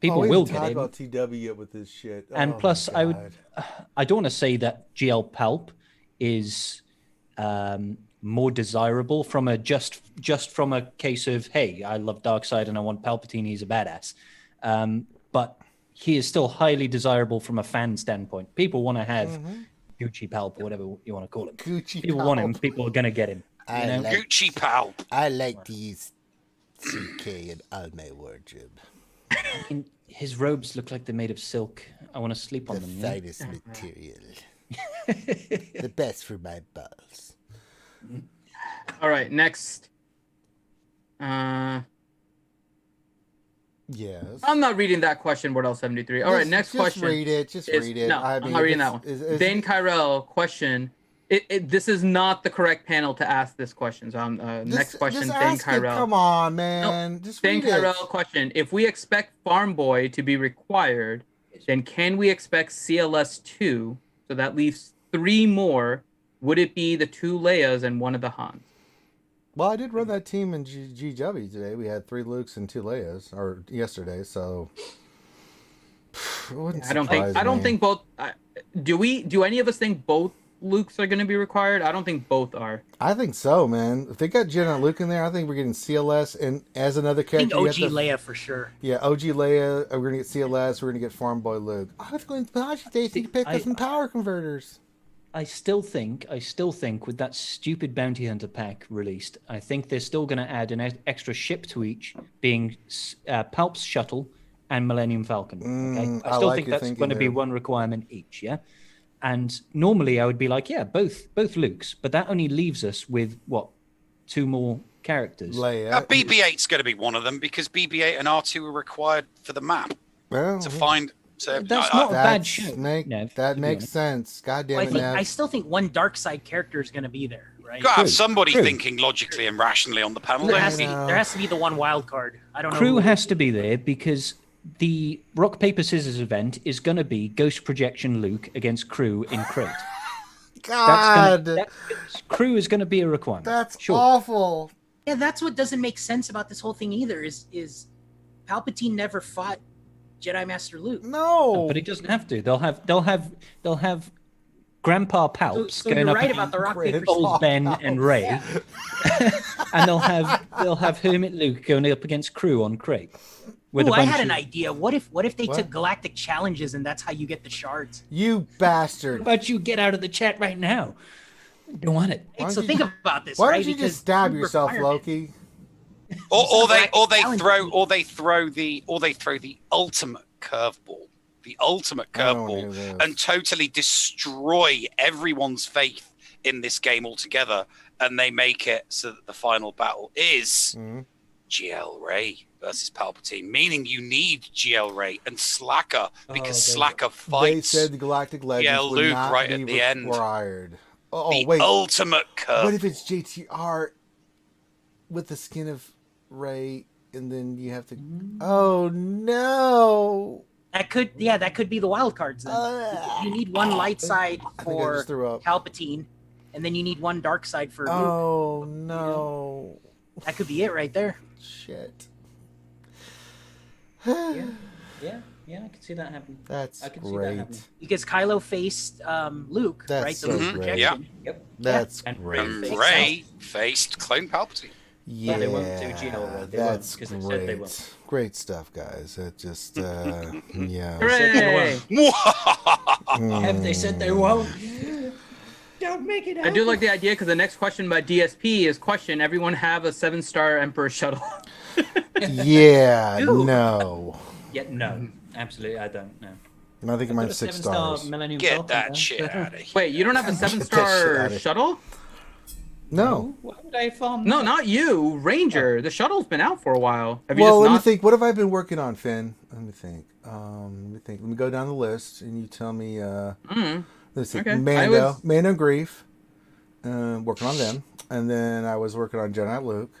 People we will haven't get talked him. about TW yet with this shit. And Oh, plus, my God. I don't want to say that GL Palp is more desirable from a just from a case of, hey, I love Darkseid and I want Palpatine, he's a badass. But he is still highly desirable from a fan standpoint. People want to have Gucci Palp or whatever you want to call him. Gucci People want him. Palp. People are gonna get him. You know? Gucci pal. I like to use CK in all my wardrobe. And his robes look like they're made of silk. I want to sleep on The them. Yeah? finest material. The best for my balls. All right. Next. Yes. I'm not reading that question, Word L73. All right, next just question. read it. Just is- read it. No, I I'm mean, not reading it's- that one. is- Dane Kyrell, question. This is not the correct panel to ask this question. So next question, just Dane ask it. Kyrell. Come on, man. Just Dane read it. Kyrell, question. If we expect Farm Boy to be required, then can we expect CLS 2? So that leaves 3 more. Would it be the 2 Leias and 1 of the Hans? Well, I did run that team in GW today. We had 3 Lukes and 2 Leias, or yesterday. So it wouldn't I don't surprise me. think both. Do any of us think both Lukes are going to be required? I don't think both are. I think so, man. If they got Jedi Luke in there, I think we're getting CLS and as another I think character. you OG have to- Leia for sure. Yeah, OG Leia. We're gonna get CLS. We're gonna get Farm Boy Luke. I was going to Stacy to pick up some power converters. I still think with that stupid bounty hunter pack released, I think they're still going to add an extra ship to each, being Palp's shuttle and Millennium Falcon. Okay, I I still like think your that's thinking going to be there. one requirement each. Yeah, and normally I would be like, yeah, both Lukes, but that only leaves us with what, 2 more characters. Leia. BB-8's going to be one of them because BB-8 and R2 are required for the map Well, to find. So That's I- not a bad that's show. that to be makes honest. sense. God damn Well, I, it, think, Nev. I still think one dark side character is going to be there, right? Got to have True, somebody true. thinking logically and rationally on the panel. There don't has, you? to be, there has to be the one wild card. I don't know. Crew who it has is. to be there because the rock paper scissors event is going to be Ghost Projection Luke against Crew in Crate. God, Crew is going to be a requirement. that's sure. awful. Yeah, that's what doesn't make sense about this whole thing either. Is Palpatine never fought Jedi Master Luke? No, But he doesn't have to. They'll have Grandpa Palps So going you're up right against about the rock paper Grandpa scissors. old Ben and Ray, and they'll have Hermit Luke going up against Crew on Crate. With Ooh, a I bunch had an of- idea. What if they What? took galactic challenges and that's how you get the shards? You How bastard. about you get out of the chat right now? I don't want it. Why So don't think you- about this, Why right? don't you Because just stab food yourself, requirement- Loki? Or they Galactic throw the ultimate curveball. The ultimate I don't wanna curveball hear this. and totally destroy everyone's faith in this game altogether, and they make it so that the final battle is Mhm. GL Ray versus Palpatine, meaning you need GL Ray and Slacker because Slacker They fights said the Galactic Legends would Luke not right be at the end. required. Oh, the wait. ultimate curve. What if it's JTR with the skin of Ray, and then you have to... Oh, no. That could be the wild cards then. You need one light side I think I for just threw up. Palpatine, and then you need one dark side for Luke. Oh, no. That could be it right there. Shit. Yeah, I can see that happen. That's I can see that great. happening. Because Kylo faced Luke, That's right? so The great. projection. Yeah. Yep. That's And great. And Face Ray faced Clone Palpatine. Yeah, they won't do GL Ray. They won't, that's 'cause they said they great. won't. Great stuff, guys. It just, yeah. Hooray! Have they said they won't? Don't make it I do like the idea because the next question by DSP is question: everyone have a 7-star Emperor shuttle? Yeah, Ooh. no. Yeah, no, absolutely, I don't know. I think mine's 6 stars. Millennium Get Falcon that there. shit out of here. Wait, you don't have a that shit 7-star outta here. shuttle? No. Why would I farm? No, that? not you, Ranger. The shuttle's been out for a while. Have you Well, just let me not? think. What have I been working on, Finn? Let me think. Let me go down the list, and you tell me. Let's see. Okay. Mando and Grief. Working on them, and then I was working on Jedi Luke,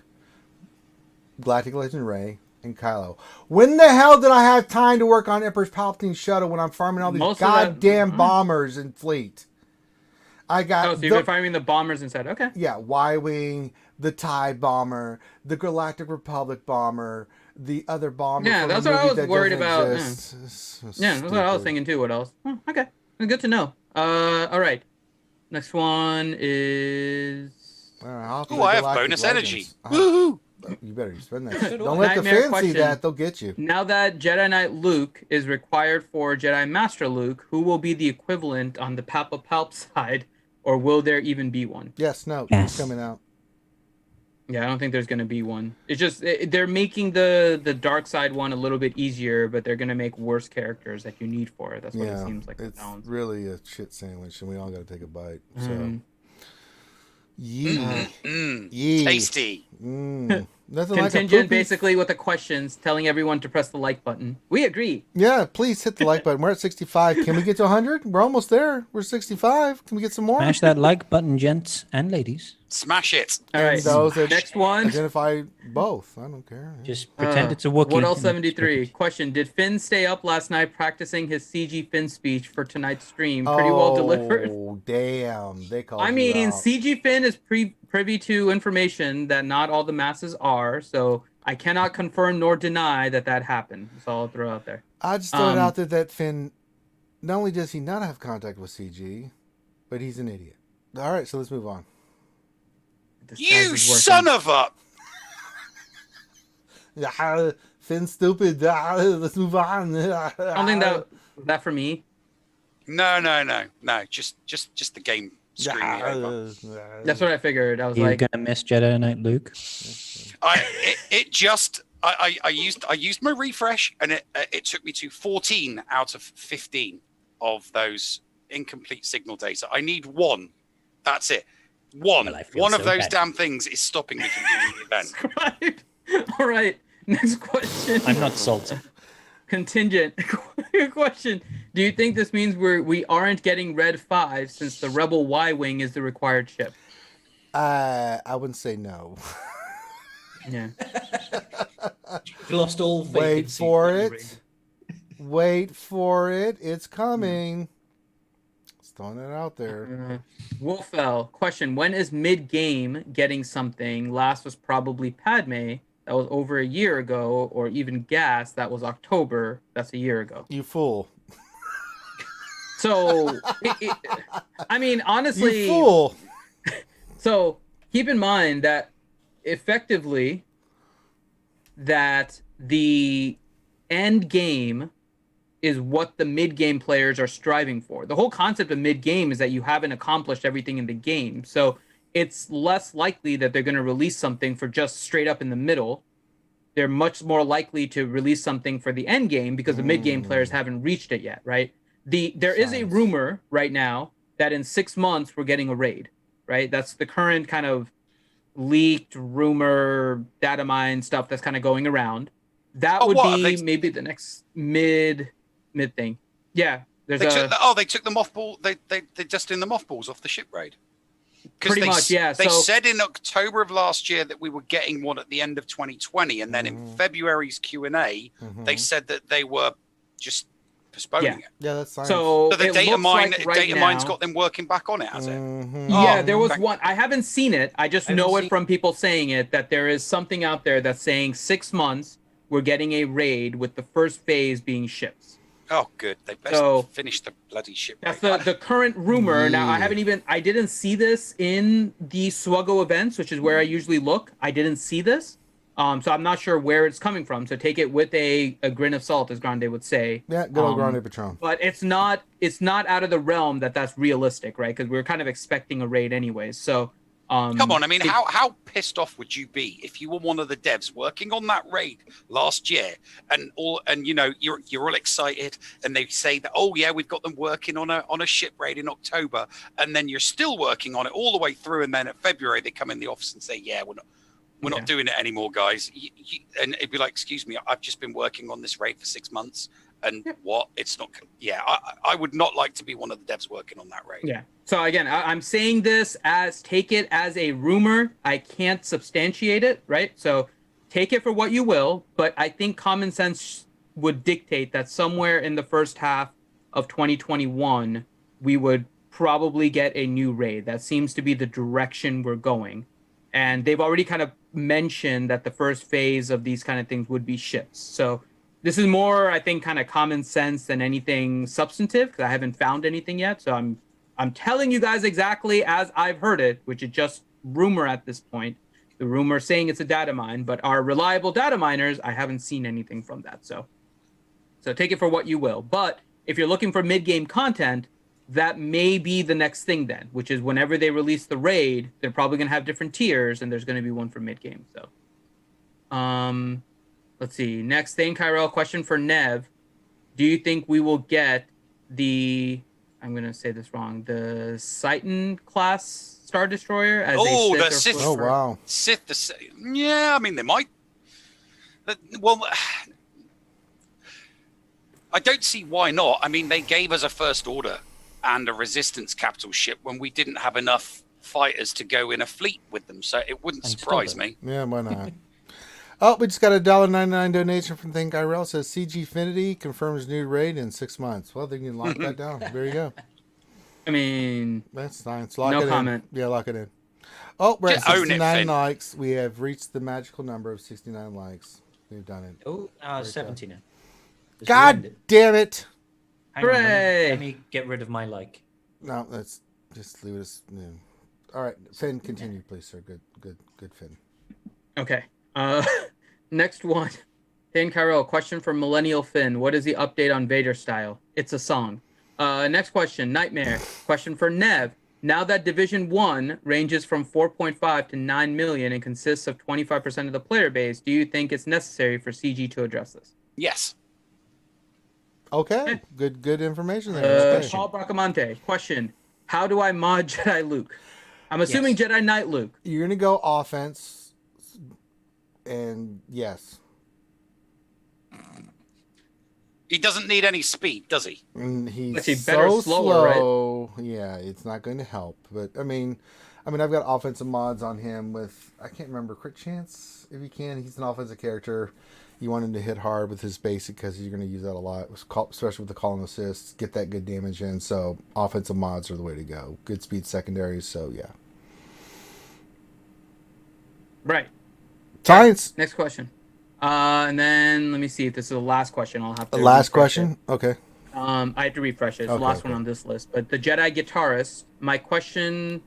Galactic Legend Ray, and Kylo. When the hell did I have time to work on Emperor Palpatine's shuttle when I'm farming all these Most of that- goddamn bombers and fleet? I got Oh, so you've been finding the bombers inside. Okay. yeah, Y-wing, the TIE bomber, the Galactic Republic bomber, the other bomber. Yeah, from that's a what I movie was that worried doesn't about, exist. It's so Yeah, that's what I was stupid. thinking too. What else? Oh, okay. Good to know. All right. Next one is I'll play Ooh, I have Galactic bonus Legends. energy. Uh-huh. Woo-hoo. You better spend that. So shit. do Don't I. let the Nightmare fans see question. that. They'll get you. now that Jedi Knight Luke is required for Jedi Master Luke, who will be the equivalent on the Papa Palp side, or will there even be one? Yes, no, Yes. it's coming out. Yeah, I don't think there's gonna be one. It's just they're making the dark side one a little bit easier, but they're gonna make worse characters that you need for it. That's what it Yeah, seems like. It it's sounds. really a shit sandwich, and we all got to take a bite. So, Mm. yee, Mm, yee. tasty. Nothing like a Contingent, poopy- basically, with the questions, telling everyone to press the like button. We agree. Yeah, please hit the like button. We're at 65. Can we get to 100? We're almost there. We're 65. Can we get some more? Smash that like button, gents and ladies. Smash it. All And right. those that Next one. identify both. I don't care. Just pretend it's a Wookiee. What else? and 73. Question: did Finn stay up last night practicing his CG Finn speech for tonight's stream? Pretty well delivered. Oh, damn. They called I you mean, out. CG Finn is privy to information that not all the masses are, so I cannot confirm nor deny that happened. That's all I'll throw out there. I just throw it out there that Finn, not only does he not have contact with CG, but he's an idiot. All right, so let's move on. You son of a... Yeah, Finn's stupid. Let's move on. I don't think that for me. No. Just the game screwing me over. That's what I figured. I was You're like, gonna miss Jedi Knight Luke. I used my refresh, and it took me to 14 out of 15 of those incomplete signal data. I need one. That's it. One. Well, I feel One of so those bad. damn things is stopping me from doing the event. right. All right. Next question. I'm not salty. Contingent question. Do you think this means we aren't getting Red 5 since the Rebel Y-Wing is the required ship? I wouldn't say no. Yeah. You've lost all faith. Wait in for CG, it. really. Wait for it. It's coming. Just throwing it out there. Wolfell, question. When is mid-game getting something? Last was probably Padme. That was over a year ago. Or even Gas. That was October. That's a year ago. You fool. So, I mean, honestly, You fool. So keep in mind that effectively that the end game is what the mid game players are striving for. The whole concept of mid game is that you haven't accomplished everything in the game. So it's less likely that they're going to release something for just straight up in the middle. They're much more likely to release something for the end game because the mid game players haven't reached it yet, right? There is a rumor right now that in 6 months we're getting a raid, right? That's the current kind of leaked rumor, data mine stuff that's kind of going around. That would be maybe the next mid thing. Yeah, they took the mothball. They just in the mothballs off the ship raid. Pretty much, yeah. They said in October of last year that we were getting one at the end of 2020, and then in February's Q&A, they said that they were just postponing it. Yeah, that's fine. So the data mine's now, got them working back on it, has it? Yeah, there was one. I haven't seen it. I just know it from people saying it, that there is something out there that's saying 6 months we're getting a raid with the first phase being ships. Oh, good. They best finish the bloody ship. That's the current rumor. Now, I didn't see this in the SWGOH events, which is where I usually look. I didn't see this. So I'm not sure where it's coming from. So take it with a grain of salt, as Grande would say. Yeah, good old Grande Patron. But it's not out of the realm that's realistic, right? Because we're kind of expecting a raid anyways. So come on, I mean, how pissed off would you be if you were one of the devs working on that raid last year, and you know you're all excited, and they say that, oh yeah, we've got them working on a ship raid in October, and then you're still working on it all the way through, and then at February they come in the office and say, yeah, we're not doing it anymore, guys. And it'd be like, excuse me, I've just been working on this raid for 6 months. And what? It's not. Yeah, I would not like to be one of the devs working on that raid. Yeah. So again, I'm saying this take it as a rumor. I can't substantiate it, right? So take it for what you will. But I think common sense would dictate that somewhere in the first half of 2021, we would probably get a new raid. That seems to be the direction we're going. And they've already kind of mentioned that the first phase of these kind of things would be ships. So this is more, I think, kind of common sense than anything substantive, because I haven't found anything yet. So I'm telling you guys exactly as I've heard it, which is just rumor at this point. The rumor saying it's a data mine, but our reliable data miners, I haven't seen anything from that. So take it for what you will. But if you're looking for mid-game content, that may be the next thing then, which is whenever they release the raid, they're probably going to have different tiers, and there's going to be one for mid-game. So, let's see. Next thing, Kyrell, question for Nev. Do you think we will get I'm going to say this wrong, the Titan class Star Destroyer as a Sith? Oh, wow. Sith. Yeah, I mean, they might. Well, I don't see why not. I mean, they gave us a First Order and a Resistance capital ship when we didn't have enough fighters to go in a fleet with them, so it wouldn't surprise me. Yeah, why not? Oh, we just got a $1.99 donation from Think Irel. Says CG Finity confirms new raid in 6 months. Well, they can lock that down. There you go. I mean, that's nice. Lock it no comment. In. Yeah, lock it in. Oh, we're Just at own it, 69 Finn. likes. We have reached the magical number of 69 likes. We've done it. Oh, 70 now. Just God ruined it. damn it! Hang on, Hooray! let me get rid of my like. No, let's just leave it as. Yeah. All right, Finn, continue, please, sir. Good, Finn. Okay. Next one. Dan Kyrell, question for Millennial Finn. What is the update on Vader Style? It's a song. Next question. Nightmare. Question for Nev. Now that Division 1 ranges from 4.5 to 9 million and consists of 25% of the player base, do you think it's necessary for CG to address this? Yes. Okay. Good information there. Okay. Paul Bracamonte. Question. How do I mod Jedi Luke? I'm assuming Jedi Knight Luke. You're going to go offense, and yes. He doesn't need any speed, does he? And he's Let's see, better, so slower, slow. Right? Yeah, it's not going to help. But I mean, I've got offensive mods on him with, I can't remember, crit chance if you can. He's an offensive character. You want him to hit hard with his basic because you're going to use that a lot, especially with the call and assists. Get that good damage in. So offensive mods are the way to go. Good speed secondaries. So yeah. Right. Science. Next question. And then let me see if this is the last question. I'll have to. Last question. Okay. I had to refresh it. It's the Okay, last one on this list. But the Jedi guitarist. My question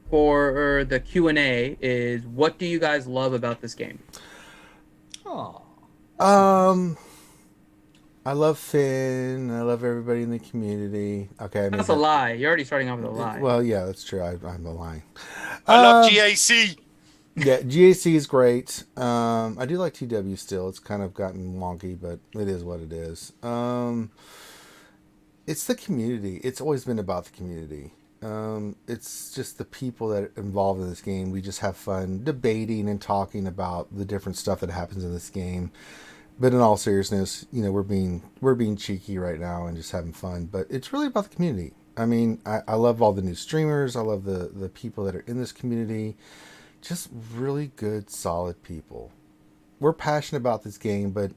for the Q&A is, what do you guys love about this game? Oh. I love Finn. I love everybody in the community. Okay, I made That's a that. lie. You're already starting off with a lie. Well, yeah, that's true. I'm lying. I love GAC. Yeah, GAC is great. I do like TW still. It's kind of gotten wonky, but it is what it is. It's the community. It's always been about the community. It's just the people that are involved in this game. We just have fun debating and talking about the different stuff that happens in this game. But in all seriousness, you know, we're being cheeky right now and just having fun. But it's really about the community. I mean, I love all the new streamers. I love the people that are in this community. Just really good, solid people. We're passionate about this game, but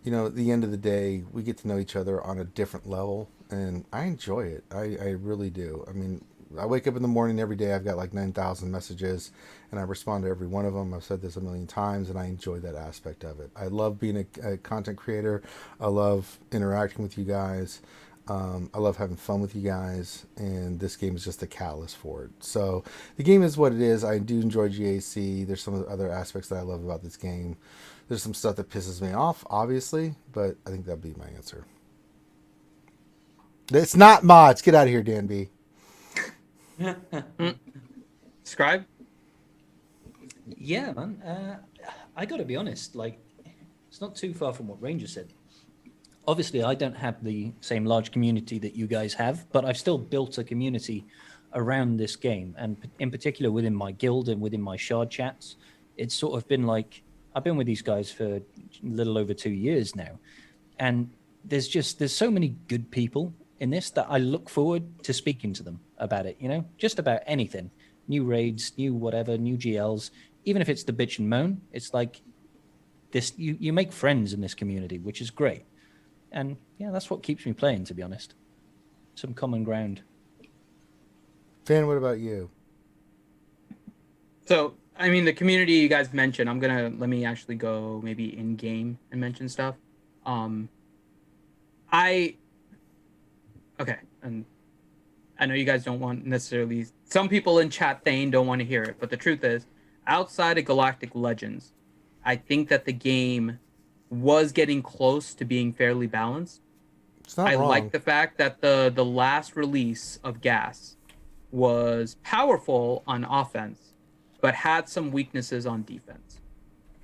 you know, at the end of the day, we get to know each other on a different level, and I enjoy it. I really do. I mean, I wake up in the morning every day. I've got like 9,000 messages, and I respond to every one of them. I've said this a million times, and I enjoy that aspect of it. I love being a content creator. I love interacting with you guys. I love having fun with you guys, and this game is just a catalyst for it. So the game is what it is. I do enjoy GAC. There's some other aspects that I love about this game. There's some stuff that pisses me off, obviously, but I think that'd be my answer. It's not mods. Get out of here, Dan B. Scrybe? Yeah, man. I got to be honest. Like, it's not too far from what Ranger said. Obviously, I don't have the same large community that you guys have, but I've still built a community around this game, and in particular within my guild and within my shard chats. It's sort of been like, I've been with these guys for a little over 2 years now, and there's so many good people in this that I look forward to speaking to them about it, you know, just about anything. New raids, new whatever, new GLs, even if it's the bitch and moan, it's like this, you make friends in this community, which is great. And yeah, that's what keeps me playing, to be honest. Some common ground. Fan, what about you? So, I mean, the community you guys mentioned, let me actually go maybe in game and mention stuff. Okay, and I know you guys don't want necessarily, some people in chat Thane don't want to hear it, but the truth is, outside of Galactic Legends, I think that the game was getting close to being fairly balanced. It's not wrong. like the fact that the last release of Gas was powerful on offense, but had some weaknesses on defense.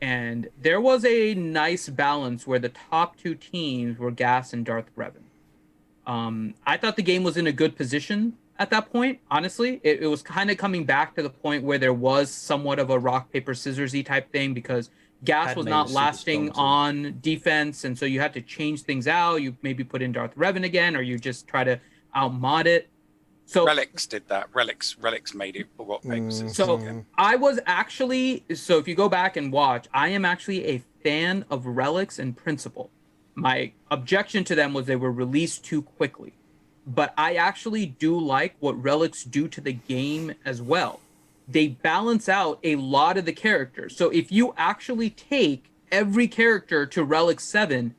And there was a nice balance where the top two teams were Gas and Darth Revan. I thought the game was in a good position at that point, honestly. It was kind of coming back to the point where there was somewhat of a rock, paper, scissors-y type thing, because Gas was not lasting on defense, and so you had to change things out. You maybe put in Darth Revan again, or you just try to outmod it. So Relics did that. Relics made it rock, paper, scissors. So I was actually, so if you go back and watch, I am actually a fan of Relics in principle. My objection to them was they were released too quickly. But I actually do like what Relics do to the game as well. They balance out a lot of the characters. So if you actually take every character to Relic 7,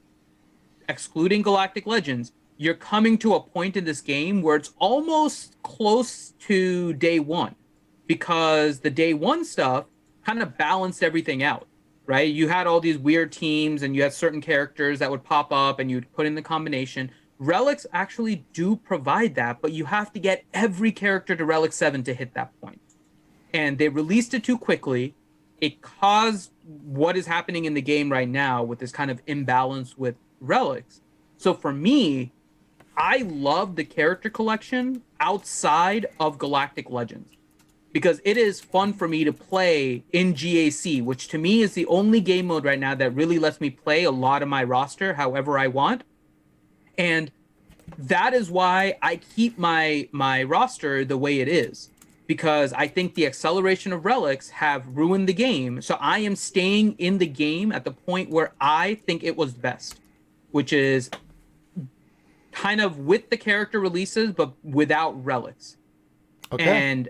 excluding Galactic Legends, you're coming to a point in this game where it's almost close to day one, because the day one stuff kind of balanced everything out, right? You had all these weird teams and you had certain characters that would pop up and you'd put in the combination. Relics actually do provide that, but you have to get every character to Relic 7 to hit that point. And they released it too quickly. It caused what is happening in the game right now with this kind of imbalance with Relics. So for me, I love the character collection outside of Galactic Legends, because it is fun for me to play in GAC, which to me is the only game mode right now that really lets me play a lot of my roster however I want. And that is why I keep my roster the way it is, because I think the acceleration of Relics have ruined the game. So I am staying in the game at the point where I think it was best, which is kind of with the character releases, but without Relics. Okay. And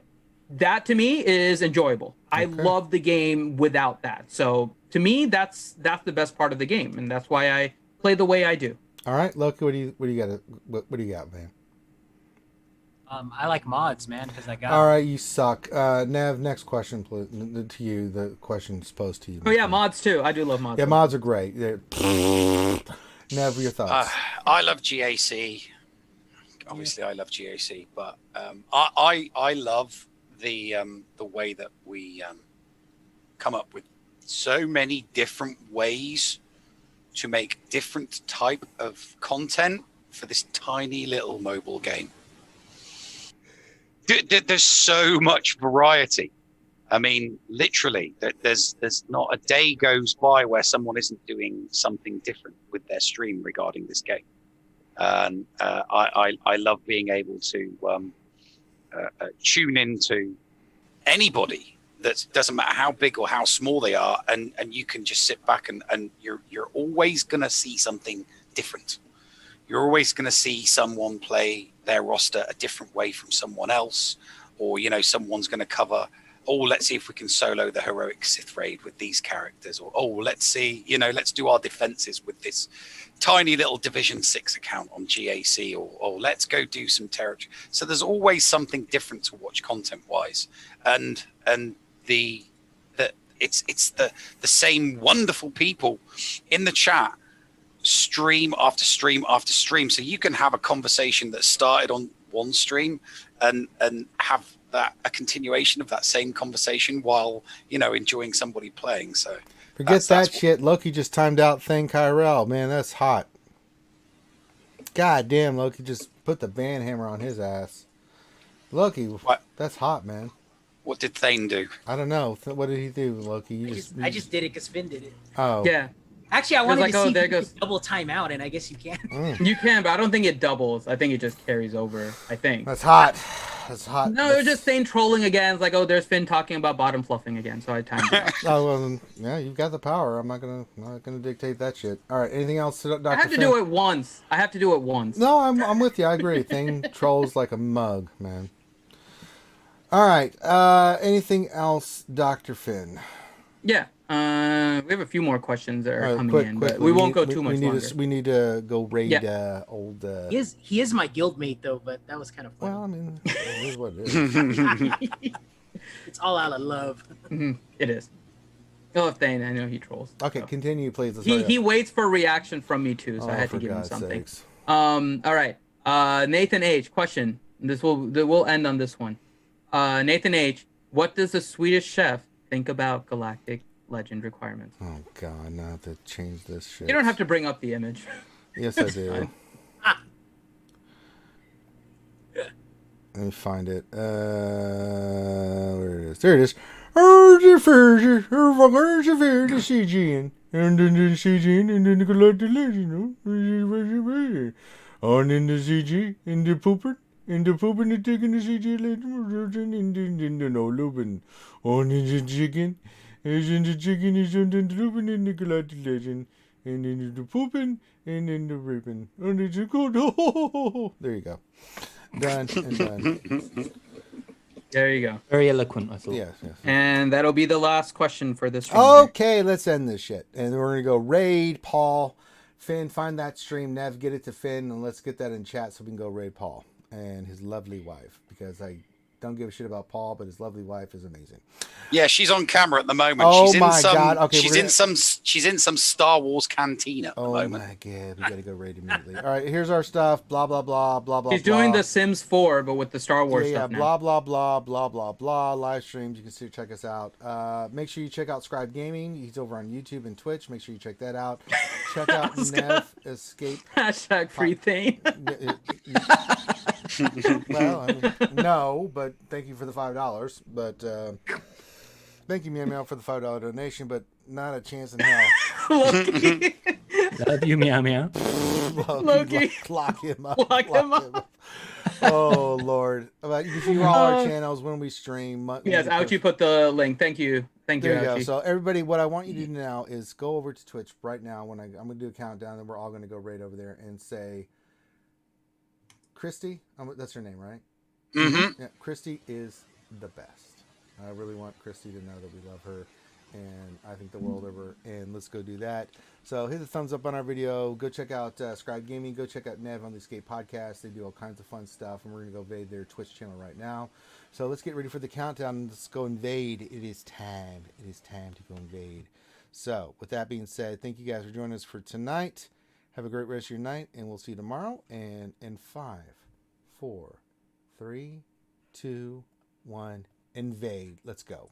that to me is enjoyable. Okay. I love the game without that. So to me, that's the best part of the game, and that's why I play the way I do. All right, Loki, what do you got? What do you got, man? I like mods, man, because I got. All right, you suck. Nev, next question, please. To you. The question's posed to you. Oh yeah, mods too. I do love mods. Yeah, mods are great. Nev, your thoughts? I love GAC. Obviously, I love GAC, but I love the way that we come up with so many different ways to make different type of content for this tiny little mobile game. There's so much variety. I mean, literally, there's not a day goes by where someone isn't doing something different with their stream regarding this game. And I love being able to tune into anybody. That doesn't matter how big or how small they are, and you can just sit back and you're always gonna see something different. You're always gonna see someone play their roster a different way from someone else, or someone's gonna cover. Oh, let's see if we can solo the heroic Sith raid with these characters, or let's see, let's do our defenses with this tiny little Division 6 account on GAC, or let's go do some territory. So there's always something different to watch content wise, and it's the same wonderful people in the chat, stream after stream after stream. So you can have a conversation that started on one stream and have a continuation of that same conversation while enjoying somebody playing. So forget that shit. Loki just timed out Thing Kyrell. Man, that's hot. God damn, Loki just put the ban hammer on his ass. Loki, what? That's hot, man. What did Thane do? I don't know. What did he do, Loki? I just did it because Finn did it. Oh. Yeah. Actually, I wanted to see if you goes could double timeout, and I guess you can. You can, but I don't think it doubles. I think it just carries over. I think. That's hot. That's hot. No, it was just Thane trolling again. It's like, oh, there's Finn talking about bottom fluffing again, so I timed it. Oh, well, yeah, you've got the power. I'm not gonna dictate that shit. All right, anything else, Dr. I have to do it once. No, I'm with you. I agree. Thing trolls like a mug, man. All right. Anything else, Dr. Finn? Yeah. We have a few more questions that are coming in, but we won't go too much longer. We need to go raid old. He is my guildmate though, but that was kind of fun. Well, I mean, it is what it is. It's all out of love. It is. Oh, Thane, I know he trolls. Okay, so. Continue, please. He waits for a reaction from me too, so I had to give him something. Sakes. All right. Nathan H. Question. We'll end on this one. Nathan H. What does a Swedish chef think about Galactic Legend requirements? Oh God, now I have to change this shit. You don't have to bring up the image. Yes, I do. Let me find it. Where it is? There it is. And then the CG, and then the Galactic Legend. On in the CG, in the pooper. In the pooping, the taking the CG legend, in the no looping. On in the chicken, is in the chicken, is on the looping in the Galactic Legend, and in the pooping, and in the ripping. On the chicken, there you go. Done and done. There you go. Very eloquent, I thought. Yes. And that'll be the last question for this stream. Okay, let's end this shit. And we're going to go raid Paul. Finn, find that stream. Nev, get it to Finn, and let's get that in chat so we can go raid Paul and his lovely wife, because I don't give a shit about Paul, but his lovely wife is amazing. Yeah, she's on camera at the moment. Oh she's my God! Okay, she's in some Star Wars cantina at the moment. Oh my God! We gotta go raid immediately. All right, here's our stuff. Blah blah blah blah blah. He's doing the Sims 4, but with the Star Wars stuff now. Blah blah blah blah blah blah. Live streams. You can check us out. Make sure you check out Scrybe Gaming. He's over on YouTube and Twitch. Make sure you check that out. Check out Nev Escape. Hashtag free thing. Well, I mean, no, but thank you for the $5. But thank you, Meow Meow, for the $5 donation. But not a chance in hell. Loki. Love you, Meow Meow. Loki. Lock him up. Lock him up. Oh Lord! If you follow our channels when we stream. Yes, Ouchie put the link. Thank you. There you go. So everybody, what I want you to do now is go over to Twitch right now. I'm going to do a countdown, and we're all going to go right over there and say, Christy, that's her name, right? Mm-hmm. Yeah, Christy is the best. I really want Christy to know that we love her and I think the world over. And let's go do that. So hit the thumbs up on our video. Go check out Scrybe Gaming. Go check out Nev on the Escape Podcast. They do all kinds of fun stuff, and we're gonna go invade their Twitch channel right now. So let's get ready for the countdown. Let's go invade. It is time. It is time to go invade. So with that being said, thank you guys for joining us for tonight. Have a great rest of your night, and we'll see you tomorrow. And in 5, 4, 3, 2, 1, invade. Let's go.